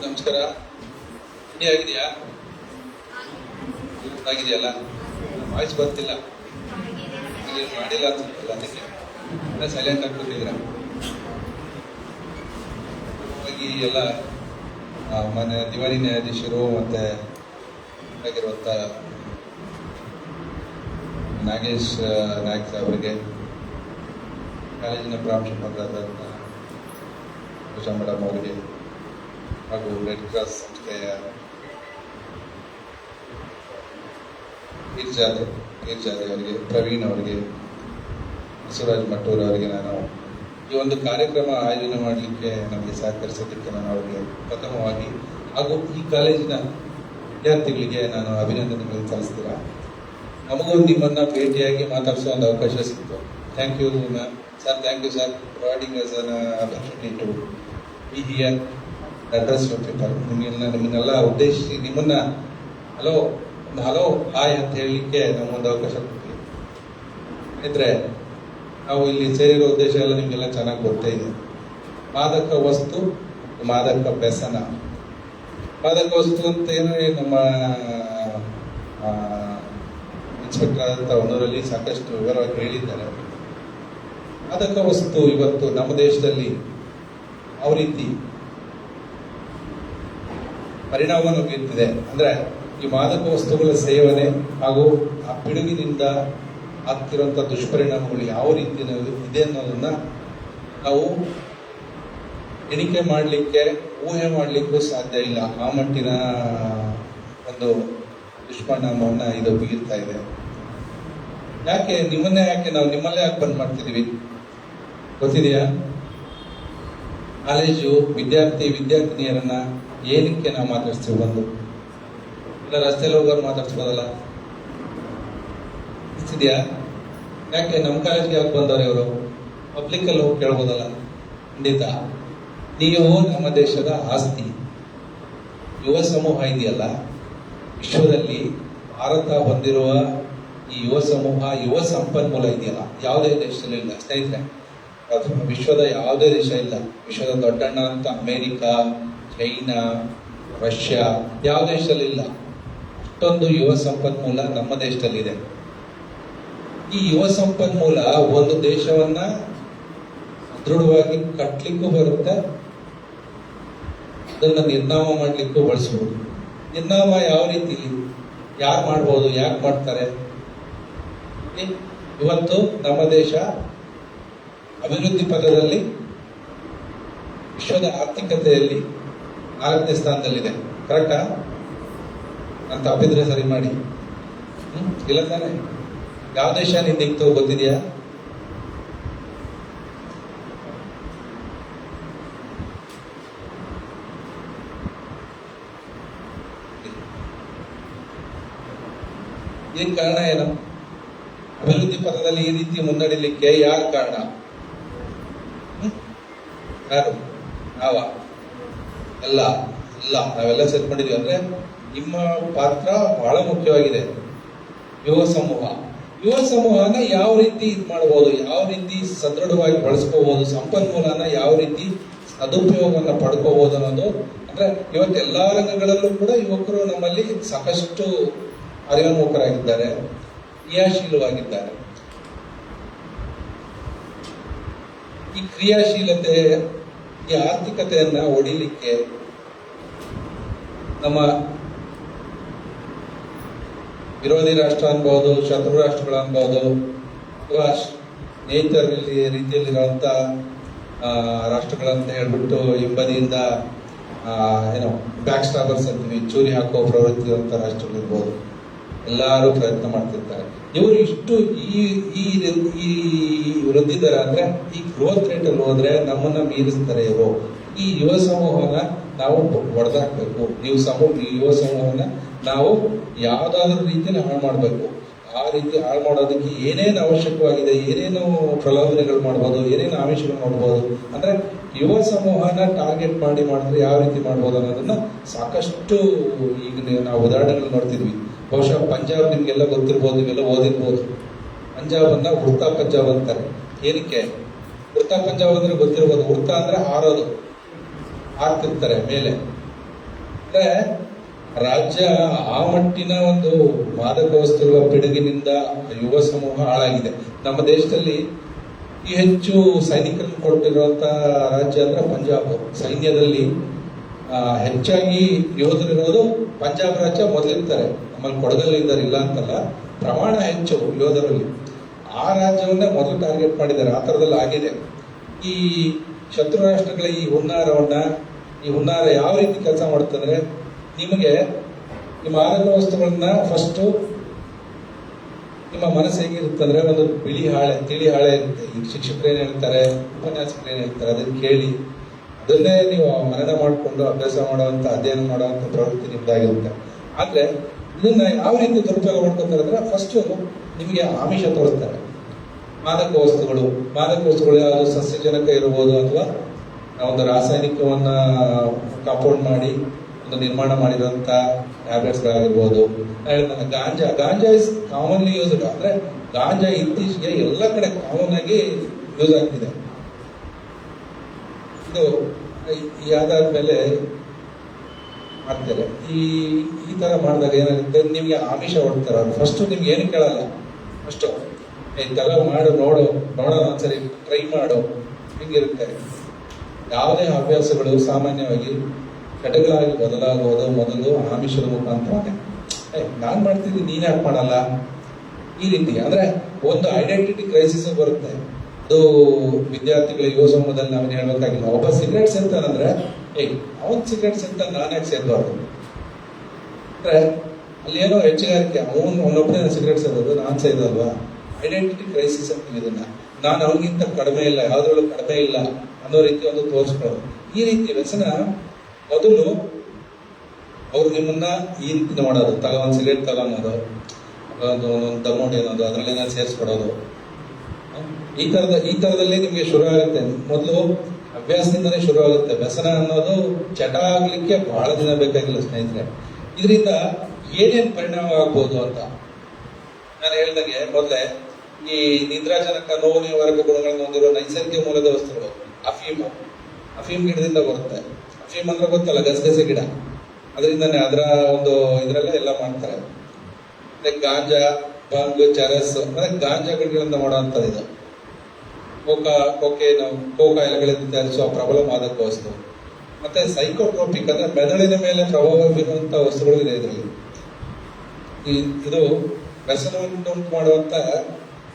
ನಮಸ್ಕಾರ. ರೆಡಿ ಆಗಿದೆಯಾ? ಆಗಿದೆಯಲ್ಲ? ವಾಯ್ಸ್ ಬರ್ತಿಲ್ಲ, ಮಾಡಿಲ್ಲ ಅನ್ಸುತ್ತಲ್ಲ, ಅದಕ್ಕೆ ಸೈಲೆಂಟ್ ಆಗ್ಬಿಟ್ಟಿದ್ದೀರ. ಹಾಗಾಗಿ ಎಲ್ಲ ಮಾನ್ಯ ದಿವಾಳಿ ನ್ಯಾಯಾಧೀಶರು ಮತ್ತೆ ಆಗಿರುವಂಥ ನಾಗೇಶ್ ನಾಯಕ್ ಅವರಿಗೆ, ಕಾಲೇಜಿನ ಪ್ರಾಂಶುಪಾಲರಾದಂಥ ಉಷಾ ಮೇಡಮ್ ಅವರಿಗೆ, ಹಾಗೂ ರೆಡ್ ಕ್ರಾಸ್ ಸಂಸ್ಥೆಯ ಈರ್ಜಾದೆ ಅವರಿಗೆ, ಪ್ರವೀಣ್ ಅವರಿಗೆ, ಬಸವರಾಜ್ ಮಟ್ಟೂರ್ ಅವರಿಗೆ ನಾನು ಈ ಒಂದು ಕಾರ್ಯಕ್ರಮ ಆಯೋಜನೆ ಮಾಡಲಿಕ್ಕೆ ನಮಗೆ ಸಹಕರಿಸೋದಕ್ಕೆ ನಾನು ಅವರಿಗೆ ಪ್ರಥಮವಾಗಿ ಹಾಗೂ ಈ ಕಾಲೇಜಿನ ವಿದ್ಯಾರ್ಥಿಗಳಿಗೆ ನಾನು ಅಭಿನಂದನೆಗಳನ್ನು ಸಲ್ಲಿಸ್ತೀರಾ. ನಮಗೂ ನಿಮ್ಮನ್ನು ಭೇಟಿಯಾಗಿ ಮಾತಾಡಿಸೋ ಒಂದು ಅವಕಾಶ ಸಿಕ್ತು. Thank you ma'am. Sir, thank you sir providing us an opportunity to be here address your people. ನಿಮ್ಮನ್ನೆಲ್ಲ ಉದ್ದೇಶಿಸಿ ನಿಮ್ಮನ್ನ ಹಲೋ ಹಾಯ್ ಅಂತ ಹೇಳಲಿಕ್ಕೆ ನಮಗೊಂದು ಅವಕಾಶ ಕೊಡ್ತೀವಿ. ಇದ್ರೆ ನಾವು ಇಲ್ಲಿ ಸೇರಿರೋ ಉದ್ದೇಶ ಎಲ್ಲ ನಿಮಗೆಲ್ಲ ಚೆನ್ನಾಗಿ ಗೊತ್ತೇ ಇದೆ. ಮಾದಕ ವಸ್ತು, ಮಾದಕ ವ್ಯಸನ. ಮಾದಕ ವಸ್ತು ಅಂತ ಏನು ನಮ್ಮ ಇನ್ಸ್ಪೆಕ್ಟರ್ ಆದಂಥ ಒಂದರಲ್ಲಿ ಸಾಕಷ್ಟು ವಿವರವಾಗಿ ಹೇಳಿದ್ದಾರೆ. ಮಾದಕ ವಸ್ತು ಇವತ್ತು ನಮ್ಮ ದೇಶದಲ್ಲಿ ಯಾವ ರೀತಿ ಪರಿಣಾಮವನ್ನು ಬೀರ್ತಿದೆ ಅಂದ್ರೆ, ಈ ಮಾದಕ ವಸ್ತುಗಳ ಸೇವನೆ ಹಾಗೂ ಆ ಪಿಡುಗಿನಿಂದ ಆಗ್ತಿರುವಂಥ ದುಷ್ಪರಿಣಾಮಗಳು ಯಾವ ರೀತಿ ಇದೆ ಅನ್ನೋದನ್ನ ನಾವು ಎಣಿಕೆ ಮಾಡಲಿಕ್ಕೆ, ಊಹೆ ಮಾಡಲಿಕ್ಕೂ ಸಾಧ್ಯ ಇಲ್ಲ. ಆ ಮಟ್ಟಿನ ಒಂದು ದುಷ್ಪರಿಣಾಮವನ್ನು ಇದು ಬೀರ್ತಾ ಇದೆ. ಯಾಕೆ ನಾವು ನಿಮ್ಮಲ್ಲೇ ಯಾಕೆ ಬಂದ್ ಮಾಡ್ತಿದೀವಿ ಗೊತ್ತಿದೆಯಾ? ಕಾಲೇಜು ವಿದ್ಯಾರ್ಥಿನಿಯರನ್ನ ಏನಕ್ಕೆ ನಾವು ಮಾತಾಡ್ಸ್ತೀವಿ? ಬಂದು ಇಲ್ಲ ರಸ್ತೆಯಲ್ಲಿ ಹೋಗೋರು ಮಾತಾಡ್ಸ್ಬೋದಲ್ಲ, ಇಷ್ಟಿದೆಯಾ? ಯಾಕೆ ನಮ್ಮ ಕಾಲೇಜ್ಗೆ ಯಾಕೆ ಬಂದವ್ರು ಇವರು? ಪಬ್ಲಿಕ್ಕಲ್ಲಿ ಹೋಗಿ ಕೇಳ್ಬೋದಲ್ಲ. ಖಂಡಿತ ನೀವು ನಮ್ಮ ದೇಶದ ಆಸ್ತಿ. ಯುವ ಸಮೂಹ ಇದೆಯಲ್ಲ, ವಿಶ್ವದಲ್ಲಿ ಭಾರತ ಹೊಂದಿರುವ ಈ ಯುವ ಸಮೂಹ, ಯುವ ಸಂಪನ್ಮೂಲ ಇದೆಯಲ್ಲ, ಯಾವುದೇ ದೇಶದಲ್ಲೂ ಇಲ್ಲ ಸ್ನೇಹಿತರೆ. ಅದು ವಿಶ್ವದ ಯಾವುದೇ ದೇಶ ಇಲ್ಲ. ವಿಶ್ವದ ದೊಡ್ಡಣ್ಣ ಅಂತ ಅಮೇರಿಕಾ, ಚೈನಾ, ರಷ್ಯಾ ಯಾವ ದೇಶದಲ್ಲಿ ಇಲ್ಲ. ಅಷ್ಟೊಂದು ಯುವ ಸಂಪನ್ಮೂಲ ನಮ್ಮ ದೇಶದಲ್ಲಿದೆ. ಈ ಯುವ ಸಂಪನ್ಮೂಲ ಒಂದು ದೇಶವನ್ನ ದೃಢವಾಗಿ ಕಟ್ಟಲಿಕ್ಕೂ ಬರುತ್ತೆ, ಅದನ್ನ ನಿರ್ನಾಮ ಮಾಡ್ಲಿಕ್ಕೂ ಬಳಸಬಹುದು. ನಿರ್ನಾಮ ಯಾವ ರೀತಿ, ಯಾರು ಮಾಡ್ಬೋದು, ಯಾಕೆ ಮಾಡ್ತಾರೆ? ಇವತ್ತು ನಮ್ಮ ದೇಶ ಅಭಿವೃದ್ಧಿ ಪಥದಲ್ಲಿ ವಿಶ್ವದ ಆರ್ಥಿಕತೆಯಲ್ಲಿ 4ನೇ ಸ್ಥಾನದಲ್ಲಿದೆ. ಕರೆಕ್ಟಾ? ನಾನು ತಪ್ಪಿದ್ರೆ ಸರಿ ಮಾಡಿ. ಇಲ್ಲ ತಾನೆ? ಯಾವ ದೇಶ ನಿಂದಿಕ್ತು ಗೊತ್ತಿದೆಯಾ? ಇದಕ್ಕೆ ಕಾರಣ ಏನು? ಅಭಿವೃದ್ಧಿ ಪಥದಲ್ಲಿ ಈ ರೀತಿ ಮುನ್ನಡೆಯಲಿಕ್ಕೆ ಯಾರು ಕಾರಣ? ಯಾರು? ನಾವೆಲ್ಲ ಸೇರ್ಕೊಂಡಿದೀವಿ. ಅಂದ್ರೆ ನಿಮ್ಮ ಪಾತ್ರ ಬಹಳ ಮುಖ್ಯವಾಗಿದೆ. ಯುವ ಸಮೂಹನ ಯಾವ ರೀತಿ ಇದು ಮಾಡಬಹುದು, ಯಾವ ರೀತಿ ಸದೃಢವಾಗಿ ಬಳಸ್ಕೋಬಹುದು, ಸಂಪನ್ಮೂಲನ ಯಾವ ರೀತಿ ಸದುಪಯೋಗವನ್ನ ಪಡ್ಕೋಬಹುದು ಅನ್ನೋದು. ಅಂದ್ರೆ ಇವತ್ತು ಎಲ್ಲಾ ರಂಗಗಳಲ್ಲೂ ಕೂಡ ಯುವಕರು ನಮ್ಮಲ್ಲಿ ಸಾಕಷ್ಟು ಅರಿವನ್ಮುಖರಾಗಿದ್ದಾರೆ, ಕ್ರಿಯಾಶೀಲವಾಗಿದ್ದಾರೆ. ಈ ಕ್ರಿಯಾಶೀಲತೆ, ಈ ಆರ್ಥಿಕತೆಯನ್ನ ಒಡಿಲಿಕ್ಕೆ ನಮ್ಮ ವಿರೋಧಿ ರಾಷ್ಟ್ರ ಅನ್ಬಹುದು, ಶತ್ರು ರಾಷ್ಟ್ರಗಳು ಅನ್ಬಹುದು, ಅಥವಾ ಸ್ನೇಹಿತರ ರೀತಿಯಲ್ಲಿರುವಂತ ರಾಷ್ಟ್ರಗಳಂತ ಹೇಳ್ಬಿಟ್ಟು ಹಿಂಬದಿಯಿಂದ ಬ್ಯಾಕ್ ಸ್ಟಾಬರ್ಸ್ ಅಂತೀವಿ, ಚೂರಿ ಹಾಕೋ ಪ್ರವೃತ್ತಿ ಇರುವಂತ ರಾಷ್ಟ್ರಗಳಿರ್ಬೋದು. ಎಲ್ಲರೂ ಪ್ರಯತ್ನ ಮಾಡ್ತಿರ್ತಾರೆ. ಇವರು ಇಷ್ಟು ಈ ವೃದ್ಧಿ ದರ ಅಂದ್ರೆ ಈ ಗ್ರೋತ್ ರೇಟ್ ಅಲ್ಲಿ ಹೋದ್ರೆ ನಮ್ಮನ್ನ ಮೀರಿಸ್ತಾರೆ ಇವರು. ಈ ಯುವ ಸಮೂಹನ ನಾವು ಹೊಡೆದಾಕ್ಬೇಕು. ಈ ಯುವ ಸಮೂಹನ ನಾವು ಯಾವ್ದಾದ್ರು ರೀತಿಯಲ್ಲಿ ಹಾಳು ಮಾಡಬೇಕು. ಆ ರೀತಿ ಹಾಳು ಮಾಡೋದಕ್ಕೆ ಏನೇನು ಅವಶ್ಯಕವಾಗಿದೆ, ಏನೇನು ಪ್ರಲೋಭನೆಗಳು ಮಾಡ್ಬೋದು, ಏನೇನು ಆಮಿಷಗಳು ಮಾಡ್ಬೋದು, ಅಂದ್ರೆ ಯುವ ಸಮೂಹನ ಟಾರ್ಗೆಟ್ ಮಾಡಿದ್ರೆ ಯಾವ ರೀತಿ ಮಾಡ್ಬೋದು ಅನ್ನೋದನ್ನ ಸಾಕಷ್ಟು ಈಗ ನಾವು ಉದಾಹರಣೆಗಳು ನೋಡ್ತಿದ್ವಿ. ಬಹುಶಃ ಪಂಜಾಬ್ ನಿಮ್ಗೆಲ್ಲ ಗೊತ್ತಿರ್ಬೋದು, ನೀವೆಲ್ಲ ಓದಿರ್ಬೋದು. ಪಂಜಾಬ್ ಅನ್ನ ಉಡ್ತಾ ಪಂಜಾಬ್ ಅಂತಾರೆ. ಏನಕ್ಕೆ ಉಡ್ತಾ ಪಂಜಾಬ್ ಅಂದ್ರೆ ಗೊತ್ತಿರ್ಬೋದು. ಉಡ್ತಾ ಅಂದ್ರೆ ಹಾರ್ತಿರ್ತಾರೆ ಮೇಲೆ. ಅಂದ್ರೆ ರಾಜ್ಯ ಆ ಮಟ್ಟಿನ ಒಂದು ಮಾದಕ ವಸ್ತುಗಳ ಪಿಡುಗಿನಿಂದ ಯುವ ಸಮೂಹ ಹಾಳಾಗಿದೆ. ನಮ್ಮ ದೇಶದಲ್ಲಿ ಈ ಹೆಚ್ಚು ಸೈನಿಕರನ್ನು ಕೊಟ್ಟಿರುವಂತ ರಾಜ್ಯ ಅಂದ್ರೆ ಪಂಜಾಬ್. ಸೈನ್ಯದಲ್ಲಿ ಹೆಚ್ಚಾಗಿ ಯೋಧರಿರೋದು ಪಂಜಾಬ್ ರಾಜ್ಯ ಮೊದಲಿರ್ತಾರೆ. ನಮ್ಮಲ್ಲಿ ಕೊಡಗಲ್ಲಿ ಇದ್ದಾರೆ, ಇಲ್ಲ ಅಂತಲ್ಲ, ಪ್ರಮಾಣ ಹೆಚ್ಚು ಯೋಧರಲ್ಲಿ. ಆ ರಾಜ್ಯವನ್ನೇ ಮೊದಲು ಟಾರ್ಗೆಟ್ ಮಾಡಿದ್ದಾರೆ. ಆ ಥರದಲ್ಲಿ ಆಗಿದೆ. ಈ ಶತ್ರು ರಾಷ್ಟ್ರಗಳ ಈ ಹುನ್ನಾರ ಯಾವ ರೀತಿ ಕೆಲಸ ಮಾಡುತ್ತಂದ್ರೆ, ನಿಮಗೆ ನಿಮ್ಮ ಮಾದಕ ವಸ್ತುಗಳನ್ನ ಫಸ್ಟ್ ನಿಮ್ಮ ಮನಸ್ಸು ಹೇಗಿರುತ್ತಂದ್ರೆ ಒಂದು ತಿಳಿ ಹಾಳೆ ಇರುತ್ತೆ. ಈಗ ಶಿಕ್ಷಕರು ಏನ್ ಹೇಳ್ತಾರೆ, ಉಪನ್ಯಾಸಕರು ಏನ್ ಹೇಳ್ತಾರೆ ಅದನ್ನ ಕೇಳಿ ಅದನ್ನೇ ನೀವು ಮನನ ಮಾಡಿಕೊಂಡು ಅಭ್ಯಾಸ ಮಾಡುವಂತ, ಅಧ್ಯಯನ ಮಾಡುವಂತ ಪ್ರವೃತ್ತಿ ನಿಮ್ದಾಗಿರುತ್ತೆ. ಆದ್ರೆ ಇದನ್ನ ಯಾವ ರೀತಿ ದುರುಪಯೋಗ ಮಾಡ್ಕೊತಾರೆ ಅಂದ್ರೆ, ಫಸ್ಟ್ ನಿಮಗೆ ಆಮಿಷ ತೋರಿಸ್ತಾರೆ. ಮಾದಕ ವಸ್ತುಗಳು ಯಾವುದು ಸಸ್ಯಜನಕ ಇರಬಹುದು, ಅಥವಾ ಒಂದು ರಾಸಾಯನಿಕವನ್ನ ಕಾಂಪೌಂಡ್ ಮಾಡಿ ಒಂದು ನಿರ್ಮಾಣ ಮಾಡಿರುವಂತ ಟ್ಯಾಬ್ಲೆಟ್ಸ್ ಗಳಾಗಿರ್ಬೋದು. Ganja is commonly used. ಅಂದ್ರೆ ಗಾಂಜಾ ಇತ್ತೀಚೆಗೆ ಎಲ್ಲ ಕಡೆ ಕಾಮನ್ ಆಗಿ ಯೂಸ್ ಆಗ್ತಿದೆ. ಇದು ಯಾವ್ದಾದ್ಮೇಲೆ ಮಾಡ್ತಾರೆ. ಈ ತರ ಮಾಡಿದಾಗ ಏನಾಗುತ್ತೆ, ನಿಮ್ಗೆ ಆಮಿಷ ಹೊಡ್ತಾರೆ. ಫಸ್ಟ್ ನಿಮ್ಗೆ ಏನು ಕೇಳಲ್ಲ, ಫಸ್ಟ್ ಮಾಡು, ನೋಡೋಣ ಒಂದ್ಸರಿ ಟ್ರೈ ಮಾಡು, ಹಿಂಗಿರುತ್ತೆ. ಯಾವುದೇ ಹವ್ಯಾಸಗಳು ಸಾಮಾನ್ಯವಾಗಿ ಚಟಗಳಾಗಿ ಬದಲಾಗುವುದು ಮೊದಲು ಆಮಿಷದ ಮುಖಾಂತರ. ನಾನ್ ಮಾಡ್ತಿದ್ದೀನಿ, ನೀನ್ ಯಾಕೆ ಮಾಡಲ್ಲ, ಈ ರೀತಿ. ಅಂದ್ರೆ ಒಂದು ಐಡೆಂಟಿಟಿ ಕ್ರೈಸಿಸ್ ಬರುತ್ತೆ. ಅದು ವಿದ್ಯಾರ್ಥಿಗಳ ಯುವ ಸಮೂಹದಲ್ಲಿ ನಾವೇನು ಹೇಳ್ಬೇಕಾಗಿಲ್ಲ. ಒಬ್ಬ ಸಿಗರೇಟ್ ಸೇರ್ತಾನಂದ್ರೆ, ಅವನ್ ಸಿಗರೇಟ್ ಸೇರ್ತಾನೆ, ನಾನು ಯಾಕೆ ಸೇರ್ಬಾರ್ದು? ಅಂದ್ರೆ ಅಲ್ಲಿ ಏನೋ ಹೆಚ್ಚುಗಾರಿಕೆ, ಅವನೊಬ್ಬನೇ ಸಿಗರೇಟ್ ಸೇರೋದು, ನಾನ್ ಸೇರೋದಲ್ವಾ? ಐಡೆಂಟಿಟಿ ಕ್ರೈಸಿಸ್ ಅಂತೀವಿ ಇದನ್ನ. ನಾನು ಅವನಿಗಿಂತ ಕಡಿಮೆ ಇಲ್ಲ, ಯಾವ್ದ್ರಲ್ಲೂ ಕಡಿಮೆ ಇಲ್ಲ ಅನ್ನೋ ರೀತಿ ಒಂದು ತೋರಿಸ್ಕೊಳ್ಳೋದು. ಈ ರೀತಿ ವ್ಯಸನ ಮೊದಲು ಅವ್ರು ನಿಮ್ಮನ್ನ ಈ ರೀತಿ ಮಾಡೋದು, ಒಂದು ಸಿಗರೇಟ್ ತಗೊಳೋದು, ಒಂದು ದಮ್ಮೋಟಿ ಅನ್ನೋದು, ಅದ್ರಲ್ಲಿ ಏನಾದ್ರು ಸೇರಿಸ್ಕೊಡೋದು, ಈ ತರದಲ್ಲಿ ನಿಮ್ಗೆ ಶುರು ಆಗುತ್ತೆ. ಮೊದಲು ಅಭ್ಯಾಸದಿಂದನೇ ಶುರು ಆಗುತ್ತೆ. ವ್ಯಸನ ಅನ್ನೋದು ಚಟ ಆಗ್ಲಿಕ್ಕೆ ಬಹಳ ದಿನ ಬೇಕಾಗಿಲ್ಲ ಸ್ನೇಹಿತರೆ. ಇದರಿಂದ ಏನೇನ್ ಪರಿಣಾಮ ಆಗ್ಬೋದು ಅಂತ ನಾನು ಹೇಳ್ದಂಗೆ ಮೊದಲೇ ಈ ನಿದ್ರಾಜನಕ ನೋವು ನಿವಾರಕ ಗುಣಗಳನ್ನು ಹೊಂದಿರುವ ನೈಸರ್ಗಿಕ ಮೂಲದ ವಸ್ತುಗಳು ಅಫೀಮ್ ಗಿಡದಿಂದ ಬರುತ್ತೆ. ಅಫೀಮ್ ಅಂದ್ರೆ ಗೊತ್ತಲ್ಲ, ಗಸಗಸೆ ಗಿಡ, ಅದರಿಂದಾನೆ ಅದರ ಒಂದು ಇದರಲ್ಲೇ ಎಲ್ಲ ಮಾಡ್ತಾರೆ. ಮತ್ತೆ ಗಾಂಜಾ, ಬಂಗ್, ಚರಸ್ ಅಂದ್ರೆ ಗಾಂಜಾ ಗಿಡಗಳಿಂದ ಮಾಡುವಂಥದ್ದು ಇದು. ಕೋಕಾ ಎಲೆಗಳಿಂದ ತಯಾರಿಸುವ ಪ್ರಬಲ ಮಾದಕ ವಸ್ತು. ಮತ್ತೆ ಸೈಕೋಟ್ರೋಪಿಕ್ ಅಂದ್ರೆ ಮೆದುಳಿನ ಮೇಲೆ ಪ್ರಭಾವ ಬೀರುವಂತಹ ವಸ್ತುಗಳು ಇದೆ ಇದರಲ್ಲಿ. ಇದು ವ್ಯಸನವನ್ನು ಉಂಟು ಮಾಡುವಂತ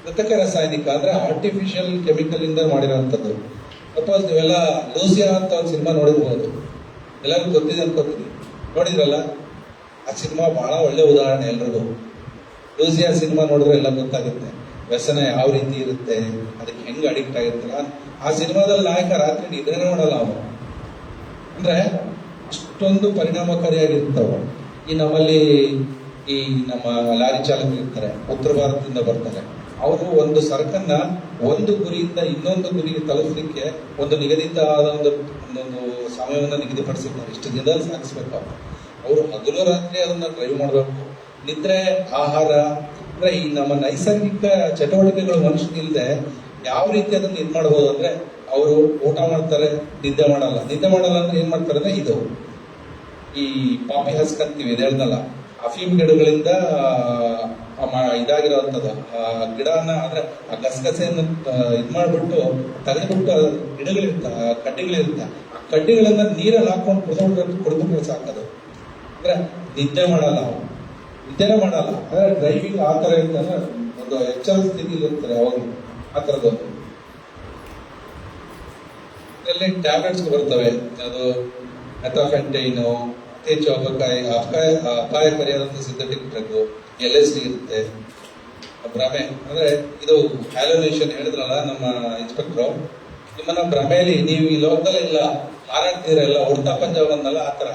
ಕೃತಕ ರಾಸಾಯನಿಕ ಅಂದ್ರೆ ಆರ್ಟಿಫಿಷಿಯಲ್ ಕೆಮಿಕಲ್ ಇಂದ ಮಾಡಿರುವಂತದ್ದು. ಸಪೋಸ್ ನೀವೆಲ್ಲ ಲೂಸಿಯಾ ಅಂತ ಒಂದು ಸಿನಿಮಾ ನೋಡಿರ್ಬೋದು, ಎಲ್ಲರಿಗೂ ಗೊತ್ತಿದೆ ಅನ್ಕೋತೀನಿ, ನೋಡಿದ್ರಲ್ಲ? ಆ ಸಿನಿಮಾ ಬಹಳ ಒಳ್ಳೆ ಉದಾಹರಣೆ ಎಲ್ರಿಗೂ. ಲೂಸಿಯಾ ಸಿನಿಮಾ ನೋಡಿದ್ರೆ ಎಲ್ಲ ಗೊತ್ತಾಗುತ್ತೆ ವ್ಯಸನ ಯಾವ ರೀತಿ ಇರುತ್ತೆ, ಅದಕ್ಕೆ ಹೆಂಗ್ ಅಡಿಕ್ಟ್ ಆಗಿರ್ತಾರ. ಆ ಸಿನಿಮಾದಲ್ಲಿ ನಾಯಕ ರಾತ್ರಿ ನಿದ್ರೆನೇ ಮಾಡಲ್ಲ ಅವನು, ಅಂದ್ರೆ ಅಷ್ಟೊಂದು ಪರಿಣಾಮಕಾರಿಯಾಗಿರ್ತಾವ. ಈ ನಮ್ಮಲ್ಲಿ ಈ ನಮ್ಮ ಲಾರಿ ಚಾಲಕರು ಇರ್ತಾರೆ, ಉತ್ತರ ಭಾರತದಿಂದ ಬರ್ತಾರೆ. ಅವರು ಒಂದು ಸರಕನ್ನ ಒಂದು ಗುರಿಯಿಂದ ಇನ್ನೊಂದು ಗುರಿಗೆ ತಲುಪಲಿಕ್ಕೆ ಒಂದು ನಿಗದಿತ ಆದ ಒಂದೊಂದು ಸಮಯವನ್ನು ನಿಗದಿಪಡಿಸಿರ್ತಾರೆ. ಇಷ್ಟು ದಿನದಲ್ಲಿ ಸಾಗಿಸ್ಬೇಕು ಅವರು. ಹಗಲು ರಾತ್ರಿ ಅದನ್ನ ಡ್ರೈವ್ ಮಾಡಬೇಕು. ನಿದ್ರೆ, ಆಹಾರ ಅಂದ್ರೆ ಈ ನಮ್ಮ ನೈಸರ್ಗಿಕ ಚಟುವಟಿಕೆಗಳು ಮನುಷ್ಯನಿಲ್ಲದೆ ಯಾವ ರೀತಿ ಅದನ್ನ ಇದು ಮಾಡಬಹುದು ಅಂದ್ರೆ, ಅವರು ಊಟ ಮಾಡ್ತಾರೆ, ನಿದ್ದೆ ಮಾಡಲ್ಲ ಅಂದ್ರೆ ಏನ್ ಮಾಡ್ತಾರೆ ಅಂದ್ರೆ ಇದು ಈ ಪಾಪಿ ಹಸ್ಕಂತೀವಿ, ಇದು ಹೇಳ್ದಲ್ಲ, ಅಫೀಮ್ ಗಿಡಗಳಿಂದ ಇದಾಗಿರೋಂಥದ್ದು. ಆ ಗಿಡನ ಅಂದ್ರೆ ಆ ಗಸಗಸೆಯನ್ನು ಇದ್ ಮಾಡ್ಬಿಟ್ಟು ತೆಗೆದುಬಿಟ್ಟು ಗಿಡಗಳಿರ್ತ, ಕಡ್ಡಿಗಳಿರ್ತ, ಆ ಕಡ್ಡಿಗಳನ್ನ ನೀರಲ್ಲಿ ಹಾಕೊಂಡು ಕುಡಿದ್ಬಿಟ್ರೆ ಸಾಕದು. ಅಂದ್ರೆ ನಿದ್ದೆ ಮಾಡಲ್ಲ ನಿದ್ದೆನೇ ಮಾಡಲ್ಲ. ಅಂದ್ರೆ ಡ್ರೈವಿಂಗ್ ಆ ತರ ಇರ್ತಾರೆ, ಒಂದು ಎಚ್ಚರ ಸ್ಥಿತಿಲಿ ಇರ್ತಾರೆ ಅವಾಗಲೂ. ಆ ತರದೊಂದು ಇದರಲ್ಲಿ ಟ್ಯಾಬ್ಲೆಟ್ಸ್ ಬರ್ತವೆ, ಅದು ಮೆಥಾಫೆಂಟೈನು, ಅತಿ ಹೆಚ್ಚು ಅಪಾಯಕಾರಿಯಾದಂಥ ಸಿಂಥೆಟಿಕ್ ಡ್ರಗ್, LSD ಇರುತ್ತೆ. ಭ್ರಮೆ ಅಂದ್ರೆ ಇದು ಹ್ಯಾಲೋನೇಷನ್ ಹೇಳಿದ್ರಲ್ಲ ನಮ್ಮ ಇನ್ಸ್ಪೆಕ್ಟ್ರು, ನಿಮ್ಮನ್ನ ಭ್ರಮೆಯಲ್ಲಿ ನೀವು ಈ ಲೋಕದಲ್ಲಿ ಇಲ್ಲ ಹಾರಾಡ್ತೀರ, ಎಲ್ಲ ಉಡ್ತಾ ಪಂಜಾಬ್ ಅಂದಲ್ಲ ಆ ತರ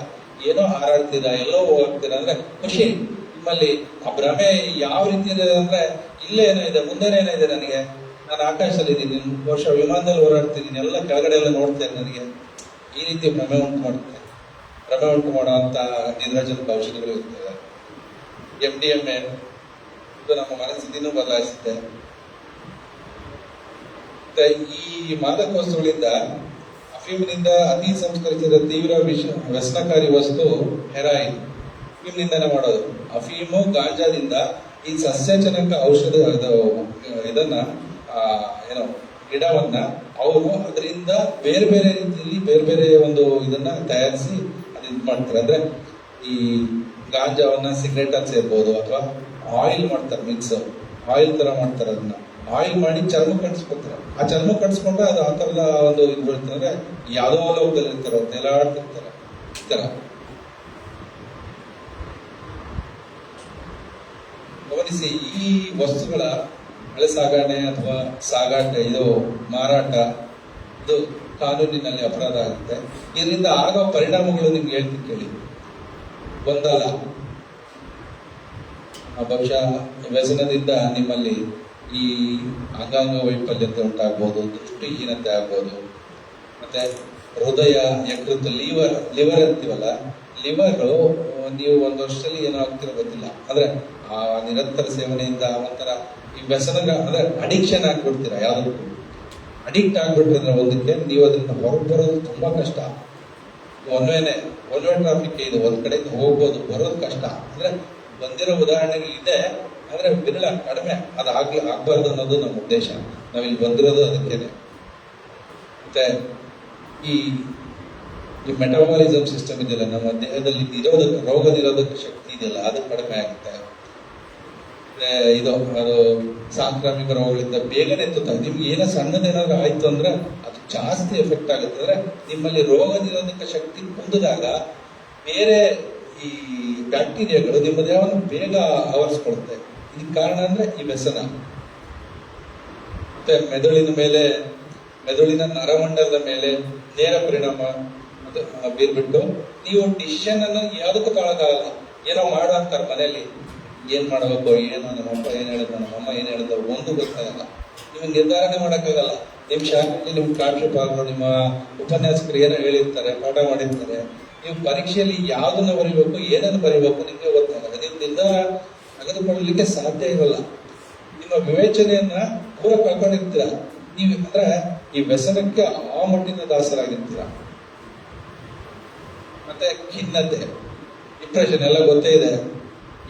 ಏನೋ ಹಾರಾಡ್ತೀರಾ, ಎಲ್ಲೋ ಹೋಗ್ತೀರಾ ಅಂದ್ರೆ ಖುಷಿ ನಿಮ್ಮಲ್ಲಿ. ಆ ಭ್ರಮೆ ಯಾವ ರೀತಿ ಇದೆ ಅಂದ್ರೆ, ಇಲ್ಲೇ ಏನೋ ಇದೆ, ಮುಂದೆನೇ ಏನೋ ಇದೆ, ನನಗೆ ನಾನು ಆಕಾಶದಲ್ಲಿ ಇದ್ದೀನಿ, ವರ್ಷ ವಿಮಾನದಲ್ಲಿ ಓಡಾಡ್ತೀನಿ, ಎಲ್ಲ ಕೆಳಗಡೆ ಎಲ್ಲ ನೋಡ್ತೇನೆ, ನನಗೆ ಈ ರೀತಿ ಭ್ರಮೆ ಉಂಟು ಮಾಡುತ್ತೆ. ಭ್ರಮೆ ಉಂಟು ಮಾಡುವಂತ ನಿದ್ರಾಜನಕ ಔಷಧಿಗಳು ಇರ್ತವೆ. MDMA ಇದು ನಮ್ಮ ಮನಸ್ಥಿತಿನೂ ಬದಲಾಯಿಸುತ್ತೆ. ಈ ಮಾದಕ ವಸ್ತುಗಳಿಂದ, ಅಫೀಮ್ನಿಂದ ಅತಿ ಸಂಸ್ಕರಿಸಿದ ತೀವ್ರ ವ್ಯಸನಕಾರಿ ವಸ್ತು ಹೆರಾಯಿನ್. ಅಫೀಮ್ನಿಂದನೇ ಮಾಡೋದು. ಅಫೀಮು, ಗಾಂಜಾದಿಂದ ಈ ಸಸ್ಯಜನಕ ಔಷಧ ಇದನ್ನ ಏನೋ ಗಿಡವನ್ನ ಅವರು ಅದರಿಂದ ಬೇರೆ ಬೇರೆ ರೀತಿಯಲ್ಲಿ ಬೇರೆ ಬೇರೆ ಒಂದು ಇದನ್ನ ತಯಾರಿಸಿ ಇದು ಮಾಡ್ತಾರೆ. ಅಂದ್ರೆ ಈ ಗಾಂಜಾವನ್ನ ಸಿಗರೇಟ್ ಅಲ್ಲಿ ಸೇರ್ಬೋದು, ಅಥವಾ ಆಯಿಲ್ ಮಾಡ್ತಾರೆ, ಮಿಕ್ಸ್ ಆಯಿಲ್ ತರ ಮಾಡ್ತಾರೆ. ಅದನ್ನ ಆಯಿಲ್ ಮಾಡಿ ಚರ್ಮ ಕಟ್ಸ್ಕೊತಾರೆ. ಆ ಚರ್ಮ ಕಟ್ಸ್ಕೊಂಡ್ರೆ ಅದು ಆ ತರದ ಒಂದು ಇದು ಬೀಳ್ತಾರೆ. ಅಂದ್ರೆ ಯಾವುದೋ ಲೋಕದಲ್ಲಿ ಇರ್ತಾರೋ ನೆಲಾಡ್ತಿರ್ತಾರೆ. ಈ ತರ ಗಮನಿಸಿ. ಈ ವಸ್ತುಗಳ ಸಾಗಣೆ ಅಥವಾ ಸಾಗಾಟ, ಇದು ಮಾರಾಟ, ಇದು ಕಾನೂನಿನಲ್ಲಿ ಅಪರಾಧ ಆಗುತ್ತೆ. ಇದರಿಂದ ಆಗೋ ಪರಿಣಾಮಗಳು ನಿಮ್ಗೆ ಹೇಳ್ತೀನಿ ಕೇಳಿ. ಒಂದಲ್ಲ, ಬಹುಶಃ ವ್ಯಸನದಿಂದ ನಿಮ್ಮಲ್ಲಿ ಈ ಅಂಗಾಂಗ ವೈಫಲ್ಯತೆ ಉಂಟಾಗ್ಬೋದು, ದೃಷ್ಟಿಹೀನತೆ ಆಗ್ಬೋದು, ಮತ್ತೆ ಹೃದಯ, ಯಕೃತ್, ಲಿವರ್ ಅಂತೀವಲ್ಲ, ಲಿವರು ನೀವು ಒಂದು ವರ್ಷದಲ್ಲಿ ಏನೋ ಆಗ್ತಿರೋ ಗೊತ್ತಿಲ್ಲ. ಅಂದ್ರೆ ಆ ನಿರಂತರ ಸೇವನೆಯಿಂದ ಒಂಥರ ಈ ವ್ಯಸನ ಅಂದ್ರೆ ಅಡಿಕ್ಷನ್ ಆಗ್ಬಿಡ್ತೀರ. ಯಾವ್ದಕ್ಕೂ ಅಡಿಕ್ಟ್ ಆಗ್ಬಿಟ್ರೆ ಒಂದಕ್ಕೆ ನೀವು ಅದರಿಂದ ಹೊರಗೆ ಬರೋದು ತುಂಬಾ ಕಷ್ಟ. ಒನ್ ವೇ ಟ್ರಾಫಿಕ್ ಇದು, ಒಂದ್ ಕಡೆಯಿಂದ ಹೋಗ್ಬೋದು, ಬರೋದು ಕಷ್ಟ. ಅಂದ್ರೆ ಬಂದಿರೋ ಉದಾಹರಣೆಗಳಿದೆ, ಆದ್ರೆ ವಿರಳ, ಕಡಿಮೆ. ಅದು ಆಗ್ಬಾರ್ದು ಅನ್ನೋದು ನಮ್ಮ ಉದ್ದೇಶ. ನಾವಿಲ್ಲಿ ಬಂದಿರೋದು ಅದಕ್ಕೇನೆ. ಮತ್ತೆ ಈ ಮೆಟಬಾಲಿಸಮ್ ಸಿಸ್ಟಮ್ ಇದೆಯಲ್ಲ, ನಮ್ಮ ದೇಹದಲ್ಲಿ ರೋಗ ನಿರೋಧಕ ಶಕ್ತಿ ಇದೆಯಲ್ಲ, ಅದು ಕಡಿಮೆ ಆಗುತ್ತೆ. ಇದು ಅದು ಸಾಂಕ್ರಾಮಿಕ ರೋಗಗಳಿಂದ ಬೇಗನೆ ಎತ್ತುತ್ತದೆ. ನಿಮ್ಗೆ ಏನೋ ಸಣ್ಣದೇನಾದ್ರೂ ಆಯ್ತು ಅಂದ್ರೆ ಅದು ಜಾಸ್ತಿ ಎಫೆಕ್ಟ್ ಆಗುತ್ತೆ. ಅಂದ್ರೆ ನಿಮ್ಮಲ್ಲಿ ರೋಗ ನಿರೋಧಕ ಶಕ್ತಿ ಹೊಂದಿದಾಗ ಬೇರೆ ಈ ಬ್ಯಾಕ್ಟೀರಿಯಾಗಳು ನಿಮ್ಮ ದೇಹವನ್ನು ಬೇಗ ಆವರಿಸ್ಕೊಳುತ್ತೆ. ಇದಕ್ಕೆ ಕಾರಣ ಅಂದ್ರೆ ಈ ವ್ಯಸನ. ಮತ್ತೆ ಮೆದುಳಿನ ನರಮಂಡಲದ ಮೇಲೆ ನೇರ ಪರಿಣಾಮ ಬೀರ್ಬಿಟ್ಟು ನೀವು ಡಿಸಿಷನ್ ಅನ್ನು ಯಾವುದಕ್ಕೂ ತಗೊಳಕ್ಕಾಗಲ್ಲ. ಏನೋ ಮಾಡು ಅಂತಾರೆ ಮನೆಯಲ್ಲಿ, ಏನ್ ಮಾಡಬೇಕು, ಏನೋ ನಮ್ಮ ಅಪ್ಪ ಏನ್ ಹೇಳಿದ, ನಮ್ಮ ಅಮ್ಮ ಏನ್ ಹೇಳಿದ, ಒಂದು ಗೊತ್ತಾಗಲ್ಲ. ನಿಮ್ಗೆ ನಿರ್ಧಾರನೆ ಮಾಡೋಕ್ಕಾಗಲ್ಲ. ನಿಮ್ ಶಾಲೆಯಲ್ಲಿ ನಿಮ್ ಪ್ರಾಂಶುಪಾಲರು, ನಿಮ್ಮ ಉಪನ್ಯಾಸಕರು ಏನೋ ಹೇಳಿರ್ತಾರೆ, ಪಾಠ ಮಾಡಿರ್ತಾರೆ, ನೀವು ಪರೀಕ್ಷೆಯಲ್ಲಿ ಯಾವ್ದನ್ನ ಬರೀಬೇಕು, ಏನನ್ನು ಬರೀಬೇಕು ನಿಮ್ಗೆ ಗೊತ್ತಾಗಲ್ಲ. ನೀವು ನಿರ್ಧಾರ ತೆಗೆದುಕೊಳ್ಳಲಿಕ್ಕೆ ಸಾಧ್ಯ ಇರಲ್ಲ. ನಿಮ್ಮ ವಿವೇಚನೆಯನ್ನ ಪೂರ ಕಳ್ಕೊಂಡಿರ್ತೀರ. ನೀವು ಅಂದ್ರೆ ಈ ವ್ಯಸನಕ್ಕೆ ಆ ಮಟ್ಟಿನ ದಾಸರಾಗಿರ್ತೀರ. ಮತ್ತೆ ಖಿನ್ನತೆ, ಡಿಪ್ರೆಷನ್ ಎಲ್ಲ ಗೊತ್ತೇ ಇದೆ.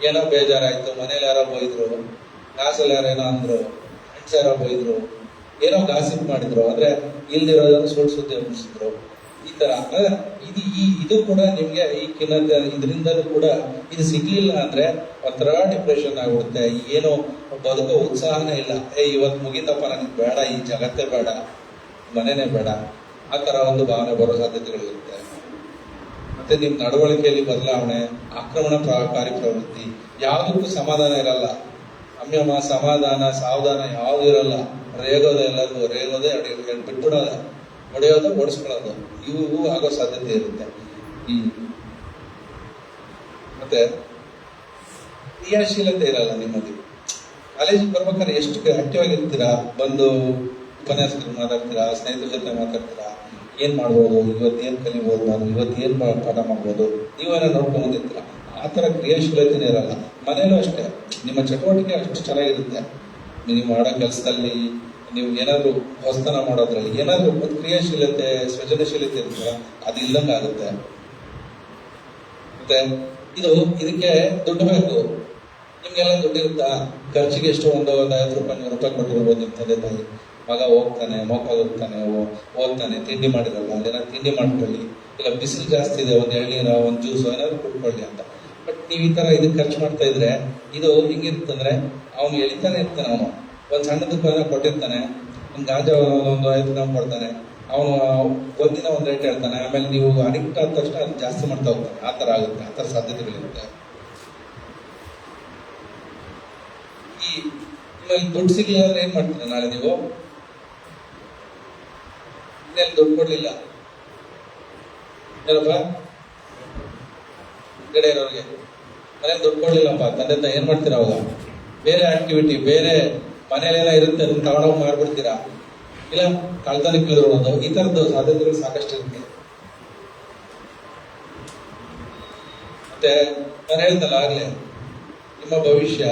ಏನೋ ಬೇಜಾರಾಯ್ತು, ಮನೇಲಿ ಯಾರೋ ಬೈದ್ರು, ಕ್ಲಾಸಲ್ಲಿ ಯಾರೇನೋ ಅಂದ್ರು, ಫ್ರೆಂಡ್ಸ್ ಯಾರೋ ಬೈದ್ರು, ಏನೋ ಗಾಸಿಪ್ ಮಾಡಿದ್ರು, ಅಂದ್ರೆ ಇಲ್ದಿರೋದನ್ನು ಸುಳ್ಳು ಸುದ್ದಿ ಅನ್ನಿಸಿದ್ರು. ಈ ತರ ಇದು ಕೂಡ ನಿಮ್ಗೆ ಈ ಖಿನ್ನತೆ ಇದರಿಂದಲೂ ಕೂಡ ಇದು ಸಿಗ್ಲಿಲ್ಲ ಅಂದ್ರೆ ಒಂಥರ ಡಿಪ್ರೆಷನ್ ಆಗ್ಬಿಡುತ್ತೆ. ಏನೋ ಬದುಕೋ ಉತ್ಸಾಹನೇ ಇಲ್ಲ. ಇವತ್ತು ಮುಗಿತಪ್ಪ, ನನಗೆ ಬೇಡ, ಈ ಜಗತ್ತೇ ಬೇಡ, ಮನೆನೇ ಬೇಡ, ಆ ತರ ಒಂದು ಭಾವನೆ ಬರೋ ಸಾಧ್ಯತೆಗಳಿರುತ್ತೆ. ಮತ್ತೆ ನಿಮ್ ನಡವಳಿಕೆಯಲ್ಲಿ ಬದಲಾವಣೆ, ಆಕ್ರಮಣಕಾರಿ ಪ್ರವೃತ್ತಿ, ಯಾವುದಕ್ಕೂ ಸಮಾಧಾನ ಇರಲ್ಲ. ಸಂಯಮ, ಸಮಾಧಾನ, ಸಾವಧಾನ ಯಾವ್ದು ಇರಲ್ಲ. ರೇಗೋದೆ ಎಲ್ಲದೂ, ರೇಗೋದೆ ಬಿಟ್ಬಿಡೋದೆ, ಹೊಡೆಯೋದು, ಓಡಿಸ್ಕೊಳ್ಳೋದು, ಇವು ಆಗೋ ಸಾಧ್ಯತೆ ಇರುತ್ತೆ. ಮತ್ತೆ ಕ್ರಿಯಾಶೀಲತೆ ಇರಲ್ಲ ನಿಮ್ಮಲ್ಲಿ. ಕಾಲೇಜಿಗೆ ಬರ್ಬೇಕಾದ್ರೆ ಎಷ್ಟು ಆಕ್ಟಿವ್ ಆಗಿರ್ತೀರಾ, ಬಂದು ಉಪನ್ಯಾಸಕರು ಮಾತಾಡ್ತೀರಾ, ಸ್ನೇಹಿತರ ಜೊತೆ ಮಾತಾಡ್ತೀರಾ, ಏನ್ ಮಾಡ್ಬೋದು, ಇವತ್ತು ಏನ್ ಕಲಿಬೋದು, ನಾನು ಇವತ್ತು ಏನ್ ಪಾಠ ಮಾಡ್ಬೋದು, ನೀವೇನೋ ನೋಡ್ಕೊಂಡು ಬಂದಿರ್ತೀರ. ಆ ತರ ಕ್ರಿಯಾಶೀಲತೆನೇ ಇರಲ್ಲ. ಮನೇಲೂ ಅಷ್ಟೇ, ನಿಮ್ಮ ಚಟುವಟಿಕೆ ಅಷ್ಟು ಚೆನ್ನಾಗಿರುತ್ತೆ. ನೀವು ಮಾಡೋ ಕೆಲಸದಲ್ಲಿ, ನೀವು ಏನಾದ್ರು ಹೊಸತನ ಮಾಡೋದ್ರಲ್ಲಿ ಏನಾದ್ರು ಒಂದು ಕ್ರಿಯಾಶೀಲತೆ, ಸೃಜನಶೀಲತೆ ಇರ್ತಲ್ಲ, ಅದು ಇಲ್ಲಂಗೆ ಆಗುತ್ತೆ. ಮತ್ತೆ ಇದಕ್ಕೆ ದುಡ್ಡು ಬೇಕು. ನಿಮ್ಗೆಲ್ಲ ದುಡ್ಡು ಇರುತ್ತಾ? ಖರ್ಚಿಗೆ ಎಷ್ಟು ಒಂದು 50 ರೂಪಾಯಿ 100 ರೂಪಾಯಿ ಕೊಟ್ಟಿರ್ಬೋದು ನಿಮ್ಮ ತಂದೆ ತಾಯಿ. ಮಗ ಹೋಗ್ತಾನೆ, ಹೋಗ್ತಾನೆ, ಓದ್ತಾನೆ, ತಿಂಡಿ ಮಾಡಿರಲ್ಲ, ಅಲ್ಲೇನ ತಿಂಡಿ ಮಾಡ್ಕೊಳ್ಳಿ, ಇಲ್ಲ ಬಿಸಿಲು ಜಾಸ್ತಿ ಇದೆ, ಒಂದು ಎಳ್ನೀರ, ಒಂದು ಜ್ಯೂಸ್ ಏನಾದ್ರು ಕುಡ್ಕೊಳ್ಳಿ ಅಂತ. ಬಟ್ ನೀವು ಈ ತರ ಇದಕ್ಕೆ ಖರ್ಚು ಮಾಡ್ತಾ ಇದ್ರೆ ಇದು ಹಿಂಗಿರ್ತಂದ್ರೆ ಅವನು ಎಳಿತಾನೆ ಇರ್ತಾನೆ. ಅವನು ಒಂದು ಸಣ್ಣದಕ್ಕೆ ಕೊಟ್ಟಿರ್ತಾನೆ, ಒಂದು ಗಾಂಜಾ ಒಂದು 5 ಗ್ರಾಮ್ ಕೊಡ್ತಾನೆ, ಅವನು ಒಂದಿನ ಒಂದು ರೇಟ್ ಹೇಳ್ತಾನೆ, ಆಮೇಲೆ ನೀವು ಅಡಿಕ್ಟ್ ಆದ ತಕ್ಷಣ ಅದು ಜಾಸ್ತಿ ಮಾಡ್ತಾ ಹೋಗ್ತಾನೆ. ಆ ತರ ಆಗುತ್ತೆ, ಆ ತರ ಸಾಧ್ಯತೆಗಳಿರುತ್ತೆ. ನಿಮ್ಮಲ್ಲಿ ದುಡ್ಡು ಸಿಗ್ಲಿಲ್ಲ ಅಂದ್ರೆ ಏನ್ ಮಾಡ್ತೀರಾ? ನಾಳೆ ನೀವು ಇನ್ನೆಲ್ಲಿ ದುಡ್ಡು ಕೊಡ್ಲಿಲ್ಲ ಏನಪ್ಪ, ಕಡೆ ಇರೋರಿಗೆ ಮನೇಲಿ ದುಡ್ಡು ಕೊಡ್ಲಿಲ್ಲಪ್ಪ, ತಂದೆ ತಾಯಿ ಏನ್ ಮಾಡ್ತೀರಾ? ಅವಾಗ ಬೇರೆ ಆಕ್ಟಿವಿಟಿ, ಬೇರೆ ಮನೇಲೆಲ್ಲ ಇರುತ್ತೆ, ಅದನ್ನ ತಗೊಂಡೋಗಿ ಮಾಡ್ಬಿಡ್ತೀರಾ, ಇಲ್ಲ ಕಳ್ತನಕ್ಕೆ ಇಳಿದೋದು. ಈ ತರದ್ದು ಸಾಧ್ಯತೆಗಳು ಸಾಕಷ್ಟು ಇರುತ್ತೆ. ಮತ್ತೆ ನಾನು ಹೇಳ್ತಲ್ಲ ಆಗ್ಲೇ, ನಿಮ್ಮ ಭವಿಷ್ಯ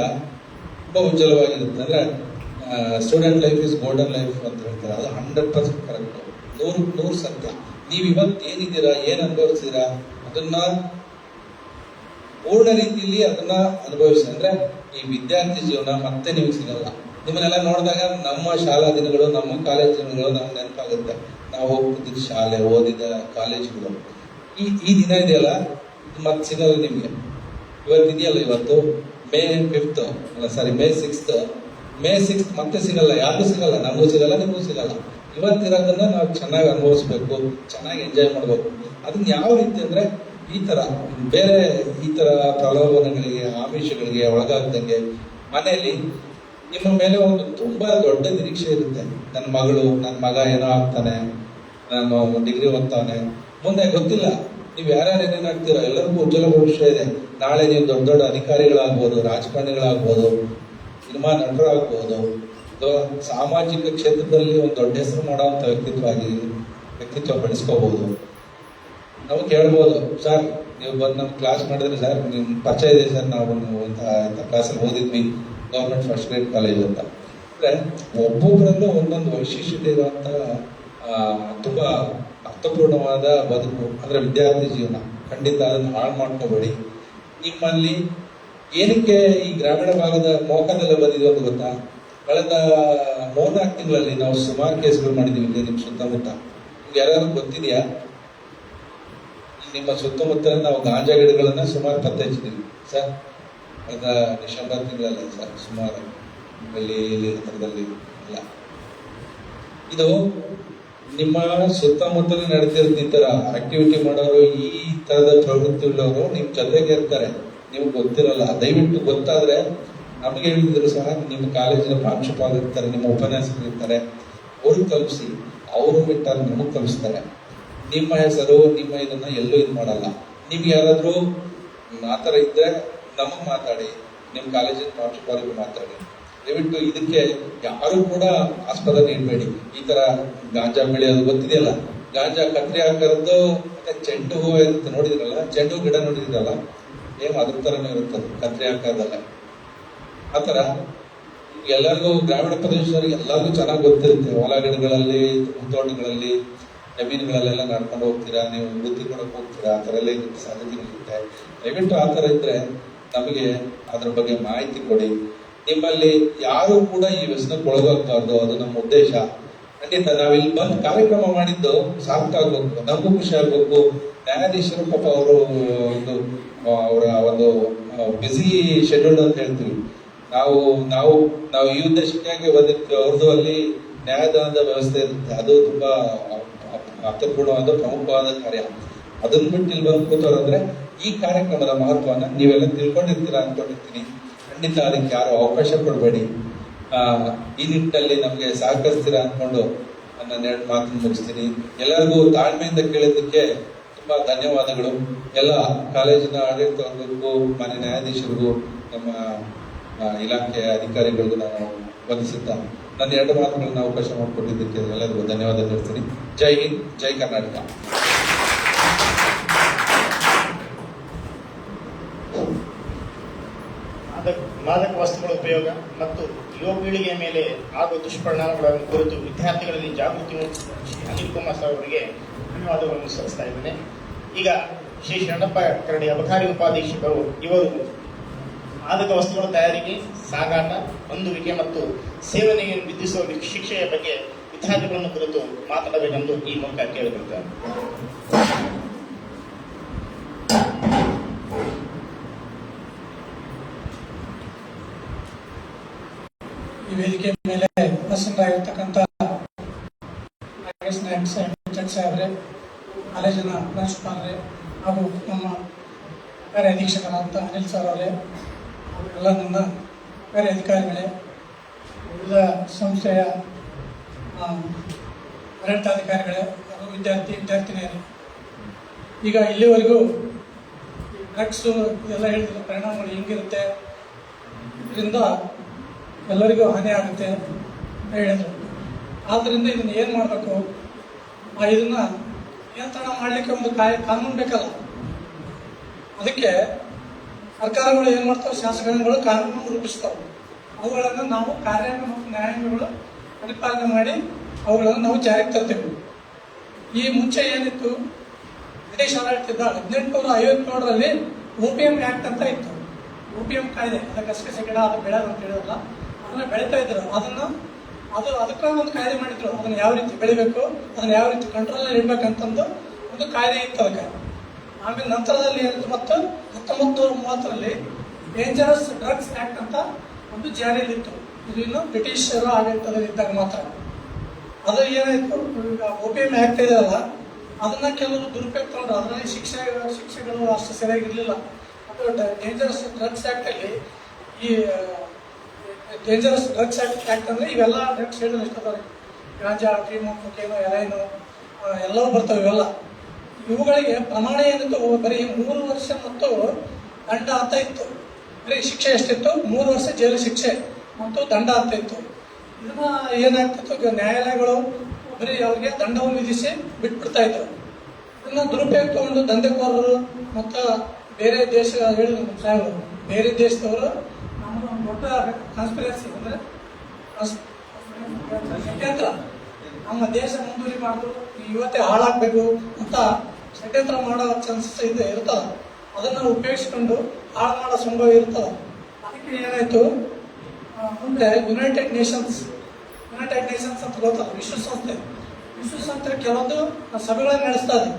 ತುಂಬಾ ಉಜ್ವಲವಾಗಿರುತ್ತೆ. ಅಂದ್ರೆ student life is golden life ಅಂತ ಹೇಳ್ತಾರೆ. ಅದು 100% ಕರೆಕ್ಟ್, 100% ಸತ್ಯ. ನೀವು ಇವತ್ತು ಏನಿದ್ದೀರಾ, ಏನ್ ಅನುಭವಿಸ್ತೀರಾ, ಅದನ್ನ ಪೂರ್ಣ ರೀತಿಯಲ್ಲಿ ಅದನ್ನ ಅನುಭವಿಸಿ. ಅಂದ್ರೆ ಈ ವಿದ್ಯಾರ್ಥಿ ಜೀವನ ಮತ್ತೆ ನಿಮ್ಗೆ ಸಿಗಲ್ಲ. ನಿಮ್ಮನ್ನೆಲ್ಲ ನೋಡಿದಾಗ ನಮ್ಮ ಶಾಲಾ ದಿನಗಳು, ನಮ್ಮ ಕಾಲೇಜ್ ದಿನಗಳು ನಮ್ಗೆ ನೆನಪಾಗುತ್ತೆ. ನಾವು ಹೋಗ್ತಿದ್ದ ಶಾಲೆ, ಓದಿದ ಕಾಲೇಜುಗಳು. ಈ ದಿನ ಇದೆಯಲ್ಲ, ಇದು ಮತ್ತೆ ಸಿಗಲ್ಲ ನಿಮ್ಗೆ. ಇವತ್ತಿದೆಯಲ್ಲ, ಇವತ್ತು May 5th, May 6th ಮತ್ತೆ ಸಿಗಲ್ಲ, ಯಾರಿಗೂ ಸಿಗಲ್ಲ, ನಮಗೂ ಸಿಗಲ್ಲ, ನಿಮಗೂ ಸಿಗಲ್ಲ. ಇವತ್ತಿರೋದನ್ನ ನಾವು ಚೆನ್ನಾಗಿ ಅನುಭವಿಸ್ಬೇಕು, ಚೆನ್ನಾಗಿ ಎಂಜಾಯ್ ಮಾಡ್ಬೇಕು. ಅದನ್ನ ಯಾವ ರೀತಿ ಅಂದ್ರೆ ಈ ತರ ಬೇರೆ ಈ ತರ ಪ್ರಲೋಭನೆಗಳಿಗೆ, ಆಮಿಷಗಳಿಗೆ ಒಳಗಾಗ್ದಂಗೆ ಮನೆಯಲ್ಲಿ ನಿಮ್ಮ ಮೇಲೆ ಒಂದು ತುಂಬಾ ದೊಡ್ಡ ನಿರೀಕ್ಷೆ ಇರುತ್ತೆ. ನನ್ನ ಮಗ ಏನೋ ಆಗ್ತಾನೆ, ನಾನು ಡಿಗ್ರಿ ಓದ್ತಾನೆ, ಮುಂದೆ ಗೊತ್ತಿಲ್ಲ ನೀವು ಯಾರ್ಯಾರು ಏನೇನಾಗ್ತೀರೋ, ಎಲ್ಲರಿಗೂ ಉಜ್ವಲ ಭವಿಷ್ಯ ಇದೆ. ನಾಳೆ ನೀವು ದೊಡ್ಡ ದೊಡ್ಡ ಅಧಿಕಾರಿಗಳಾಗ್ಬೋದು, ರಾಜಕಾರಣಿಗಳಾಗ್ಬೋದು, ಸಿನಿಮಾ ನಟರಾಗ್ಬೋದು, ಅಥವಾ ಸಾಮಾಜಿಕ ಕ್ಷೇತ್ರದಲ್ಲಿ ಒಂದು ದೊಡ್ಡ ಹೆಸರು ಮಾಡುವಂತ ವ್ಯಕ್ತಿತ್ವ ಬೆಳೆಸ್ಕೋಬಹುದು. ನಾವು ಕೇಳ್ಬೋದು, ಸರ್ ನೀವು ಬಂದು ನಮ್ಮ ಕ್ಲಾಸ್ ಮಾಡಿದ್ರೆ ಸರ್ ನಿಮ್ ಪರಿಚಯ ಇದೆ ಸರ್, ನಾವು ಇಂಥ ಕ್ಲಾಸಲ್ಲಿ ಓದಿದ್ವಿ, ಗೌರ್ಮೆಂಟ್ ಫಸ್ಟ್ ಗ್ರೇಡ್ ಕಾಲೇಜ್ ಅಂತ. ಅಂದ್ರೆ ಒಬ್ಬೊಬ್ಬರಲ್ಲೂ ಒಂದೊಂದು ವೈಶಿಷ್ಟ್ಯತೆ ಇರುವಂತ ತುಂಬಾ ಅರ್ಥಪೂರ್ಣವಾದ ಬದುಕು ಅಂದ್ರೆ ವಿದ್ಯಾರ್ಥಿ ಜೀವನ. ಖಂಡಿತ ಅದನ್ನು ಹಾಳು ಮಾಡ್ಕೋಬೇಡಿ. ನಿಮ್ಮಲ್ಲಿ ಏನಕ್ಕೆ ಈ ಗ್ರಾಮೀಣ ಭಾಗದ ಮೋಕದೆಲ್ಲ ಬಂದಿದೆ ಅಂತ ಗೊತ್ತಾ? ಕಳೆದ 3-4 ತಿಂಗಳಲ್ಲಿ ನಾವು ಸುಮಾರು ಕೇಸ್ಗಳು ಮಾಡಿದೀವಿ ಇಲ್ಲಿ ನಿಮ್ಮ ಸುತ್ತಮುತ್ತ. ನಿಮ್ಗೆ ಯಾರಾದ್ರೂ ಗೊತ್ತಿದೆಯಾ? ನಿಮ್ಮ ಸುತ್ತಮುತ್ತ ನಾವು ಗಾಂಜಾ ಗಿಡಗಳನ್ನ ಸುಮಾರು ಪತ್ತೆ ಹಚ್ಚಿದೀವಿ ಸರ್. ಕಳೆದ ಡಿಸೆಂಬರ್ ತಿಂಗಳಲ್ಲಿ ಸರ್, ಸುಮಾರು ಇಲ್ಲಿ ಹತ್ರದಲ್ಲಿ ಇಲ್ಲ. ಇದು ನಿಮ್ಮ ಸುತ್ತಮುತ್ತಲ ನಡೆದಿರೋದು. ಈ ತರ ಆಕ್ಟಿವಿಟಿ ಮಾಡೋರು, ಈ ತರದ ಪ್ರವೃತ್ತಿ ಉಳ್ಳವರು ನಿಮ್ ಜೊತೆಗೆ ಇರ್ತಾರೆ, ನಿಮ್ಗೆ ಗೊತ್ತಿರಲ್ಲ. ದಯವಿಟ್ಟು ಗೊತ್ತಾದ್ರೆ ನಮಗೆ ಹೇಳಿದ್ರು ಸಹ ನಿಮ್ಮ ಕಾಲೇಜಿನ ಪ್ರಾಂಶುಪಾಲರು ಇರ್ತಾರೆ, ನಿಮ್ಮ ಉಪನ್ಯಾಸಕರು ಇರ್ತಾರೆ, ಅವ್ರಿಗೆ ಕಲಿಸಿ, ಅವರು ಬಿಟ್ಟಾಗ ನಮಗ್ ಕಲಿಸ್ತಾರೆ. ನಿಮ್ಮ ಹೆಸರು, ನಿಮ್ಮ ಇದನ್ನ ಎಲ್ಲೂ ಇದು ಮಾಡಲ್ಲ. ನಿಮ್ಗೆ ಯಾರಾದ್ರೂ ಆ ಥರ ಇದ್ರೆ ನಮಗ್ ಮಾತಾಡಿ, ನಿಮ್ಮ ಕಾಲೇಜಿನ ಪ್ರಾಂಶುಪಾಲರಿಗೆ ಮಾತಾಡಿ. ದಯವಿಟ್ಟು ಇದಕ್ಕೆ ಯಾರು ಕೂಡ ಆಸ್ಪದ ನೀಡಬೇಡಿ. ಈ ತರ ಗಾಂಜಾ ಬೆಳೆಯೋದು ಗೊತ್ತಿದೆಯಲ್ಲ, ಗಾಂಜಾ ಕತ್ರಿ ಆಕಾರದ್ದು, ಮತ್ತೆ ಚೆಂಡು ಹೂವು ಇರುತ್ತೆ ನೋಡಿದ್ರಲ್ಲ, ಚೆಂಡು ಗಿಡ ನೋಡಿದ್ರಲ್ಲ, ಏನ್ ಅದ್ರ ತರನೇ ಇರುತ್ತೆ, ಕತ್ರಿ ಆಕಾರದಲ್ಲ. ಆ ತರ ಎಲ್ಲರಿಗೂ ಗ್ರಾಮೀಣ ಪ್ರದೇಶದವರಿಗೆ ಎಲ್ಲರಿಗೂ ಚೆನ್ನಾಗಿ ಗೊತ್ತಿರುತ್ತೆ. ಹೊಲಗಡೆಗಳಲ್ಲಿ, ತೋಟಗಳಲ್ಲಿ, ಜಮೀನುಗಳಲ್ಲೆಲ್ಲ ನಡ್ಕೊಂಡು ಹೋಗ್ತೀರಾ, ನೀವು ವೃತ್ತಿ ಕೊಡಕ್ಕೆ ಹೋಗ್ತೀರಾ, ಆ ಥರ ಎಲ್ಲ ಇದಕ್ಕೆ ಸಾಧ್ಯತೆಗಳಿರುತ್ತೆ. ದಯವಿಟ್ಟು ಆ ಥರ ಇದ್ರೆ ನಮಗೆ ಅದ್ರ ಬಗ್ಗೆ ಮಾಹಿತಿ ಕೊಡಿ. ನಿಮ್ಮಲ್ಲಿ ಯಾರು ಕೂಡ ಈ ವ್ಯಸನಕ್ಕೆ ಒಳಗಾಗಬಾರ್ದು, ಅದು ನಮ್ಮ ಉದ್ದೇಶ. ಖಂಡಿತ ನಾವಿಲ್ಲಿ ಬಂದು ಕಾರ್ಯಕ್ರಮ ಮಾಡಿದ್ದು ಸಾರ್ಥಕ ಆಗ್ಬೇಕು, ನಮಗೂ ಖುಷಿ ಆಗ್ಬೇಕು. ನ್ಯಾಯಾಧೀಶರು ಪಾಪ ಅವರು ಅವರ ಒಂದು ಬ್ಯುಸಿ ಶೆಡ್ಯೂಲ್ ಅಂತ ಹೇಳ್ತೀವಿ ನಾವು ನಾವು ನಾವು ಈ ಉದ್ದೇಶಕ್ಕಾಗಿ ಅವ್ರದ್ದು ಅಲ್ಲಿ ನ್ಯಾಯದಾನದ ವ್ಯವಸ್ಥೆ ಇರುತ್ತೆ. ಅದು ತುಂಬಾ ಅರ್ಥಪೂರ್ಣವಾದ ಪ್ರಮುಖವಾದ ಕಾರ್ಯ. ಅದನ್ನ ಬಿಟ್ಟು ಇಲ್ಲಿ ಬಂದು ಕೂತವ್ರಂದ್ರೆ ಈ ಕಾರ್ಯಕ್ರಮದ ಮಹತ್ವನ ನೀವೆಲ್ಲ ತಿಳ್ಕೊಂಡಿರ್ತೀರಾ ಅನ್ಕೊಂಡಿರ್ತೀನಿ. ಖಂಡಿತ ಅದಕ್ಕೆ ಯಾರು ಅವಕಾಶ ಕೊಡಬೇಡಿ. ಈ ನಿಟ್ಟಿನಲ್ಲಿ ನಮಗೆ ಸಹಕರಿಸ್ತೀರಾ ಅನ್ಕೊಂಡು ನನ್ನ 2 ಮಾತನ್ನು ಮುಗಿಸ್ತೀನಿ. ಎಲ್ಲರಿಗೂ ತಾಳ್ಮೆಯಿಂದ ಕೇಳಿದ್ದಕ್ಕೆ ತುಂಬಾ ಧನ್ಯವಾದಗಳು. ಎಲ್ಲ ಕಾಲೇಜಿನ ಆಡಳಿತ ವರ್ಗಕ್ಕೂ, ಮಾನ್ಯ ನ್ಯಾಯಾಧೀಶರಿಗೂ, ನಮ್ಮ ಇಲಾಖೆಯ ಅಧಿಕಾರಿಗಳಿಗೂ ನಾನು ವಂದಿಸುತ್ತಾ ನನ್ನ 2 ಮಾತುಗಳನ್ನು ಅವಕಾಶ ಮಾಡಿಕೊಟ್ಟಿದ್ದಕ್ಕೆ ಎಲ್ಲರಿಗೂ ಧನ್ಯವಾದ ತಿಳಿಸ್ತೀನಿ. ಜೈ ಹಿಂದ್, ಜೈ ಕರ್ನಾಟಕ. ಮಾದಕ ವಸ್ತುಗಳ ಉಪಯೋಗ ಮತ್ತು ಯುವ ಪೀಳಿಗೆಯ ಮೇಲೆ ಆಗುವ ದುಷ್ಪರಿಣಾಮಗಳ ಕುರಿತು ವಿದ್ಯಾರ್ಥಿಗಳಲ್ಲಿ ಜಾಗೃತಿ ಮೂಡಿಸಿ ಅನಿಲ್ ಕುಮಾರ್ ಸರ್ ಅವರಿಗೆ ಧನ್ಯವಾದಗಳನ್ನು ಸಲ್ಲಿಸ್ತಾ ಇದ್ದೇನೆ. ಈಗ ಶ್ರೀ ಶರಣಪ್ಪ ಕರಡಿ ಅಬಕಾರಿ ಉಪಾಧೀಕ್ಷಕರು ಇವರು ಮಾದಕ ವಸ್ತುಗಳ ತಯಾರಿಕೆ, ಸಾಗಾಟ, ಹೊಂದುವಿಕೆ ಮತ್ತು ಸೇವನೆಯನ್ನು ವಿಧಿಸುವ ಶಿಕ್ಷೆಯ ಬಗ್ಗೆ ವಿದ್ಯಾರ್ಥಿಗಳನ್ನು ಕುರಿತು ಮಾತನಾಡಬೇಕೆಂದು ಈ ಮೂಲಕ ಕೇಳಿಕೊಳ್ತಾರೆ. ಈ ವೇದಿಕೆ ಮೇಲೆ ಉಪಸ್ಥಿತರಾಗಿರ್ತಕ್ಕಂಥ ಸಾಹೇಬ್ರೆ, ಕಾಲೇಜಿನ ಪ್ರಾಂಶುಪಾಲರೇ ಹಾಗೂ ನಮ್ಮ ಕಾರ್ಯ ಅಧೀಕ್ಷಕರಾದಂಥ ಅನಿಲ್ ಸರ್ ಅವರೇ, ಎಲ್ಲ ನನ್ನ ಕಾರ್ಯ ಅಧಿಕಾರಿಗಳೇ, ವಿವಿಧ ಸಂಸ್ಥೆಯ ಆಡಳಿತಾಧಿಕಾರಿಗಳೇ ಹಾಗೂ ವಿದ್ಯಾರ್ಥಿನಿಯರೇ, ಈಗ ಇಲ್ಲಿವರೆಗೂ ಡ್ರಗ್ಸು ಎಲ್ಲ ಹೇಳಿದ ಪರಿಣಾಮಗಳು ಹೆಂಗಿರುತ್ತೆ, ಇದರಿಂದ ಎಲ್ಲರಿಗೂ ಹಾನಿ ಆಗುತ್ತೆ ಅಂತ ಹೇಳಿದರು. ಆದ್ದರಿಂದ ಇದನ್ನು ಏನು ಮಾಡಬೇಕು, ಇದನ್ನು ನಿಯಂತ್ರಣ ಮಾಡಲಿಕ್ಕೆ ಒಂದು ಕಾನೂನು ಬೇಕಲ್ಲ. ಅದಕ್ಕೆ ಸರ್ಕಾರಗಳು ಏನು ಮಾಡ್ತಾವೆ, ಶಾಸಕರುಗಳು ಕಾನೂನು ರೂಪಿಸ್ತಾವೆ. ಅವುಗಳನ್ನು ನಾವು ಕಾರ್ಯಾಂಗ ಮತ್ತು ನ್ಯಾಯಾಂಗಗಳು ಪರಿಪಾಲನೆ ಮಾಡಿ ಅವುಗಳನ್ನು ನಾವು ಜಾರಿಗೆ ತರ್ತೇವೆ. ಈ ಮುಂಚೆ ಏನಿತ್ತು, ಬ್ರಿಟಿಷ್ ಆಡಳಿತ 1857ರಲ್ಲಿ OPM ಆಕ್ಟ್ ಅಂತ ಇತ್ತು. OPM ಕಾಯ್ದೆ, ಅದಕ್ಕೆ ಗಸಗಸೆ ಗಿಡ ಅದು ಬೆಳೆದು ಅಂತ ಹೇಳಿದ್ರಲ್ಲ, ಅದನ್ನ ಬೆಳೀತಾ ಇದ್ರು. ಅದಕ್ಕೆ ಒಂದು ಕಾಯ್ದೆ ಮಾಡಿದ್ರು, ಅದನ್ನ ಯಾವ ರೀತಿ ಬೆಳಿಬೇಕು, ಅದನ್ನ ಯಾವ ರೀತಿ ಕಂಟ್ರೋಲ್ ಇಡ್ಬೇಕಂತಂದು ಒಂದು ಕಾಯ್ದೆ ಇತ್ತು ಅದಕ್ಕೆ. ಆಮೇಲೆ ನಂತರದಲ್ಲಿ ಏನಿತ್ತು, ಮತ್ತು 1930ರಲ್ಲಿ ಡೇಂಜರಸ್ ಡ್ರಗ್ಸ್ ಆಕ್ಟ್ ಅಂತ ಒಂದು ಜಾರಿಯಲ್ಲಿತ್ತು. ಇದು ಇನ್ನು ಬ್ರಿಟಿಷರು ಆಡಳಿತದಲ್ಲಿ ಇದ್ದಾಗ ಮಾತ್ರ. ಅದು ಏನಾಯ್ತು, ಈಗ OPM ಆಕ್ಟ್ ಇದೆಯಲ್ಲ, ಅದನ್ನ ಕೆಲವರು ದುರುಪಯೋಗ ತಗೊಂಡ್ರು. ಅದರಲ್ಲಿ ಶಿಕ್ಷೆಗಳು ಅಷ್ಟು ಸರಿಯಾಗಿರ್ಲಿಲ್ಲ. ಅದು ಡೇಂಜರಸ್ ಡ್ರಗ್ಸ್ ಆಕ್ಟ್ ಅಲ್ಲಿ ಈ ಡೇಂಜರಸ್ ಡ್ರಗ್ಸ್ ಆಕ್ಟ್ ಅಂದ್ರೆ ಇವೆಲ್ಲ ಡ್ರಗ್ಸ್ ಹೇಳಿದ್ರೆ ಇಷ್ಟಪಡ್ತಾರೆ, ಗಾಂಜಾ, ಕ್ರೀಮು, ಕೊಕೇನು, ಎಲೈನು ಎಲ್ಲವೂ ಬರ್ತವೆ. ಇವೆಲ್ಲ ಇವುಗಳಿಗೆ ಪ್ರಮಾಣ ಏನಿತ್ತು, ಬರೀ 3 ವರ್ಷ ಮತ್ತು ದಂಡ ಅಂತ ಇತ್ತು. ಬರೀ ಶಿಕ್ಷೆ ಎಷ್ಟಿತ್ತು, 3 ವರ್ಷ ಜೈಲು ಶಿಕ್ಷೆ ಮತ್ತು ದಂಡ ಅಂತ ಇತ್ತು. ಇದನ್ನ ಏನಾಗ್ತಿತ್ತು, ನ್ಯಾಯಾಲಯಗಳು ಬರೀ ಅವ್ರಿಗೆ ದಂಡವನ್ನು ವಿಧಿಸಿ ಬಿಟ್ಬಿಡ್ತಾ ಇದ್ರು. ಇದನ್ನ ದುರುಪಯೋಗ ತಗೊಂಡು ದಂಧೆಕೋರರು ಮತ್ತು ಬೇರೆ ದೇಶ ಬೇರೆ ದೇಶದವರು ನಮ್ಮದು ದೊಡ್ಡ ಕಾನ್ಸ್ಪಿರಸಿ ಅಂದ್ರೆ ಷಡ್ಯಂತ್ರ, ನಮ್ಮ ದೇಶ ಮುಂದೂಡಿ ಮಾಡುದು, ಯುವತೆ ಹಾಳಾಗಬೇಕು ಅಂತ ಷಡ್ಯಂತ್ರ ಮಾಡೋ ಚಾನ್ಸಸ್ ಇರ್ತದ. ಅದನ್ನು ಉಪಯೋಗಿಸಿಕೊಂಡು ಹಾಳು ಮಾಡೋ ಸಂಭವ ಇರ್ತದ. ಅದಕ್ಕೆ ಏನಾಯ್ತು, ಮುಂದೆ ಯುನೈಟೆಡ್ ನೇಷನ್ಸ್ ಅಂತ ಗೊತ್ತಲ್ಲ, ವಿಶ್ವಸಂಸ್ಥೆ ಕೆಲವೊಂದು ಸಭೆಗಳನ್ನು ನಡೆಸ್ತಾರೆ.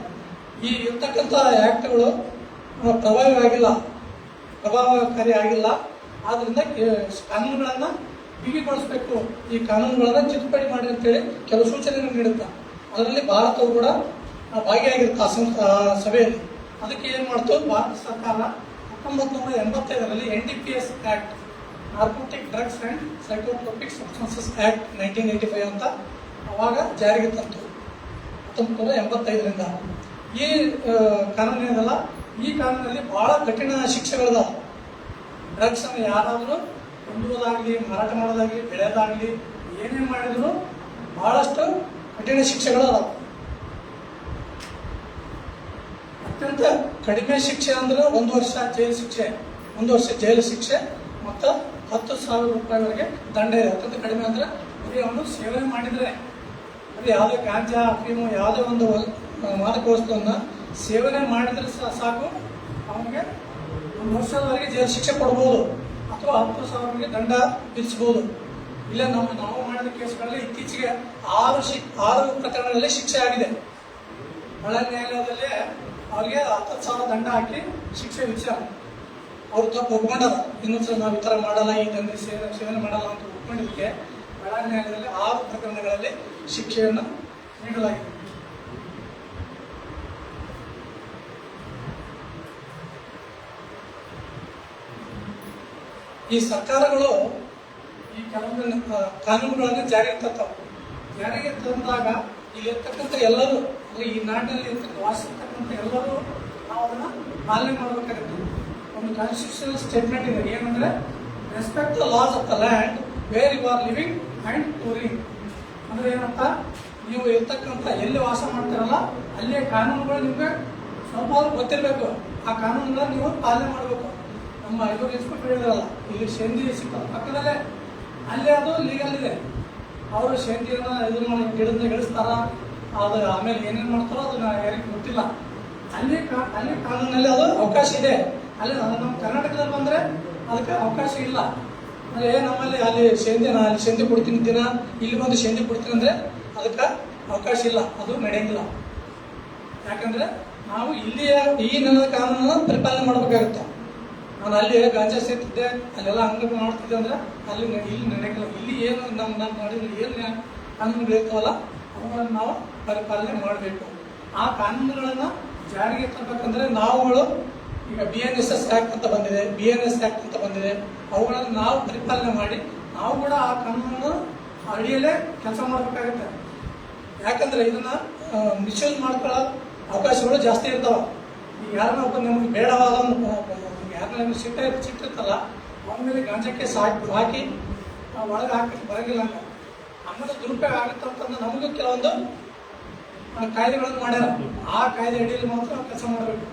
ಈ ಇರ್ತಕ್ಕಂಥ ಆಕ್ಟ್ಗಳು ಪ್ರಭಾವಕಾರಿ ಆಗಿಲ್ಲ. ಆದ್ರಿಂದ ಕಾನೂನುಗಳನ್ನ ಬಿಗಿಗೊಳಿಸಬೇಕು, ಈ ಕಾನೂನುಗಳನ್ನ ತಿದ್ದುಪಡಿ ಮಾಡಿ ಅಂತೇಳಿ ಕೆಲವು ಸೂಚನೆಗಳನ್ನು ನೀಡುತ್ತಾ. ಅದರಲ್ಲಿ ಭಾರತವು ಕೂಡ ಭಾಗಿಯಾಗಿರುತ್ತೆ ಆ ಸಭೆಯಲ್ಲಿ. ಅದಕ್ಕೆ ಏನ್ ಮಾಡ್ತು, ಭಾರತ ಸರ್ಕಾರ 1985ರಲ್ಲಿ NDPS act, narcotic drugs and psychotropic substances act 1985 ಅಂತ ಅವಾಗ ಜಾರಿಗೆ ತಂತು 1985ರಿಂದ. ಈ ಕಾನೂನು ಏನಲ್ಲ, ಈ ಕಾನೂನಲ್ಲಿ ಬಹಳ ಕಠಿಣ ಶಿಕ್ಷೆಗಳದ. ಡ್ರಗ್ಸ್ ಅನ್ನು ಯಾರಾದರೂ ಹೊಂದುವುದಾಗಲಿ, ಮಾರಾಟ ಮಾಡೋದಾಗಲಿ, ಬೆಳೆಯೋದಾಗಲಿ, ಏನೇ ಮಾಡಿದ್ರು ಬಹಳಷ್ಟು ಕಠಿಣ ಶಿಕ್ಷೆಗಳದಾವ. ಅತ್ಯಂತ ಕಡಿಮೆ ಶಿಕ್ಷೆ ಅಂದ್ರೆ 1 ವರ್ಷ ಜೈಲು ಶಿಕ್ಷೆ, 1 ವರ್ಷ ಜೈಲು ಶಿಕ್ಷೆ ಮತ್ತು 10,000 ರೂಪಾಯಿವರೆಗೆ ದಂಡ ಇದೆ. ಅತ್ಯಂತ ಕಡಿಮೆ ಅಂದರೆ ಬರೀ ಅವನು ಸೇವನೆ ಮಾಡಿದರೆ, ಅದು ಯಾವುದೇ ಗಾಂಜಾ ಅಫೀಮು ಯಾವುದೇ ಒಂದು ಮಾದಕ ವಸ್ತುವನ್ನು ಸೇವನೆ ಮಾಡಿದರೆ ಸಾಕು, ಅವನಿಗೆ 1 ವರ್ಷದವರೆಗೆ ಜೈಲು ಶಿಕ್ಷೆ ಕೊಡ್ಬೋದು ಅಥವಾ 10,000 ದಂಡ ವಿಧಿಸ್ಬೋದು. ಇಲ್ಲ ನಾವು ಮಾಡಿದ ಕೇಸ್ಗಳಲ್ಲಿ ಇತ್ತೀಚೆಗೆ 6 ಪ್ರಕರಣಗಳಲ್ಲಿ ಶಿಕ್ಷೆ ಆಗಿದೆ. ಬಳ್ಳಾರಿ ನ್ಯಾಯಾಲಯದಲ್ಲೇ ಅವ್ರಿಗೆ 10,000 ದಂಡ ಹಾಕಿ ಶಿಕ್ಷೆ ವಿಚಾರ ಅವ್ರು ತಪ್ಪು ಒಪ್ಕೊಂಡಾರ. ಇನ್ನೊಂದ್ಸಲ ನಾವು ಈ ಥರ ಮಾಡಲ್ಲ, ಈ ದಂಧೆ ಸೇವನೆ ಮಾಡಲ್ಲ ಅಂತ ಒಪ್ಕೊಂಡಿದ್ದಕ್ಕೆ ಬಳ್ಳಾರಿ ನ್ಯಾಯಾಲಯದಲ್ಲಿ 6 ಪ್ರಕರಣಗಳಲ್ಲಿ ಶಿಕ್ಷೆಯನ್ನು ನೀಡಲಾಗಿದೆ. ಈ ಸರ್ಕಾರಗಳು ಈ ಕೆಲವೊಂದು ಕಾನೂನುಗಳನ್ನು ಜಾರಿಗೆ ತಂದಾಗ ಇಲ್ಲಿರ್ತಕ್ಕಂಥ ಎಲ್ಲರೂ, ಈ ನಾಡಿನಲ್ಲಿ ವಾಸಿಸ್ತಕ್ಕಂಥ ಎಲ್ಲರೂ ನಾವು ಅದನ್ನು ಪಾಲನೆ ಮಾಡಬೇಕಾಗುತ್ತೆ. ಒಂದು ಕಾನ್ಸ್ಟಿಟ್ಯೂಷನಲ್ ಸ್ಟೇಟ್ಮೆಂಟ್ ಇದೆ, ಏನಂದ್ರೆ respect the laws of the land where you are living and touring. ಅಂದ್ರೆ ಏನಂತ, ನೀವು ಇರ್ತಕ್ಕಂಥ ಎಲ್ಲಿ ವಾಸ ಮಾಡ್ತಾರಲ್ಲ ಅಲ್ಲೇ ಕಾನೂನುಗಳು ನಿಮಗೆ ಸ್ವಲ್ಪ ಗೊತ್ತಿರಬೇಕು. ಆ ಕಾನೂನುಗಳನ್ನ ನೀವು ಪಾಲನೆ ಮಾಡಬೇಕು. ನಮ್ಮ ಇವರು ಇನ್ಸ್ಪೆಕ್ಟರ್ ಹೇಳಿದ್ರಲ್ಲ, ಇಲ್ಲಿ ಶೇಂದಿ ಸಿಕ್ಕ ಪಕ್ಕದಲ್ಲೇ ಅಲ್ಲೇ ಅದು ಲೀಗಲ್ ಇದೆ. ಅವರು ಶೇಂದಿಯನ್ನು ಇದು ಮಾಡಿ ಗಿಡದಿಂದ ಗಿಳಿಸ್ತಾರ, ಅದು ಆಮೇಲೆ ಏನೇನು ಮಾಡ್ತಾರೋ ಅದನ್ನ ಯಾರಿಗೆ ಗೊತ್ತಿಲ್ಲ. ಅಲ್ಲಿ ಕಾನೂನಲ್ಲಿ ಅದು ಅವಕಾಶ ಇದೆ. ಅಲ್ಲಿ ನಮ್ಮ ಕರ್ನಾಟಕದಲ್ಲಿ ಬಂದರೆ ಅದಕ್ಕೆ ಅವಕಾಶ ಇಲ್ಲ. ಅಂದರೆ ನಮ್ಮಲ್ಲಿ ಅಲ್ಲಿ ಶೇಂದಿ ಕೊಡ್ತೀನಿ ದಿನ, ಇಲ್ಲಿ ಬಂದು ಶೇಂದಿ ಕೊಡ್ತೀನಿ ಅಂದರೆ ಅದಕ್ಕೆ ಅವಕಾಶ ಇಲ್ಲ, ಅದು ನಡೆಯಂಗಿಲ್ಲ. ಯಾಕಂದರೆ ನಾವು ಇಲ್ಲಿಯ ಈ ನೆಲದ ಕಾನೂನನ್ನು ಪರಿಪಾಲನೆ ಮಾಡಬೇಕಾಗುತ್ತೆ. ನಾನು ಅಲ್ಲಿ ಗಾಂಜಾ ಸೇರ್ತಿದ್ದೆ, ಅಲ್ಲೆಲ್ಲ ಅಂಗಡಿ ಮಾಡ್ತಿದ್ದೆ ಅಂದ್ರೆ ಇಲ್ಲಿ ನಡೆಯಲ್ಲ. ಇಲ್ಲಿ ಏನು ನಮ್ಮ ನಾಡಿನಲ್ಲಿ ಏನು ಕಾನೂನುಗಳಿರ್ತಾವಲ್ಲ ಅವುಗಳನ್ನು ನಾವು ಪರಿಪಾಲನೆ ಮಾಡಬೇಕು. ಆ ಕಾನೂನುಗಳನ್ನು ಜಾರಿಗೆ ತರಬೇಕಂದ್ರೆ ನಾವುಗಳು ಈಗ BNSS ಆ್ಯಕ್ಟ್ ಅಂತ ಬಂದಿದೆ, BNS ಆ್ಯಕ್ಟ್ ಅಂತ ಬಂದಿದೆ, ಅವುಗಳನ್ನು ನಾವು ಪರಿಪಾಲನೆ ಮಾಡಿ ನಾವು ಕೂಡ ಆ ಕಾನೂನನ್ನು ಅಡಿಯಲ್ಲೇ ಕೆಲಸ ಮಾಡಬೇಕಾಗುತ್ತೆ. ಯಾಕಂದ್ರೆ ಇದನ್ನ ಮಿಸ್ಯೂಸ್ ಮಾಡ್ಕೊಳ್ಳೋ ಅವಕಾಶಗಳು ಜಾಸ್ತಿ ಇರ್ತಾವ. ಈಗ ಯಾರನ್ನ ಒಬ್ಬ ನಮಗೆ ಬೇಡವಾದ ಯಾರನ್ನ ನಮಗೆ ಸಿಟ್ಟಿರ್ತಲ್ಲ ಅವನ ಮೇಲೆ ಗಾಂಜಾ ಕೇಸ್ ಹಾಕಿ ಒಳಗೆ ಹಾಕಿ ಬರಂಗಿಲ್ಲ ಅಂತ ಆಮೇಲೆ ದುರುಪಯೋಗ ಆಗುತ್ತಂತಂದ್ರೆ ನಮಗೂ ಕೆಲವೊಂದು ಕಾಯ್ದೆಗಳನ್ನು ಮಾಡ್ಯಾರ. ಆ ಕಾಯ್ದೆ ಅಡಿಯಲ್ಲಿ ಮಾತ್ರ ನಾವು ಕೆಲಸ ಮಾಡಬೇಕು.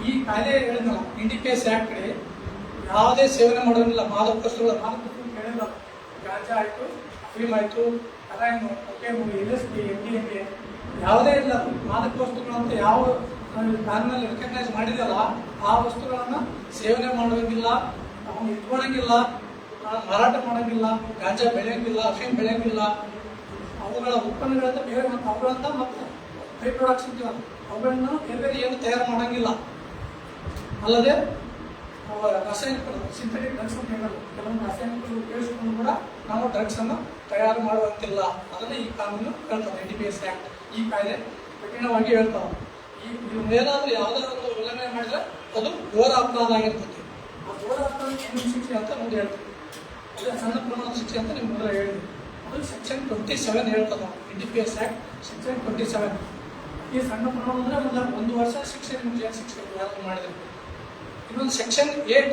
ಈ ಕಾಯ್ದೆ ಹೇಳಿದ್ನಲ್ಲ, NDPS ಆ್ಯಕ್ಟ್ ಯಾವುದೇ ಸೇವನೆ ಮಾಡೋದಿಲ್ಲ. ಮಾದಕ ವಸ್ತುಗಳು ಹೇಳಿಲ್ಲ, ಗಾಂಜಾ ಆಯಿತು, ಅಫೀಮ್ ಆಯಿತು, ಹೆರಾಯಿನ್, ಕೊಕೇನ್, LSD, MDMA ಯಾವುದೇ ಇಲ್ಲ. ಮಾದಕ ವಸ್ತುಗಳಂತ ಯಾವ ಕಾನೂನಲ್ಲಿ ರೆಕಗ್ನೈಸ್ ಮಾಡಿದೆಯಲ್ಲ ಆ ವಸ್ತುಗಳನ್ನು ಸೇವನೆ ಮಾಡೋಂಗಿಲ್ಲ, ಅವನು ಇಟ್ಕೊಳಂಗಿಲ್ಲ, ಮಾರಾಟ ಮಾಡೋಂಗಿಲ್ಲ, ಗಾಂಜಾ ಬೆಳೆಯಂಗಿಲ್ಲ, ಅಫೀಮ್ ಬೆಳೆಯಂಗಿಲ್ಲ. ಅವುಗಳ ಉತ್ಪನ್ನಗಳಂತ ಬೇರೆ ಅವುಗಳಂತ ಮತ್ತೆ ಬೈ ಪ್ರಾಡಕ್ಟ್ಸ್ ಅಂತೀವಲ್ಲ ಅವುಗಳನ್ನ ಬೇರೆ ಏನು ತಯಾರು ಮಾಡೋಂಗಿಲ್ಲ. ಅಲ್ಲದೆ ರಾಸಾಯನಿಕಗಳು, ಸಿಂಥೆಟಿಕ್ ಡ್ರಗ್ಸ್ ಅಂತ ಹೇಳಲ್ಲ, ಕೆಲವೊಂದು ರಾಸಾಯನಿಕಗಳು ಉಪಯೋಗಿಸಿಕೊಂಡು ಕೂಡ ನಾವು ಡ್ರಗ್ಸ್ ಅನ್ನು ತಯಾರು ಮಾಡುವಂತಿಲ್ಲ. ಅದನ್ನು ಈ ಕಾನೂನು ಹೇಳ್ತದೆ. NDPS ಆ್ಯಕ್ಟ್ ಈ ಕಾಯ್ದೆ ಕಠಿಣವಾಗಿ ಹೇಳ್ತಾವೆ. ಏನಾದರೂ ಯಾವುದೇ ಒಂದು ಉಲ್ಲಂಘನೆ ಮಾಡಿದ್ರೆ ಅದು ಘೋರ ಅಪರಾಧ ಆಗಿರ್ತದೆ. ಆ ಘೋರ ಅಪರಾಧ ಏನು ಶಿಕ್ಷೆ ಅಂತ ಮುಂದೆ ಹೇಳ್ತೀವಿ. ಅದೇ ಸಣ್ಣ ಪ್ರಮಾಣದ ಶಿಕ್ಷೆ ಅಂತ ನೀವು ಮೊದಲು ಹೇಳಿದ್ವಿ. ಅದು ಸೆಕ್ಷನ್ 27 ಹೇಳ್ತದೆ. NDPS act section 27. ಈ ಸಣ್ಣ ಪ್ರಮಾಣ ಅಂದರೆ 1 ವರ್ಷ ಶಿಕ್ಷೆ, ಜೈಲು ಶಿಕ್ಷೆ ಯಾರು ಮಾಡಿದ್ರೆ. ಇನ್ನೊಂದು ಸೆಕ್ಷನ್ 8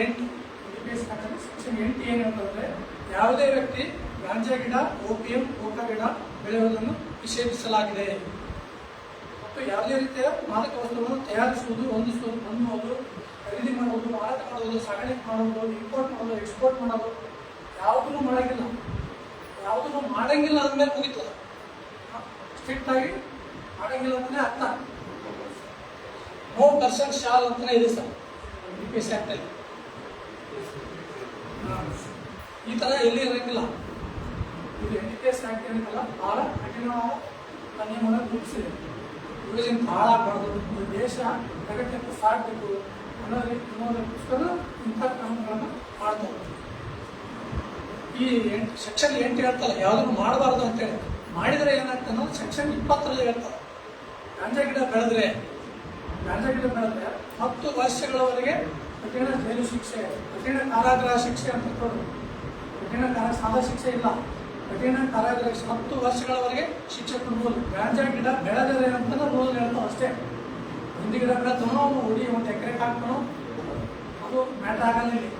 NDPS ಆ್ಯಕ್ಟ್ ಸೆಕ್ಷನ್ 8 ಏನು ಹೇಳ್ತಂದ್ರೆ, ಯಾವುದೇ ವ್ಯಕ್ತಿ ಗಾಂಜಾ ಗಿಡ, ಓಪಿಯಂ, ಕೋಕಾ ಗಿಡ ಬೆಳೆಯುವುದನ್ನು ನಿಷೇಧಿಸಲಾಗಿದೆ. ಮತ್ತು ಯಾವುದೇ ರೀತಿಯ ಮಾದಕ ವಸ್ತುಗಳನ್ನು ತಯಾರಿಸುವುದು, ಹೊಂದಿಸುವುದು, ಹೊಂದುವುದು, ಖರೀದಿ ಮಾಡುವುದು, ಮಾರಾಟ ಮಾಡುವುದು, ಸಾಗಾಣಿಕೆ ಮಾಡುವುದು, ಇಂಪೋರ್ಟ್ ಮಾಡೋದು, ಎಕ್ಸ್ಪೋರ್ಟ್ ಮಾಡೋದು ಯಾವುದನ್ನು ಮಾಡಂಗಿಲ್ಲ. ಯಾವುದನ್ನು ಮಾಡಂಗಿಲ್ಲ ಅಂದಮೇಲೆ ಮುಗಿತದೆ. ಸ್ಟ್ರಿಕ್ಟ್ ಆಗಿ ಮಾಡಂಗಿಲ್ಲ ಅಂತಲೇ ಅರ್ಥ. ನೋ ಪರ್ಸನ್ ಶಾಲ್ ಅಂತಲೇ ಇದೆ ಸರ್ NDPS ಆ್ಯಕ್ಟಲ್ಲಿ. ಈ ಥರ ಎಲ್ಲಿ ಇರೋಂಗಿಲ್ಲ. ಇದು NDPS ಆ್ಯಕ್ಟ್ ಏನಿಲ್ಲ, ಭಾಳ ಕಠಿಣವಾದ ನಿಯಮಗಳನ್ನು ರೂಪಿಸಿದೆ. ಯುವಜನ ಹಾಳಾಗಬಾರ್ದು, ಈ ದೇಶ ಪ್ರಗತಿಯನ್ನು ಸಾಗಬೇಕು ಅನ್ನೋದಕ್ಕೋಸ್ಕರ ಇಂಥ ಕ್ರಮಗಳನ್ನು ಮಾಡ್ತಾರೆ. ಈ ಸೆಕ್ಷನ್ 8 ಹೇಳ್ತಲ್ಲ ಯಾವುದನ್ನು ಮಾಡಬಾರ್ದು ಅಂತೇಳಿ. ಮಾಡಿದರೆ ಏನಾಗ್ತದೆ ಅನ್ನೋದು ಸೆಕ್ಷನ್ 20 ಹೇಳ್ತಾರೆ. ಗಾಂಜಾ ಗಿಡ ಬೆಳೆದ್ರೆ 10 ವರ್ಷಗಳವರೆಗೆ ಕಠಿಣ ಜೈಲು ಶಿಕ್ಷೆ, ಕಠಿಣ ಕಾರಾಗೃಹ ಶಿಕ್ಷೆ ಅಂತ ಕೊಡು. ಕಠಿಣ ಸಾದಾ ಶಿಕ್ಷೆ ಇಲ್ಲ, ಕಠಿಣ ಕಾರಾಗೃಹ 10 ವರ್ಷಗಳವರೆಗೆ ಶಿಕ್ಷೆ ಕೊಡ್ಬೋದು. ಗಾಂಜಾ ಗಿಡ ಬೆಳೆದರೆ ಅಂತ ರೂಲ್ ಹೇಳ್ತಾವೆ ಅಷ್ಟೇ. ಒಂದೇ ಗಿಡ ಬೆಳೆದನೋ ಹುಡಿ 1 ಎಕರೆಗೆ ಹಾಕ್ತಾನೋ ಅದು ಮ್ಯಾಟ್ರ್ ಆಗಲ್ಲ. ಇಲ್ಲಿ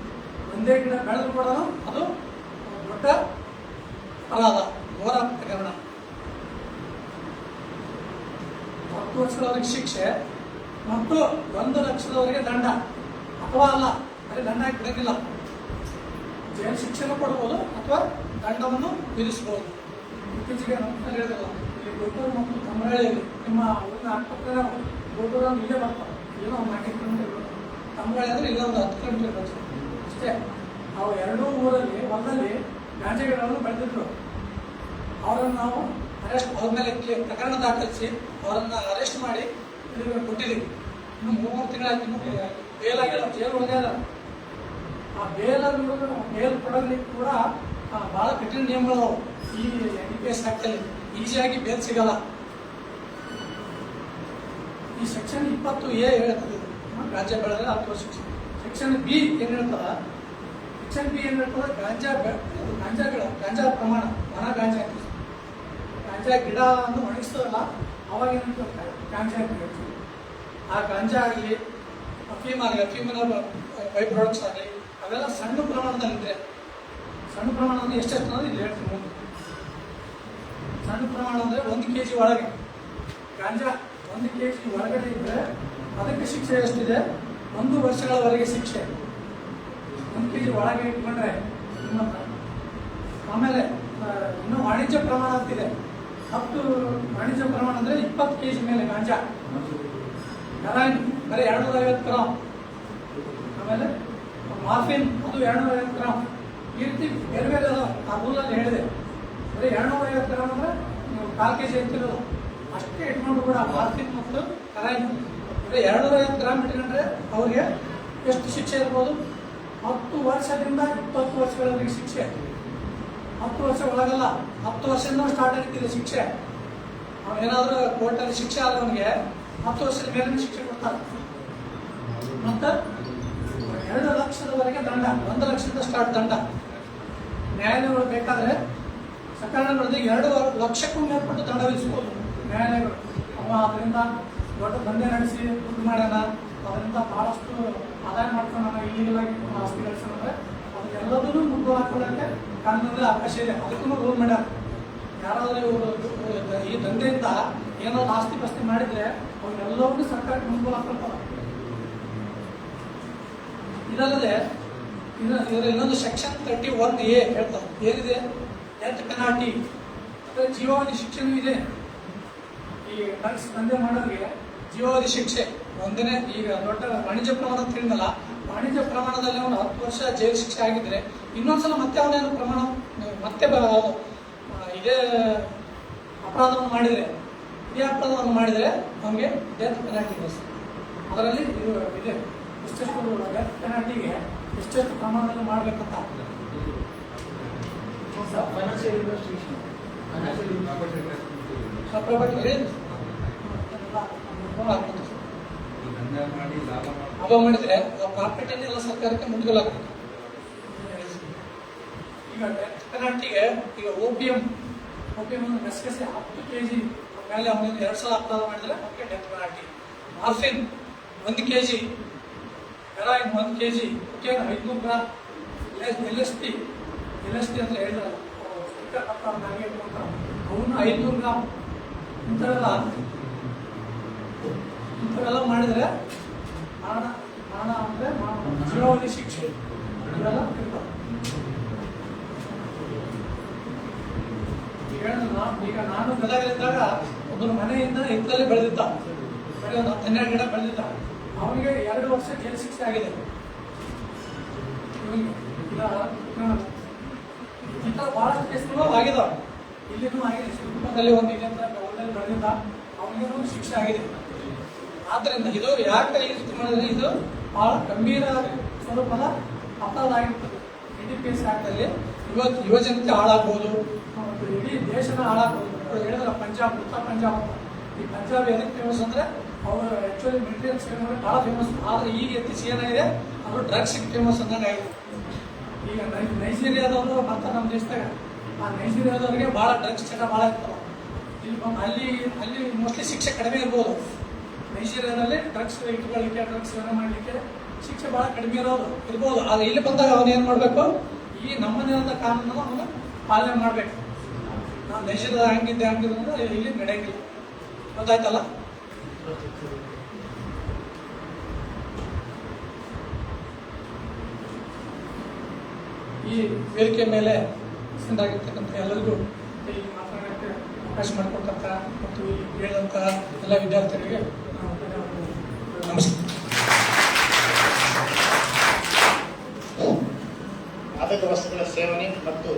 ಒಂದೇ ಗಿಡ ಬೆಳೆದು ಕೊಡೋದು ಅದು ದೊಡ್ಡ ಅಪರಾಧ, ಘೋರ ಪ್ರಕರಣ. 10 ವರ್ಷಗಳವರೆಗೆ ಶಿಕ್ಷೆ, ಮತ್ತು 1 ಲಕ್ಷದವರೆಗೆ ದಂಡ, ಅಥವಾ ಅಲ್ಲ ಬರೀ ದಂಡ ಹಾಕಿ ಬಿಡಂಗಿಲ್ಲ, ಜೈಲು ಶಿಕ್ಷೆನೂ ಕೊಡ್ಬೋದು ಅಥವಾ ದಂಡವನ್ನು ವಿಧಿಸ್ಬೋದು. ಇತ್ತೀಚೆಗೆ ನಮ್ಮ ಹೇಳಿದಲ್ಲ, ಇಲ್ಲಿ ಗುಂಟೂರು ಮತ್ತು ತಮ್ಮಳ್ಳಿಯಲ್ಲಿ ನಿಮ್ಮ ಊರಿನ ಅಕ್ಕಪಕ್ಕ ಗುಂಟೂರು ಇಲ್ಲೇ ಬರ್ತಾರೆ, ಏನೋ ಒಂದು 4 ಕಿಲೋಮೀಟರ್, ತಮ್ಮಳ್ಳಿ ಅಂದರೆ ಇಲ್ಲ ಒಂದು 10 ಕಿಲೋಮೀಟರ್ ಬರ್ತದೆ ಅಷ್ಟೇ. ಅವು ಎರಡೂ ಊರಲ್ಲಿ ಹೊಲದಲ್ಲಿ ಗಾಂಜಾ ಗಿಡಗಳನ್ನು ಬೆಳೆದಿದ್ರು. ಅವರನ್ನು ನಾವು ಅವ್ರ ಮೇಲೆ ಪ್ರಕರಣ ದಾಖಲಿಸಿ ಅವರನ್ನು ಅರೆಸ್ಟ್ ಮಾಡಿ ಕೊಟ್ಟಿದ್ದೀವಿ. ಇನ್ನು 3 ತಿಂಗಳಾಯ್ತು, ಇನ್ನೂ ಬೇಲ್ ಆಗಿಲ್ಲ, ಜೈಲು ಹೋಗ್ಯಾರ. ಆ ಬೇಲ್ ಕೊಡೋದಕ್ಕೆ ಕೂಡ ಭಾಳ ಕಠಿಣ ನಿಯಮಗಳು ಈ NDPS ಆ್ಯಕ್ಟಲ್ಲಿ. ಈಸಿಯಾಗಿ ಬೇಲ್ ಸಿಗಲ್ಲ. ಈ ಸೆಕ್ಷನ್ 20A ಹೇಳ್ತದೆ ಗಾಂಜಾ ಬೆಳೆದ್ರೆ 10 ವರ್ಷ ಶಿಕ್ಷೆ. ಸೆಕ್ಷನ್ B ಏನು ಹೇಳ್ತದ, ಸೆಕ್ಷನ್ B ಏನು ಹೇಳ್ತದೆ, ಗಾಂಜಾ ಪ್ರಮಾಣ, ಒಣ ಗಾಂಜಾ ಗಿಡ ಅನ್ನು ಒಣಗಿಸ್ತದಲ್ಲ ಅವಾಗ ಏನಂತ ಗಾಂಜಾ ಹೇಳ್ತೀವಿ. ಆ ಗಾಂಜಾ ಆಗಲಿ ಅಫೀಮ್ ಆಗಲಿ, ಅಫೀಮಿನ ಬೈ ಪ್ರಾಡಕ್ಟ್ಸ್ ಆಗಲಿ, ಅವೆಲ್ಲ ಸಣ್ಣ ಪ್ರಮಾಣದಲ್ಲಿದ್ದರೆ, ಸಣ್ಣ ಪ್ರಮಾಣ ಅಂದರೆ ಎಷ್ಟೆಷ್ಟು ಅನ್ನೋದು ಇಲ್ಲಿ ಹೇಳ್ತೀನಿ ಮುಂದೆ. ಸಣ್ಣ ಪ್ರಮಾಣ ಅಂದರೆ 1 kg ಒಳಗೆ ಗಾಂಜಾ 1 kg ಒಳಗಡೆ ಇದ್ದರೆ ಅದಕ್ಕೆ ಶಿಕ್ಷೆ ಎಷ್ಟಿದೆ, 1 ವರ್ಷಗಳವರೆಗೆ ಶಿಕ್ಷೆ. 1 kg ಒಳಗೆ ಇಟ್ಕೊಂಡ್ರೆ ನಿಮ್ಮ. ಆಮೇಲೆ ಇನ್ನು ವಾಣಿಜ್ಯ ಪ್ರಮಾಣ ಅಂತಿದೆ. ವಾಣಿಜ್ಯ ಪ್ರಮಾಣ ಅಂದರೆ 20 kg ಮೇಲೆ ಗಾಂಜಾ, ಹೆರಾಯಿನ್ ಬರೀ 250 ಗ್ರಾಮ್, ಆಮೇಲೆ ಮಾರ್ಫಿನ್ ಅದು 250 ಗ್ರಾಮ್. ಈ ರೀತಿ ಬೇರೆ ಬೇರೆ ಅದ. ಆ ರೂಲಲ್ಲಿ ಹೇಳಿದೆ ಬರೀ 250 ಗ್ರಾಮ್ ಅಂದರೆ ನೀವು 4 kg ಇರ್ತಿರೋದು ಅಷ್ಟೇ ಇಟ್ಕೊಂಡು ಕೂಡ ಮಾರ್ಫಿನ್ ಮತ್ತು ಹೆರಾಯಿನ್ ಬರೀ 250 ಗ್ರಾಮ್ ಇಟ್ಕೊಂಡ್ರೆ ಅವ್ರಿಗೆ ಎಷ್ಟು ಶಿಕ್ಷೆ ಇರ್ಬೋದು, 10 ವರ್ಷದಿಂದ 20 ವರ್ಷಗಳವರೆಗೆ ಶಿಕ್ಷೆ. 10 ವರ್ಷ ಒಳಗಲ್ಲ, 10 ವರ್ಷದಿಂದ ಸ್ಟಾರ್ಟ್ ಆಗ್ತಿದೆ ಶಿಕ್ಷೆ. ಅವನೇನಾದ್ರೂ ಕೋರ್ಟಲ್ಲಿ ಶಿಕ್ಷೆ ಆದವನಿಗೆ 10 ವರ್ಷದ ಮೇಲೆ ಶಿಕ್ಷೆ ಕೊಡ್ತಾರೆ. ಮತ್ತು 2 ಲಕ್ಷದವರೆಗೆ ದಂಡ, 1 ಲಕ್ಷದಿಂದ ಸ್ಟಾರ್ಟ್ ದಂಡ. ನ್ಯಾಯಾಲಯಗಳು ಬೇಕಾದರೆ ಸಕಾರಣಗಳಲ್ಲಿ 2 ಲಕ್ಷಕ್ಕೂ ಮೇಲ್ಪಟ್ಟು ದಂಡ ವಿಧಿಸ್ಬೋದು ನ್ಯಾಯಾಲಯಗಳು. ಅದರಿಂದ ದೊಡ್ಡ ದಂಧೆ ನಡೆಸಿ ದುಡ್ಡು ಮಾಡ್ಯಾನ, ಅದರಿಂದ ಬಹಳಷ್ಟು ಆದಾಯ ಮಾಡ್ಕೊಂಡ ಇಲ್ಲಿಗಾಗಿ ಆಸ್ತಿ ಗಳಿಸೋಣ, ಅದೆಲ್ಲದನ್ನೂ ಮುಟ್ಟು ಹಾಕೊಳ್ಳೋಕ್ಕೆ ಕಾನೂನಲ್ಲಿ ಅವಕಾಶ ಇದೆ. ಅದಕ್ಕೂ ರೂಲ್ ಮಾಡ್ಯಾರ. ಯಾರಾದರೂ ಇವರು ಈ ದಂಧೆಯಿಂದ ಏನಾದ್ರು ಆಸ್ತಿ ಪಾಸ್ತಿ ಮಾಡಿದರೆ ಅವನ್ನೆಲ್ಲವನ್ನೂ ಸರ್ಕಾರಕ್ಕೆ ಮುಟ್ಟು ಹಾಕೊಳ್ತಾರೆ. ಇದಲ್ಲದೆ ಇದರ ಇನ್ನೊಂದು ಸೆಕ್ಷನ್ 31A ಹೇಳ್ತಾರೆ. ಏನಿದೆ, ಡೆತ್ ಪೆನಾಲ್ಟಿ ಅಂದರೆ ಜೀವಾವಧಿ ಶಿಕ್ಷೆನೂ ಇದೆ. ಈ ಡ್ರಗ್ಸ್ ದಂಧೆ ಮಾಡೋರಿಗೆ ಜೀವಾವಧಿ ಶಿಕ್ಷೆ ಒಂದನೇ. ಈಗ ದೊಡ್ಡ ವಾಣಿಜ್ಯ ಪ್ರಮಾಣ ಅಂತ ಹೇಳಿದ್ನಲ್ಲ, ವಾಣಿಜ್ಯ ಪ್ರಮಾಣದಲ್ಲಿ ಅವನು 10 ವರ್ಷ ಜೈಲು ಶಿಕ್ಷೆ ಆಗಿದ್ರೆ ಇನ್ನೊಂದ್ಸಲ ಮತ್ತೆ ಅವನೇನು ಪ್ರಮಾಣ ಮತ್ತೆ ಇದೇ ಅಪರಾಧವನ್ನು ಮಾಡಿದರೆ ಅವನಿಗೆ ಡೆತ್ ಪೆನಾಲ್ಟಿ ಬರ್ತದೆ. ಅದರಲ್ಲಿ ಇದು ಇದೆ, ಎಷ್ಟೆಷ್ಟು ಡೆತ್ ಪೆನಾಲ್ಟಿಗೆ ಎಷ್ಟೆಷ್ಟು ಪ್ರಮಾಣದಲ್ಲಿ ಮಾಡಬೇಕಂತ. ಫೈನಾನ್ಷಿಯಲ್ ಇನ್ವೆಸ್ಟಿಗೇಷನ್ ಲಾಭ ಮಾಡಿದ್ರೆ ಆ ಪ್ರಾಫಿಟ್ ಎಲ್ಲ ಸರ್ಕಾರಕ್ಕೆ ಮುಂದುವಲಾಗ್ತದೆ. ಈಗ ಡೆತ್ ಪೆನಾಲ್ಟಿಗೆ ಈಗ ಓಪಿಎಂ ಅನ್ನು ಗಸಗಸೆ 10 kg ಮೇಲೆ ಅವನಿಗೆ 2 ಸಲ ಅಪರಾಧ ಮಾಡಿದರೆ ಅವನಿಗೆ death penalty. Morphine 1 kg, heroin 1 kg, 500 gram, LSD ಅಂತ ಹೇಳಿದ್ರಲ್ಲ ಅವನು 500 ಗ್ರಾಮ್, ಇಂಥವೆಲ್ಲ ಮಾಡಿದರೆ ಮರಣ ಅಂದರೆ ಜೀವಾವಧಿ ಶಿಕ್ಷೆ ಇವೆಲ್ಲ ಇರ್ತವೆ. ಈಗ ನಾನು ಗದಗಲಿದ್ದಾಗ ಒಬ್ಬನ ಮನೆಯಿಂದ ಹಿತ್ತಲಲ್ಲಿ ಬೆಳೆದಿದ್ದ, ಬರೀ ಒಂದು 12 ಗಿಡ ಬೆಳೆದಿದ್ದ, ಅವನಿಗೆ 2 ವರ್ಷ ಜೈಲು ಶಿಕ್ಷೆ ಆಗಿದೆ. ಈ ಥರ ಭಾಳಷ್ಟು ಕೇಸ್ಗಳು ಆಗಿದಾವೆ. ಇಲ್ಲಿನೂ ಆಗಿದೆ, ಶಿವಮೊಗ್ಗದಲ್ಲಿ ಒಂದು ಇದೆ ಅಂತ ಹೊಲದಲ್ಲಿ ಬೆಳೆದಿದ್ದ, ಅವನಿಗೂ ಶಿಕ್ಷೆ ಆಗಿದೆ. ಆದ್ದರಿಂದ ಇದು ಯಾಕೆ ಈ ರೀತಿ ಮಾಡಿದ್ರೆ ಇದು ಬಹಳ ಗಂಭೀರ ಸ್ವರೂಪದ ಅಪರಾಧ ಆಗಿರ್ತದೆ. NDPS ಆ್ಯಕ್ಟಲ್ಲಿ ಇವತ್ತು ಯುವಜನತೆ ಹಾಳಾಗ್ಬೋದು, ಇಡೀ ದೇಶನ ಹಾಳಾಗ್ಬೋದು. ಹೇಳಿದ್ರೆ ಪಂಜಾಬ್, ಉತ್ತರ ಪಂಜಾಬ್ ಅಂತ. ಈ ಪಂಜಾಬ್ ಎದಕ್ಕೆ ಫೇಮಸ್ ಅಂದರೆ ಅವರು ಆ್ಯಕ್ಚುಲಿ ಮಿಲಿಟರಿ ಸೇವೆ ಭಾಳ ಫೇಮಸ್. ಆದರೆ ಈಗ ಇತ್ತೀಚೆಗೆ ಏನಾಗಿದೆ, ಅವರು ಡ್ರಗ್ಸಿಗೆ ಫೇಮಸ್ ಅಂದಂಗೆ ಆಗಿದೆ. ಈಗ ನೈಜೀರಿಯಾದವರು ಬರ್ತಾರೆ ನಮ್ಮ ದೇಶದಾಗ, ಆ ನೈಜೀರಿಯಾದವ್ರಿಗೆ ಭಾಳ ಡ್ರಗ್ಸ್ ಚಟ ಭಾಳ ಇರ್ತವೆ. ಇಲ್ಲಿ ಅಲ್ಲಿ ಮೋಸ್ಟ್ಲಿ ಶಿಕ್ಷೆ ಕಡಿಮೆ ಇರ್ಬೋದು. ನೈಜೀರಿಯಾದಲ್ಲಿ ಡ್ರಗ್ಸ್ ಇಟ್ಕೊಳ್ಳಿಕ್ಕೆ, ಡ್ರಗ್ಸ್ ಸೇವನೆ ಮಾಡಲಿಕ್ಕೆ ಶಿಕ್ಷೆ ಭಾಳ ಕಡಿಮೆ ಇರ್ಬೋದು. ಆದರೆ ಇಲ್ಲಿ ಬಂದಾಗ ಅವನು ಏನು ಮಾಡಬೇಕು, ಈ ನಮ್ಮನೆಯಾದ ಕಾನೂನನ್ನು ಅವನು ಪಾಲನೆ ಮಾಡಬೇಕು. ನಾವು ನೈಜೀರಿಯಾದ ಹಂಗಿದ್ದೆ ಅಂದ್ರೆ ಇಲ್ಲಿ ನಡೆಯಂಗಿಲ್ಲ. ಗೊತ್ತಾಯ್ತಲ್ಲ? ಈ ವೇದಿಕೆ ಮೇಲೆ ಆಗಿರ್ತಕ್ಕಂಥ ಎಲ್ಲರಿಗೂ ಇಲ್ಲಿ ಮಾತನಾಡೋಕ್ಕೆ ಅವಕಾಶ ಮಾಡಿಕೊಟ್ಟಂಥ ಮತ್ತು ಇಲ್ಲಿ ಹೇಳಿದಂಥ ಎಲ್ಲ ವಿದ್ಯಾರ್ಥಿಗಳಿಗೆ ನಾವು ನಮಸ್ಕಾರ. ಮಾದಕ ವಸ್ತುಗಳ ಸೇವನೆ ಮತ್ತು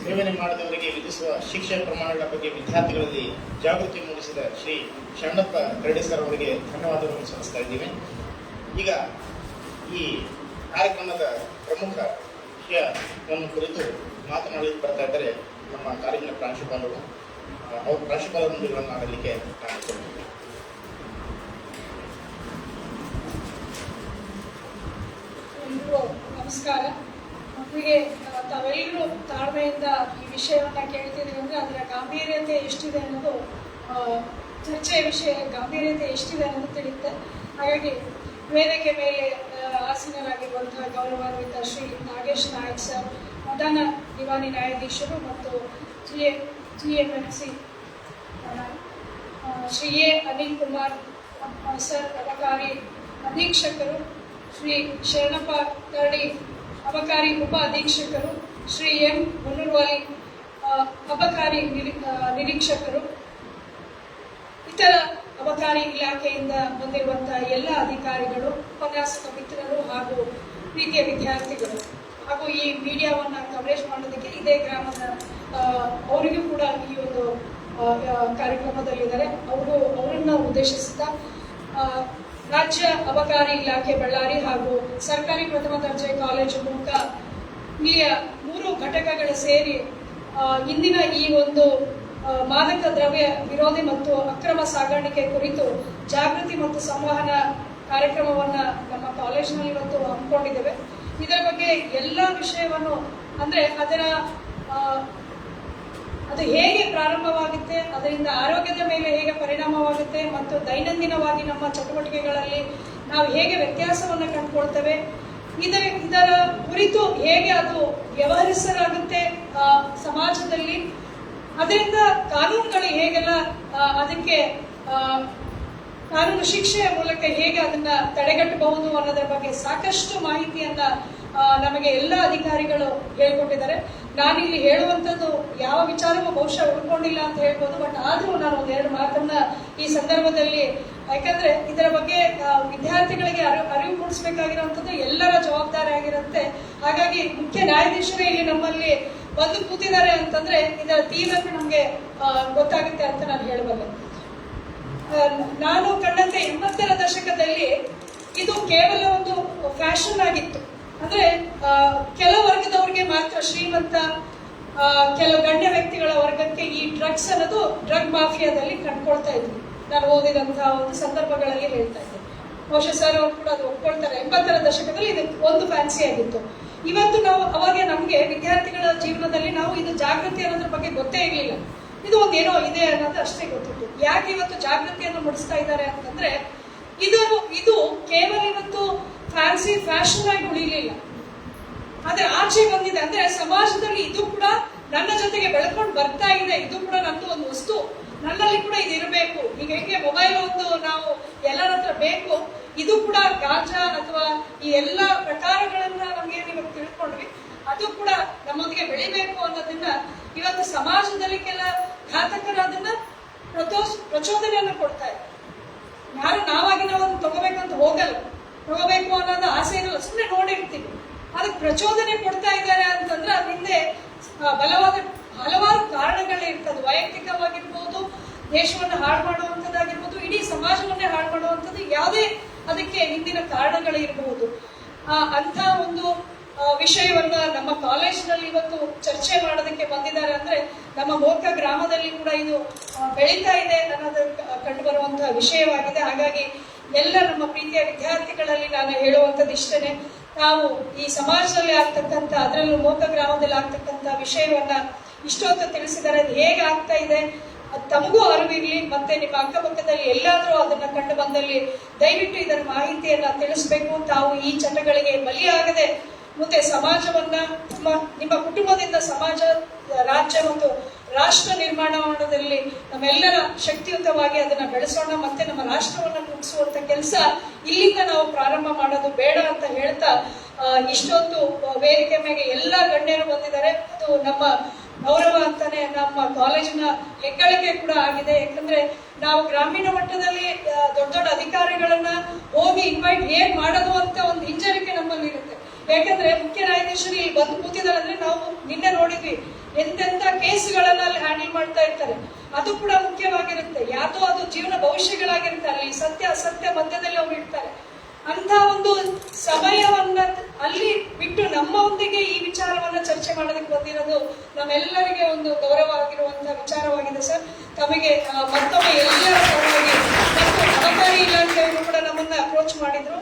ಸೇವನೆ ಮಾಡಿದವರಿಗೆ ವಿಧಿಸುವ ಶಿಕ್ಷೆ ಪ್ರಮಾಣಗಳ ಬಗ್ಗೆ ವಿದ್ಯಾರ್ಥಿಗಳಲ್ಲಿ ಜಾಗೃತಿ ಮೂಡಿಸಿದ ಶ್ರೀ ಶರಣಪ್ಪ ಕರಡಿ ಸರ್ ಅವರಿಗೆ ಧನ್ಯವಾದಗಳನ್ನು ಸಲ್ಲಿಸ್ತಾ ಇದ್ದೀವಿ. ಈಗ ಈ ಕಾರ್ಯಕ್ರಮದ ಪ್ರಮುಖ ವಿಷಯವನ್ನು ಕುರಿತು ಮಾತನಾಡಲಿಕ್ಕೆ ಬರ್ತಾ ಇದ್ದಾರೆ ನಮ್ಮ ಕಾಲೇಜಿನ ಪ್ರಾಂಶುಪಾಲರು. ಅವರು ಪ್ರಾಂಶುಪಾಲರೊಂದಿಗೆ ಮಾಡಲಿಕ್ಕೆ ನಾನು ಕೊಡ್ತೀನಿ. ಎಲ್ರಿಗೂ ನಮಸ್ಕಾರ. ಮೊದಲಿಗೆ ತಾವೆಲ್ಲರೂ ತಾಳ್ಮೆಯಿಂದ ಈ ವಿಷಯವನ್ನು ಕೇಳ್ತಿದ್ದೀವಿ ಅಂದರೆ ಅದರ ಗಾಂಭೀರ್ಯತೆ ಎಷ್ಟಿದೆ ಅನ್ನೋದು ಚರ್ಚೆಯ ವಿಷಯ ಗಾಂಭೀರ್ಯತೆ ಎಷ್ಟಿದೆ ಅನ್ನೋದು ತಿಳಿಯುತ್ತೆ. ಹಾಗಾಗಿ ವೇದಿಕೆ ಮೇಲೆ ಆಸೀನರಾಗಿರುವಂತಹ ಗೌರವಾನ್ವಿತ ಶ್ರೀ ನಾಗೇಶ್ ನಾಯಕ್ ಸರ್, ಪ್ರಧಾನ ದಿವಾನಿ ನ್ಯಾಯಾಧೀಶರು ಮತ್ತು GMMC Shri A Anil Kumar sir, ಅಬಕಾರಿ ಅಧೀಕ್ಷಕರು, ಶ್ರೀ ಶರಣಪ್ಪ ಕರಡಿ ಅಬಕಾರಿ ಉಪ ಅಧೀಕ್ಷಕರು, ಶ್ರೀ ಎಂ ಮುನ್ನೂರ್ವಾಲಿ ಅಬಕಾರಿ ನಿರೀಕ್ಷಕರು, ಇತರ ಅಬಕಾರಿ ಇಲಾಖೆಯಿಂದ ಬಂದಿರುವಂತಹ ಎಲ್ಲ ಅಧಿಕಾರಿಗಳು, ಉಪನ್ಯಾಸಕ ಮಿತ್ರರು ಹಾಗೂ ಪ್ರೀತಿಯ ವಿದ್ಯಾರ್ಥಿಗಳು ಹಾಗೂ ಈ ಮೀಡಿಯಾವನ್ನು ಕವರೇಜ್ ಮಾಡೋದಕ್ಕೆ ಇದೇ ಗ್ರಾಮದ ಅವರಿಗೂ ಕೂಡ ಈ ಒಂದು ಕಾರ್ಯಕ್ರಮದಲ್ಲಿದ್ದಾರೆ. ಅವರನ್ನು ಉದ್ದೇಶಿಸಿದ ರಾಜ್ಯ ಅಬಕಾರಿ ಇಲಾಖೆ ಬಳ್ಳಾರಿ ಹಾಗೂ ಸರ್ಕಾರಿ ಪ್ರಥಮ ದರ್ಜೆ ಕಾಲೇಜು ಮೂಕ ಇಲ್ಲಿಯ 3 ಘಟಕಗಳ ಸೇರಿ ಇಂದಿನ ಈ ಒಂದು ಮಾದಕ ದ್ರವ್ಯ ವಿರೋಧಿ ಮತ್ತು ಅಕ್ರಮ ಸಾಗಾಣಿಕೆ ಕುರಿತು ಜಾಗೃತಿ ಮತ್ತು ಸಂವಹನ ಕಾರ್ಯಕ್ರಮವನ್ನು ನಮ್ಮ ಕಾಲೇಜಿನಲ್ಲಿ ಇವತ್ತು ಹಮ್ಮಿಕೊಂಡಿದ್ದೇವೆ. ಇದರ ಬಗ್ಗೆ ಎಲ್ಲ ವಿಷಯವನ್ನು ಅಂದರೆ ಅದು ಹೇಗೆ ಪ್ರಾರಂಭವಾಗುತ್ತೆ, ಅದರಿಂದ ಆರೋಗ್ಯದ ಮೇಲೆ ಹೇಗೆ ಪರಿಣಾಮವಾಗುತ್ತೆ ಮತ್ತು ದೈನಂದಿನವಾಗಿ ನಮ್ಮ ಚಟುವಟಿಕೆಗಳಲ್ಲಿ ನಾವು ಹೇಗೆ ವ್ಯತ್ಯಾಸವನ್ನು ಕಂಡುಕೊಳ್ತೇವೆ, ಇದರ ಕುರಿತು ಹೇಗೆ ಅದು ವ್ಯವಹರಿಸಲಾಗುತ್ತೆ ಸಮಾಜದಲ್ಲಿ, ಅದರಿಂದ ಕಾನೂನುಗಳು ಹೇಗೆಲ್ಲ ಅದಕ್ಕೆ ಕಾನೂನು ಶಿಕ್ಷೆಯ ಮೂಲಕ ಹೇಗೆ ಅದನ್ನ ತಡೆಗಟ್ಟಬಹುದು ಅನ್ನೋದರ ಬಗ್ಗೆ ಸಾಕಷ್ಟು ಮಾಹಿತಿಯನ್ನ ನಮಗೆ ಎಲ್ಲ ಅಧಿಕಾರಿಗಳು ಹೇಳ್ಕೊಟ್ಟಿದ್ದಾರೆ. ನಾನಿಲ್ಲಿ ಹೇಳುವಂಥದ್ದು ಯಾವ ವಿಚಾರವೂ ಬಹುಶಃ ಉಳ್ಕೊಂಡಿಲ್ಲ ಅಂತ ಹೇಳ್ಬೋದು. ಬಟ್ ಆದರೂ ನಾನು ಒಂದೆರಡು ಮಾತನ್ನ ಈ ಸಂದರ್ಭದಲ್ಲಿ, ಯಾಕಂದ್ರೆ ಇದರ ಬಗ್ಗೆ ವಿದ್ಯಾರ್ಥಿಗಳಿಗೆ ಅರಿವು ಮೂಡಿಸಬೇಕಾಗಿರುವಂಥದ್ದು ಎಲ್ಲರ ಜವಾಬ್ದಾರಿ ಆಗಿರುತ್ತೆ. ಹಾಗಾಗಿ ಮುಖ್ಯ ನ್ಯಾಯಾಧೀಶರೇ ಇಲ್ಲಿ ನಮ್ಮಲ್ಲಿ ಬಂದು ಕೂತಿದ್ದಾರೆ ಅಂತಂದ್ರೆ ಇದರ ತೀವ್ರತೆ ನಮಗೆ ಗೊತ್ತಾಗುತ್ತೆ ಅಂತ ನಾನು ಹೇಳಬಲ್ಲೆ. ನಾನು ಕಂಡಂತೆ 80ರ ದಶಕದಲ್ಲಿ ಇದು ಕೇವಲ ಒಂದು ಫ್ಯಾಷನ್ ಆಗಿತ್ತು. ಅಂದ್ರೆ ಕೆಲ ವರ್ಗದವರಿಗೆ ಮಾತ್ರ, ಶ್ರೀಮಂತ ಕೆಲವು ಗಣ್ಯ ವ್ಯಕ್ತಿಗಳ ವರ್ಗಕ್ಕೆ ಈ ಡ್ರಗ್ಸ್ ಅನ್ನೋದು ಡ್ರಗ್ ಮಾಫಿಯಾದಲ್ಲಿ ಕಂಡುಕೊಳ್ತಾ ಇದ್ವಿ. ನಾನು ಓದಿದಂತಹ ಒಂದು ಸಂದರ್ಭಗಳಲ್ಲಿ ಹೇಳ್ತಾ ಇದ್ದೆ. ಬಹುಶಃ ಸರ್ ಅವರು ಕೂಡ ಅದು ಒಪ್ಕೊಳ್ತಾರೆ. 80ರ ದಶಕದಲ್ಲಿ ಇದು ಒಂದು ಫ್ಯಾನ್ಸಿ ಆಗಿತ್ತು. ಇವತ್ತು ನಾವು ಅವಾಗ ನಮ್ಗೆ ವಿದ್ಯಾರ್ಥಿಗಳ ಜೀವನದಲ್ಲಿ ನಾವು ಇದು ಜಾಗೃತಿ ಅನ್ನೋದ್ರ ಬಗ್ಗೆ ಗೊತ್ತೇ ಇರಲಿಲ್ಲ. ಇದು ಒಂದೇನೋ ಇದೆ ಅನ್ನೋದು ಅಷ್ಟೇ ಗೊತ್ತಿತ್ತು. ಯಾಕೆ ಇವತ್ತು ಜಾಗೃತಿಯನ್ನು ಮೂಡಿಸ್ತಾ ಇದ್ದಾರೆ ಅಂತಂದ್ರೆ ಇದು ಕೇವಲ ಇವತ್ತು ಫ್ಯಾನ್ಸಿ ಫ್ಯಾಷನ್ ಆಗಿ ಉಳಿಲಿಲ್ಲ, ಆದ್ರೆ ಆಚೆ ಬಂದಿದೆ. ಅಂದ್ರೆ ಸಮಾಜದಲ್ಲಿ ಇದು ಕೂಡ ನನ್ನ ಜೊತೆಗೆ ಬೆಳ್ಕೊಂಡು ಬರ್ತಾ ಇದೆ. ಇದು ಕೂಡ ನಂದು ಒಂದು ವಸ್ತು, ನನ್ನಲ್ಲಿ ಕೂಡ ಇದು ಇರಬೇಕು. ಈಗ ಹೇಗೆ ಮೊಬೈಲ್ ಒಂದು ನಾವು ಎಲ್ಲರ ಹತ್ರ ಬೇಕು, ಇದು ಕೂಡ ಗಾಂಜಾ ಅಥವಾ ಈ ಎಲ್ಲ ಪ್ರಕಾರಗಳನ್ನ ನಮ್ಗೆ ಇವಾಗ ತಿಳ್ಕೊಂಡ್ವಿ, ಅದು ಕೂಡ ನಮ್ಮೊಂದಿಗೆ ಬೆಳಿಬೇಕು ಅನ್ನೋದನ್ನ ಇವತ್ತು ಸಮಾಜದಲ್ಲಿ ಕೆಲ ಘಾತಕರು ಅದನ್ನ ಪ್ರಚೋದನೆಯನ್ನು ಕೊಡ್ತಾ ಇದ್ದಾರೆ. ಯಾರು ನಾವಾಗಿ ನಾವು ತಗೋಬೇಕಂತ ಹೋಗಲ್ಲ, ತಗೋಬೇಕು ಅನ್ನೋದು ಆಸೆ ಇರಲ್ಲ, ಸುಮ್ಮನೆ ನೋಡಿರ್ತೀವಿ. ಅದಕ್ಕೆ ಪ್ರಚೋದನೆ ಕೊಡ್ತಾ ಇದ್ದಾರೆ ಅಂತಂದ್ರೆ ಅದ್ರ ಹಿಂದೆ ಹಲವಾರು ಕಾರಣಗಳಿರ್ತದೆ. ವೈಯಕ್ತಿಕವಾಗಿರ್ಬೋದು, ದೇಶವನ್ನು ಹಾಳು ಮಾಡುವಂಥದ್ದಾಗಿರ್ಬೋದು, ಇಡೀ ಸಮಾಜವನ್ನೇ ಹಾಳು ಮಾಡುವಂಥದ್ದು ಯಾವುದೇ ಅದಕ್ಕೆ ಹಿಂದಿನ ಕಾರಣಗಳಿರಬಹುದು. ಅಂತ ಒಂದು ವಿಷಯವನ್ನ ನಮ್ಮ ಕಾಲೇಜಿನಲ್ಲಿ ಇವತ್ತು ಚರ್ಚೆ ಮಾಡೋದಕ್ಕೆ ಬಂದಿದ್ದಾರೆ. ಅಂದ್ರೆ ನಮ್ಮ ಮೋಕ ಗ್ರಾಮದಲ್ಲಿ ಕೂಡ ಇದು ಬೆಳೀತಾ ಇದೆ ಅನ್ನೋದು ಕಂಡು ಬರುವಂತಹ ವಿಷಯವಾಗಿದೆ. ಹಾಗಾಗಿ ಎಲ್ಲ ನಮ್ಮ ಪ್ರೀತಿಯ ವಿದ್ಯಾರ್ಥಿಗಳಲ್ಲಿ ನಾನು ಹೇಳುವಂಥದ್ದು ಇಷ್ಟೇನೆ, ನಾವು ಈ ಸಮಾಜದಲ್ಲಿ ಆಗ್ತಕ್ಕಂಥ, ಅದರಲ್ಲೂ ಮೋಕ ಗ್ರಾಮದಲ್ಲಿ ಆಗ್ತಕ್ಕಂಥ ವಿಷಯವನ್ನ ಇಷ್ಟೊತ್ತು ತಿಳಿಸಿದ್ದಾರೆ. ಅದು ಹೇಗೆ ಆಗ್ತಾ ಇದೆ ತಮಗೂ ಅರಿವಿರ್ಲಿ, ಮತ್ತೆ ನಿಮ್ಮ ಅಕ್ಕಪಕ್ಕದಲ್ಲಿ ಎಲ್ಲಾದ್ರೂ ಅದನ್ನ ಕಂಡು ಬಂದಲ್ಲಿ ದಯವಿಟ್ಟು ಇದರ ಮಾಹಿತಿಯನ್ನ ತಿಳಿಸ್ಬೇಕು. ತಾವು ಈ ಚಟಗಳಿಗೆ ಬಲಿಯಾಗದೆ ಮುಂದೆ ಸಮಾಜವನ್ನ ನಿಮ್ಮ ಕುಟುಂಬದಿಂದ ಸಮಾಜ, ರಾಜ್ಯ ಮತ್ತು ರಾಷ್ಟ್ರ ನಿರ್ಮಾಣ ಮಾಡೋದ್ರಲ್ಲಿ ನಮ್ಮೆಲ್ಲರ ಶಕ್ತಿಯುತವಾಗಿ ಅದನ್ನ ಬೆಳೆಸೋಣ, ಮತ್ತೆ ನಮ್ಮ ರಾಷ್ಟ್ರವನ್ನ ಮುಗಿಸುವಂತ ಕೆಲಸ ಇಲ್ಲಿಂದ ನಾವು ಪ್ರಾರಂಭ ಮಾಡೋದು ಬೇಡ ಅಂತ ಹೇಳ್ತಾ, ಇಷ್ಟೊಂದು ವೇದಿಕೆ ಮೇಲೆ ಎಲ್ಲ ಗಣ್ಯರು ಬಂದಿದ್ದಾರೆ. ಅದು ನಮ್ಮ ಗೌರವ ಅಂತಾನೆ, ನಮ್ಮ ಕಾಲೇಜಿನ ಹೆಗ್ಗಳಿಕೆ ಕೂಡ ಆಗಿದೆ. ಯಾಕಂದ್ರೆ ನಾವು ಗ್ರಾಮೀಣ ಮಟ್ಟದಲ್ಲಿ ದೊಡ್ಡ ದೊಡ್ಡ ಅಧಿಕಾರಿಗಳನ್ನ ಹೋಗಿ ಇನ್ವೈಟ್ ಹೇಗ್ ಮಾಡೋದು ಅಂತ ಒಂದು ಹಿಂಜರಿಕೆ ನಮ್ಮಲ್ಲಿ ಇರುತ್ತೆ. ಯಾಕಂದ್ರೆ ಮುಖ್ಯ ನ್ಯಾಯಾಧೀಶರು ಇಲ್ಲಿ ಬಂದು ಕೂತಿದ್ದಾರೆ ಅಂದ್ರೆ ನಾವು ನಿನ್ನೆ ನೋಡಿದ್ವಿ ಎಂತೆಂತ ಕೇಸ್ಗಳನ್ನ ಅಲ್ಲಿ ಹ್ಯಾಂಡಲ್ ಮಾಡ್ತಾ ಇರ್ತಾರೆ. ಅದು ಕೂಡ ಮುಖ್ಯವಾಗಿರುತ್ತೆ. ಯಾವ್ದೋ ಅದು ಜೀವನ ಭವಿಷ್ಯಗಳಾಗಿರುತ್ತೆ, ಅಲ್ಲಿ ಸತ್ಯ ಅಸತ್ಯ ಮಧ್ಯದಲ್ಲಿ ಅವ್ರು ಇರ್ತಾರೆ. ಅಂತ ಒಂದು ಸಮಯವನ್ನ ಅಲ್ಲಿ ಬಿಟ್ಟು ನಮ್ಮೊಂದಿಗೆ ಈ ವಿಚಾರವನ್ನ ಚರ್ಚೆ ಮಾಡೋದಕ್ಕೆ ಬಂದಿರೋದು ನಮ್ಮೆಲ್ಲರಿಗೆ ಒಂದು ಗೌರವ ಆಗಿರುವಂತಹ ವಿಚಾರವಾಗಿದೆ ಸರ್. ತಮಗೆ ಮತ್ತೊಮ್ಮೆ ಎಲ್ಲರ ಪರವಾಗಿ ಮತ್ತು ಅಬಕಾರಿ ಇಲಾಖೆಯವರು ಕೂಡ ನಮ್ಮನ್ನ ಅಪ್ರೋಚ್ ಮಾಡಿದ್ರು.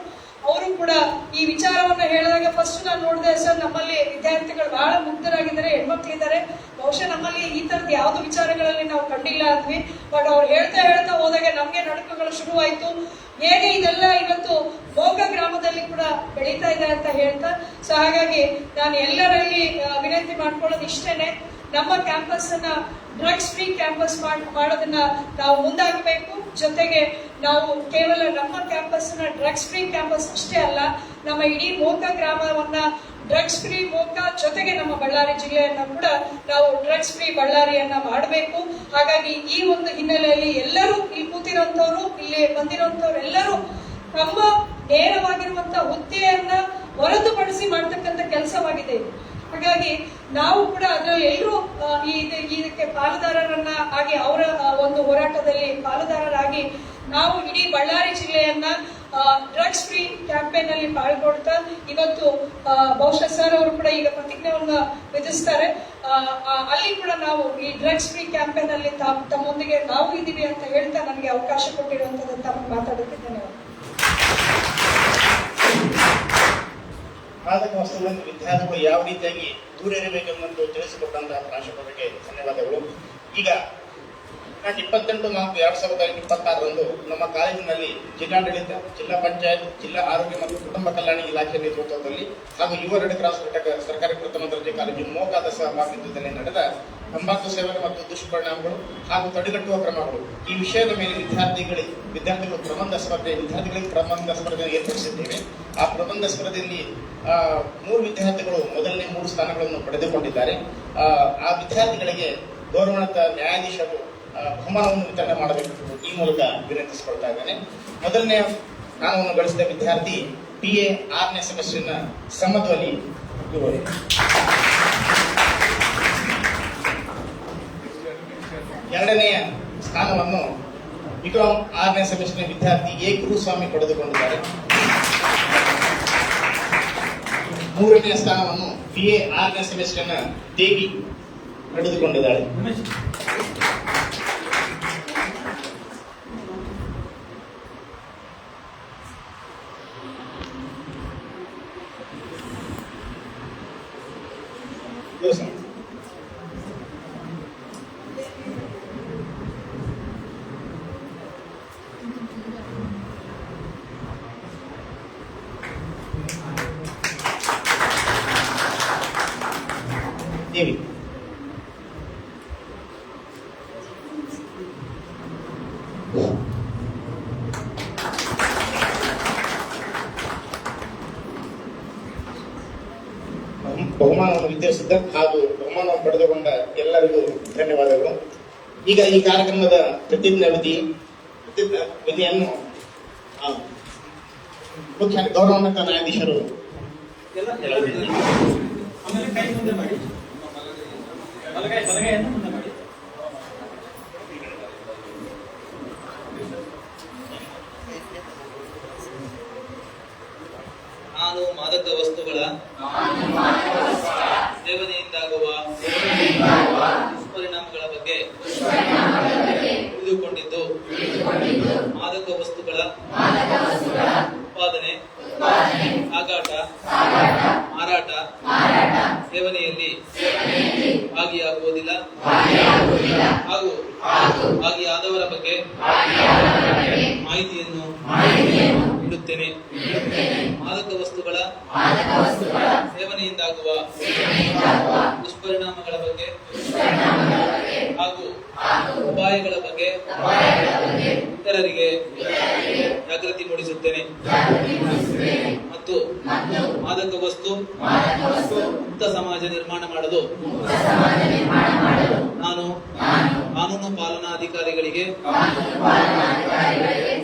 ಅವರು ಕೂಡ ಈ ವಿಚಾರವನ್ನ ಹೇಳಿದಾಗ ಫಸ್ಟ್ ನಾನು ನೋಡಿದೆ ಸರ್, ನಮ್ಮಲ್ಲಿ ವಿದ್ಯಾರ್ಥಿಗಳು ಬಹಳ ಮುಗ್ಧರಾಗಿದ್ದಾರೆ, ಹೆಣ್ಮಕ್ಳಿದ್ದಾರೆ. ಬಹುಶಃ ನಮ್ಮಲ್ಲಿ ಈ ತರದ ಯಾವ್ದು ವಿಚಾರಗಳಲ್ಲಿ ನಾವು ಕಂಡಿಲ್ಲ ಅಂದ್ವಿ. ಬಟ್ ಅವ್ರು ಹೇಳ್ತಾ ಹೋದಾಗ ನಮ್ಗೆ ನಡುಕಗಳು ಶುರುವಾಯ್ತು. ಹೇಗೆ ಇದೆಲ್ಲ ಇವತ್ತು ಮೋಕ ಗ್ರಾಮದಲ್ಲಿ ಕೂಡ ಬೆಳೀತಾ ಇದೆ ಅಂತ ಹೇಳ್ತಾ, ಸೊ ಹಾಗಾಗಿ ನಾನು ಎಲ್ಲರಲ್ಲಿ ವಿನಂತಿ ಮಾಡ್ಕೊಳ್ಳೋದು ಇಷ್ಟೇನೆ, ನಮ್ಮ ಕ್ಯಾಂಪಸ್ ಅನ್ನ ಡ್ರಗ್ಸ್ ಫ್ರೀ ಕ್ಯಾಂಪಸ್ ಮಾಡೋದನ್ನ ನಾವು ಮುಂದಾಗಬೇಕು. ಜೊತೆಗೆ ನಾವು ಕೇವಲ ನಮ್ಮ ಕ್ಯಾಂಪಸ್ ನ ಡ್ರಗ್ಸ್ ಫ್ರೀ ಕ್ಯಾಂಪಸ್ ಅಷ್ಟೇ ಅಲ್ಲ, ನಮ್ಮ ಇಡೀ ಮೋಕ ಗ್ರಾಮವನ್ನ ಡ್ರಗ್ಸ್ ಫ್ರೀ ಮೋಕ, ಜೊತೆಗೆ ನಮ್ಮ ಬಳ್ಳಾರಿ ಜಿಲ್ಲೆಯನ್ನ ಕೂಡ ನಾವು ಡ್ರಗ್ಸ್ ಫ್ರೀ ಬಳ್ಳಾರಿಯನ್ನ ಮಾಡಬೇಕು. ಹಾಗಾಗಿ ಈ ಒಂದು ಹಿನ್ನೆಲೆಯಲ್ಲಿ ಎಲ್ಲರೂ ಇಲ್ಲಿ ಕೂತಿರೋಂಥವ್ರು, ಇಲ್ಲಿ ಬಂದಿರೋಂಥವ್ರು ಎಲ್ಲರೂ ತಮ್ಮ ನೇರವಾಗಿರುವಂತಹ ಹುದ್ದೆಯನ್ನ ಹೊರತುಪಡಿಸಿ ಮಾಡ್ತಕ್ಕಂಥ ಕೆಲಸವಾಗಿದೆ ಇದು. ಹಾಗಾಗಿ ನಾವು ಕೂಡ ಅದರಲ್ಲಿ ಎಲ್ಲರೂ ಇದಕ್ಕೆ ಪಾಲುದಾರರನ್ನ ಆಗಿ, ಅವರ ಒಂದು ಹೋರಾಟದಲ್ಲಿ ಪಾಲುದಾರರಾಗಿ ನಾವು ಇಡೀ ಬಳ್ಳಾರಿ ಜಿಲ್ಲೆಯನ್ನ ಡ್ರಗ್ಸ್ ಫ್ರೀ ಕ್ಯಾಂಪೇನ್ ಅಲ್ಲಿ ಪಾಲ್ಗೊಳ್ತಾ, ಇವತ್ತು ಬಹುಶಃ ಸರ್ ಅವರು ಕೂಡ ಈಗ ಪ್ರತಿಜ್ಞೆಯನ್ನ ವಿಧಿಸ್ತಾರೆ. ಅಲ್ಲಿ ಕೂಡ ನಾವು ಈ ಡ್ರಗ್ಸ್ ಫ್ರೀ ಕ್ಯಾಂಪೇನ್ ಅಲ್ಲಿ ತಮ್ಮೊಂದಿಗೆ ನಾವು ಇದೀವಿ ಅಂತ ಹೇಳ್ತಾ ನನಗೆ ಅವಕಾಶ ಕೊಟ್ಟಿರುವಂತದ್ದು ತಮಗೆ ಮಾತಾಡೋದಕ್ಕೆ ಧನ್ಯವಾದ. ಮಾದಕ ವಸ್ತುಗಳನ್ನು ವಿದ್ಯಾರ್ಥಿಗಳು ಯಾವ ರೀತಿಯಾಗಿ ದೂರ ಇರಬೇಕೆಂದು ತಿಳಿಸಿಕೊಟ್ಟಂತಹ ಪ್ರಾಂಶುಪಾಲರಿಗೆ ಧನ್ಯವಾದಗಳು. ಈಗ 28/4/2026 ನಮ್ಮ ಕಾಲೇಜಿನಲ್ಲಿ ಜಿಲ್ಲಾಡಳಿತ, ಜಿಲ್ಲಾ ಪಂಚಾಯತ್, ಜಿಲ್ಲಾ ಆರೋಗ್ಯ ಮತ್ತು ಕುಟುಂಬ ಕಲ್ಯಾಣ ಇಲಾಖೆ ನೇತೃತ್ವದಲ್ಲಿ ಹಾಗೂ ಯುವ ರೆಡ್ ಕ್ರಾಸ್ ಘಟಕ ಸರ್ಕಾರಿ ಪ್ರಥಮ ದರ್ಜೆ ಕಾಲೇಜು ಮೋಕಾದ ಸಹಭಾಗಿತ್ವದಲ್ಲಿ ನಡೆದ ತಂಬಾಕು ಸೇವನೆ ಮತ್ತು ದುಷ್ಪರಿಣಾಮಗಳು ಹಾಗೂ ತಡೆಗಟ್ಟುವ ಕ್ರಮಗಳು ಈ ವಿಷಯದ ಮೇಲೆ ವಿದ್ಯಾರ್ಥಿಗಳಿಗೆ ಪ್ರಬಂಧ ಸ್ಪರ್ಧೆ ಏರ್ಪಡಿಸಿದ್ದೇವೆ. ಆ ಪ್ರಬಂಧ ಸ್ಪರ್ಧೆಯಲ್ಲಿ 3 ವಿದ್ಯಾರ್ಥಿಗಳು ಮೊದಲನೇ 3 ಸ್ಥಾನಗಳನ್ನು ಪಡೆದುಕೊಂಡಿದ್ದಾರೆ. ಆ ವಿದ್ಯಾರ್ಥಿಗಳಿಗೆ ಗೌರವಾನ್ವಿತ ನ್ಯಾಯಾಧೀಶರು ಬಹುಮಾನವನ್ನು ವಿತರಣೆ ಮಾಡಬೇಕು ಈ ಮೂಲಕ ವಿನಂತಿಸಿಕೊಳ್ತಾ ಇದ್ದೇನೆ. ಮೊದಲನೇ ಸ್ಥಾನವನ್ನು ಗಳಿಸಿದ ವಿದ್ಯಾರ್ಥಿ BA 6ನೇ ಸೆಮಿಸ್ಟರ್ನ ಸಮಧ್ವನಿ ಇವರು. ಎರಡನೆಯ ಸ್ಥಾನವನ್ನು ವಿಕ್ರಮ್ 6ನೇ ಸೆಮಿಸ್ಟರ್ ವಿದ್ಯಾರ್ಥಿ A ಗುರುಸ್ವಾಮಿ ಪಡೆದುಕೊಂಡಿದ್ದಾರೆ. 3ನೇ ಸ್ಥಾನವನ್ನು BA 6ನೇ ಸೆಮಿಸ್ಟರ್ನ ದೇವಿ ಪಡೆದುಕೊಂಡಿದ್ದಾಳೆ. ದೇವಿ ಬಹುಮಾನವನ್ನು ವಿತರಿಸಿದ್ದ ಹಾಗೂ ಬಹುಮಾನವನ್ನು ಪಡೆದುಕೊಂಡ ಎಲ್ಲರಿಗೂ ಧನ್ಯವಾದಗಳು. ಈಗ ಈ ಕಾರ್ಯಕ್ರಮದ ವಿಧಿಯನ್ನು ಮುಖ್ಯ ಗೌರವಾನ್ವಿತ ನ್ಯಾಯಾಧೀಶರು ಆಮೇಲೆ ಕೈ ಮುಂದೆ ಮಾಡಿ, ಬಲಗೈಯನ್ನು ಮುಂದೆ ಮಾಡಿ. ನಾನು ಮಾದಕ ವಸ್ತುಗಳ ಸೇವನೆಯಿಂದಾಗುವ ದುಷ್ಪರಿಣಾಮಗಳ ಬಗ್ಗೆ ತಿಳಿದುಕೊಂಡಿದ್ದು, ಮಾದಕ ವಸ್ತುಗಳ ಉತ್ಪಾದನೆ, ಸಾಗಾಟ, ಮಾರಾಟ, ಸೇವನೆಯಲ್ಲಿ ಭಾಗಿಯಾಗುವುದಿಲ್ಲ ಹಾಗೂ ಭಾಗಿಯಾದವರ ಬಗ್ಗೆ ಮಾಹಿತಿಯನ್ನು ನೀಡುತ್ತೇನೆ. ಮಾದಕ ವಸ್ತುಗಳ ಸೇವನೆಯಿಂದಾಗುವ ದುಷ್ಪರಿಣಾಮಗಳ ಬಗ್ಗೆ ಅಪಾಯಗಳ ಬಗ್ಗೆ ಇತರರಿಗೆ ಜಾಗೃತಿ ಮೂಡಿಸುತ್ತೇನೆ ಮತ್ತು ಮಾದಕ ವಸ್ತು ಮುಕ್ತ ಸಮಾಜ ನಿರ್ಮಾಣ ಮಾಡಲು ನಾನು ಕಾನೂನು ಪಾಲನಾಧಿಕಾರಿಗಳಿಗೆ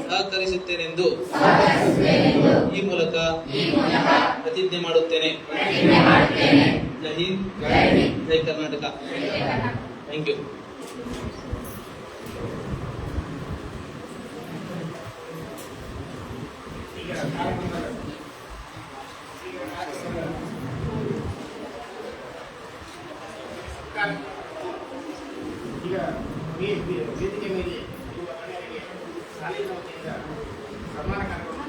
ಸಹಕರಿಸುತ್ತೇನೆಂದು ಈ ಮೂಲಕ ಪ್ರತಿಜ್ಞೆ ಮಾಡುತ್ತೇನೆ. ಜೈ ಹಿಂದ್, ಜೈ ಕರ್ನಾಟಕ. Thank you. ಈಗ ವೇದಿಕೆ ಮೇಲೆ ಇರುವ ಗಣ್ಯರಿಗೆ ಶಾಲೆಯ ವತಿಯಿಂದ ಸನ್ಮಾನ ಕಾರ್ಯಕ್ರಮ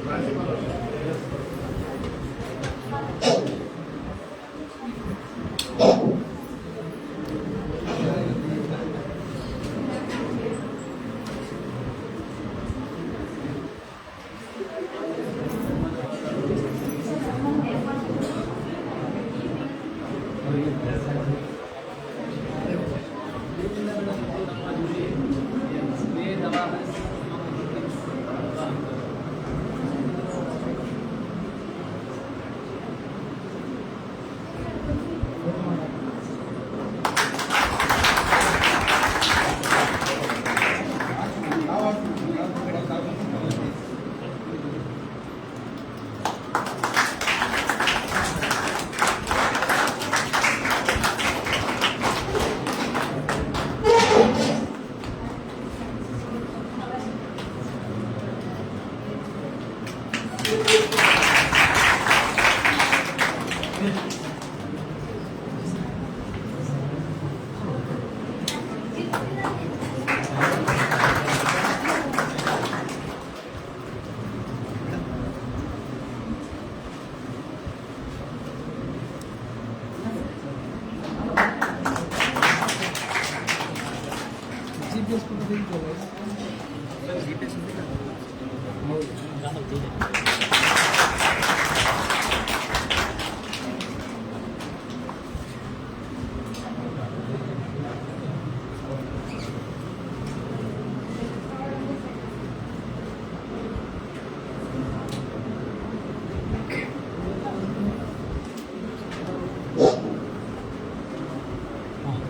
ಪ್ರಾಂಶುಪಾಲರು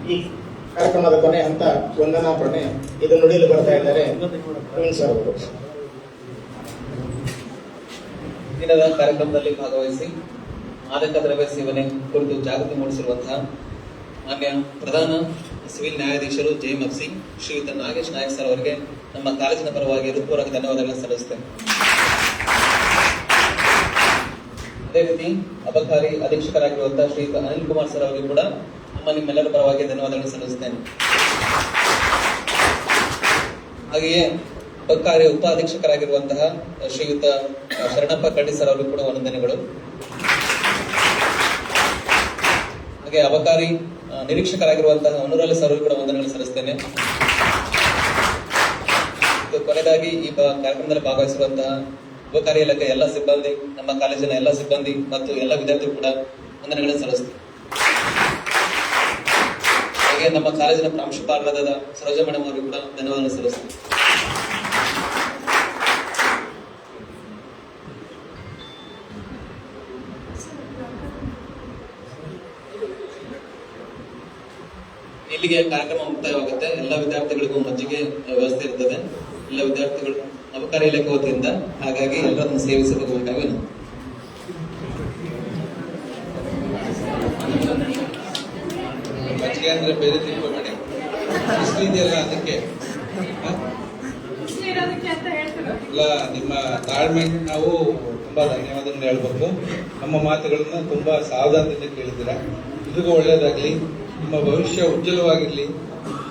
ಈ ಕಾರ್ಯಕ್ರಮದ ಕೊನೆ ಹಂತ ವಂದನಾರ್ಪಣೆ. ಇದು ನುಡಿಯಲು ಬರ್ತಾ ಇದ್ದಾರೆ ಪ್ರವೀಣ್ ಸರ್ ಅವರು. ದಿನದ ಕಾರ್ಯಕ್ರಮದಲ್ಲಿ ಭಾಗವಹಿಸಿ ಮಾದಕ ದ್ರವ್ಯ ಸೇವನೆ ಕುರಿತು ಜಾಗೃತಿ ಮೂಡಿಸಿರುವಂತಹ ಮಾನ್ಯ ಪ್ರಧಾನ ಸಿವಿಲ್ ನ್ಯಾಯಾಧೀಶರು JMFC ಶ್ರೀಯುತ ನಾಗೇಶ್ ನಾಯಕ್ ಸರ್ ಅವರಿಗೆ ನಮ್ಮ ಕಾಲೇಜಿನ ಪರವಾಗಿ ಹೃತ್ಪೂರ್ವಕ ಧನ್ಯವಾದಗಳನ್ನು ಸಲ್ಲಿಸುತ್ತೇನೆ. ಅದೇ ರೀತಿ ಅಬಕಾರಿ ಅಧೀಕ್ಷಕರಾಗಿರುವಂತಹ ಶ್ರೀಯುತ ಅನಿಲ್ ಕುಮಾರ್ ಸರ್ ಅವರಿಗೂ ಕೂಡ ನಿಮ್ಮೆಲ್ಲರ ಪರವಾಗಿ ಧನ್ಯವಾದಗಳನ್ನು ಸಲ್ಲಿಸುತ್ತೇನೆ. ಹಾಗೆಯೇ ಅಬಕಾರಿ ಉಪ ಅಧೀಕ್ಷಕರಾಗಿರುವಂತಹ ಶ್ರೀಯುತ ಶರಣಪ್ಪ ಕಡ್ಡಿ ಸರ್ ಅವರಿಗೂ ಕೂಡ ವಂದನೆಗಳು. ಹಾಗೆ ಅಬಕಾರಿ ನಿರೀಕ್ಷಕರಾಗಿರುವಂತಹ ಅನುರಾಲಿ ಸರ್ ಅವರಿಗೂ ಕೂಡ ವಂದನೆಗಳನ್ನು ಸಲ್ಲಿಸುತ್ತೇನೆ. ಕೊನೆಯದಾಗಿ ಈ ಕಾರ್ಯಕ್ರಮದಲ್ಲಿ ಭಾಗವಹಿಸಿರುವಂತಹ ಅಬಕಾರಿ ಇಲಾಖೆ ಎಲ್ಲ ಸಿಬ್ಬಂದಿ, ನಮ್ಮ ಕಾಲೇಜಿನ ಎಲ್ಲ ಸಿಬ್ಬಂದಿ ಮತ್ತು ಎಲ್ಲ ವಿದ್ಯಾರ್ಥಿಗಳು ಕೂಡ ವಂದನೆಗಳನ್ನು ಸಲ್ಲಿಸುತ್ತೇನೆ. ಹಾಗೆ ನಮ್ಮ ಕಾಲೇಜಿನ ಪ್ರಾಂಶುಪಾಲರಾದ ಸರೋಜ ಮೇಡಮ್ ಅವರಿಗೂ ಕೂಡ ಧನ್ಯವಾದ ಸಲ್ಲಿಸುತ್ತೇನೆ. ಇಲ್ಲಿಗೆ ಕಾರ್ಯಕ್ರಮ ಮುಕ್ತಾಯವಾಗುತ್ತೆ. ಎಲ್ಲ ವಿದ್ಯಾರ್ಥಿಗಳಿಗೂ ಮಜ್ಜಿಗೆ ವ್ಯವಸ್ಥೆ ಇರ್ತದೆ. ಎಲ್ಲ ವಿದ್ಯಾರ್ಥಿಗಳು ಅಬಕಾರಿ ಇಲಾಖೆ ವತಿಯಿಂದ, ಹಾಗಾಗಿ ಎಲ್ಲರನ್ನು ಸೇವಿಸಿ ಹೋಗಬೇಕಾಗಿ ಮಜ್ಜಿಗೆ ಅಂದ್ರೆ ಬೇರೆ ತಿಳ್ಕೊಬೇಡಿ, ಇದೆಯಲ್ಲ ಅದಕ್ಕೆ ಅಲ್ಲ. ನಿಮ್ಮ ತಾಳ್ಮೆ ನಾವು ತುಂಬಾ ಧನ್ಯವಾದಗಳು ಹೇಳ್ಬೇಕು. ನಮ್ಮ ಮಾತುಗಳನ್ನ ತುಂಬಾ ಸಾವಧಾನದಿಂದ ಕೇಳಿದ್ದೀರಾ. ಇದಿಗೂ ಒಳ್ಳೇದಾಗ್ಲಿ, ನಿಮ್ಮ ಭವಿಷ್ಯ ಉಜ್ವಲವಾಗಿರ್ಲಿ.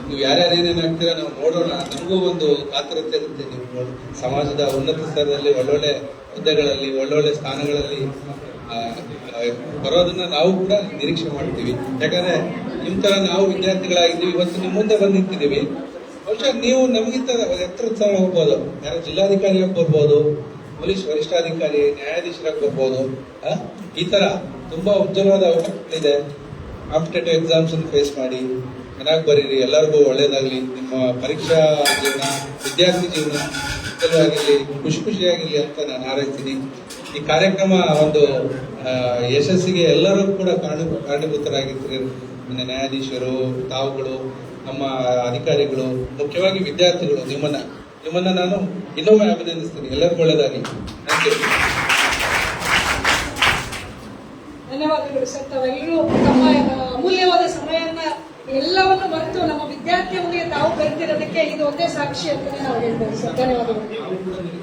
ನೀವು ಯಾರ್ಯಾರು ಏನೇನಾಗ್ತೀರಾ ನಾವು ನೋಡೋಣ. ನಮಗೂ ಒಂದು ಕಾತುರತೆ ಇರುತ್ತೆ. ನೀವು ಸಮಾಜದ ಉನ್ನತ ಸ್ತರದಲ್ಲಿ ಒಳ್ಳೊಳ್ಳೆ ಹುದ್ದೆಗಳಲ್ಲಿ ಒಳ್ಳೊಳ್ಳೆ ಸ್ಥಾನಗಳಲ್ಲಿ ಬರೋದನ್ನ ನಾವು ಕೂಡ ನಿರೀಕ್ಷೆ ಮಾಡ್ತೀವಿ. ಯಾಕಂದ್ರೆ ನಿಮ್ ತರ ನಾವು ವಿದ್ಯಾರ್ಥಿಗಳಾಗಿದ್ದೀವಿ, ಇವತ್ತು ನಿಮ್ಮ ಮುಂದೆ ಬಂದು ನಿಂತಿದ್ದೀವಿ. ಬಹುಶಃ ನೀವು ನಮಗಿಂತ ಎತ್ತರ ಸ್ಥಳ ಹೋಗ್ಬೋದು. ಯಾರೋ ಜಿಲ್ಲಾಧಿಕಾರಿಯಾಗಿ ಬರ್ಬೋದು, ಪೊಲೀಸ್ ವರಿಷ್ಠಾಧಿಕಾರಿ, ನ್ಯಾಯಾಧೀಶರಾಗಿ ಬರ್ಬೋದು. ಈ ತರ ತುಂಬಾ ಉಜ್ವಲವಾದ ಅವಕಾಶಗಳಿದೆ. ಕಾಂಪಿಟೇಟಿವ್ ಎಕ್ಸಾಮ್ಸ್ ಫೇಸ್ ಮಾಡಿ ಚೆನ್ನಾಗಿ ಬರೀರಿ. ಎಲ್ಲರಿಗೂ ಒಳ್ಳೇದಾಗಲಿ. ನಿಮ್ಮ ಪರೀಕ್ಷಾ ಜೀವನ, ವಿದ್ಯಾರ್ಥಿ ಜೀವನ ಸುಖವಾಗಿರಲಿ, ಖುಷಿ ಖುಷಿಯಾಗಿರಲಿ ಅಂತ ನಾನು ಹಾರೈಸ್ತೀನಿ. ಈ ಕಾರ್ಯಕ್ರಮ ಒಂದು ಯಶಸ್ಸಿಗೆ ಎಲ್ಲರೂ ಕೂಡ ಕಾರಣಭೂತರಾಗಿರ್ತಾರೆ. ನ್ಯಾಯಾಧೀಶರು, ತಾವುಗಳು, ನಮ್ಮ ಅಧಿಕಾರಿಗಳು, ಮುಖ್ಯವಾಗಿ ವಿದ್ಯಾರ್ಥಿಗಳು, ನಿಮ್ಮನ್ನ ನಾನು ಇನ್ನೊಮ್ಮೆ ಅಭಿನಂದಿಸ್ತೀನಿ. ಎಲ್ಲರಿಗೂ ಒಳ್ಳೆಯದಾಗಲಿ. Thank you. ಧನ್ಯವಾದಗಳು ಸರ್. ತಾವೆಲ್ಲರೂ ತಮ್ಮ ಅಮೂಲ್ಯವಾದ ಸಮಯವನ್ನ ಎಲ್ಲವನ್ನು ಮರೆತು ನಮ್ಮ ವಿದ್ಯಾರ್ಥಿಗಳಿಗೆ ತಾವು ಕಲಿತಿರೋದಕ್ಕೆ ಇದು ಒಂದೇ ಸಾಕ್ಷಿ ಅಂತಾನೆ ನಾವು ಹೇಳ್ಬೋದು ಸರ್. ಧನ್ಯವಾದಗಳು.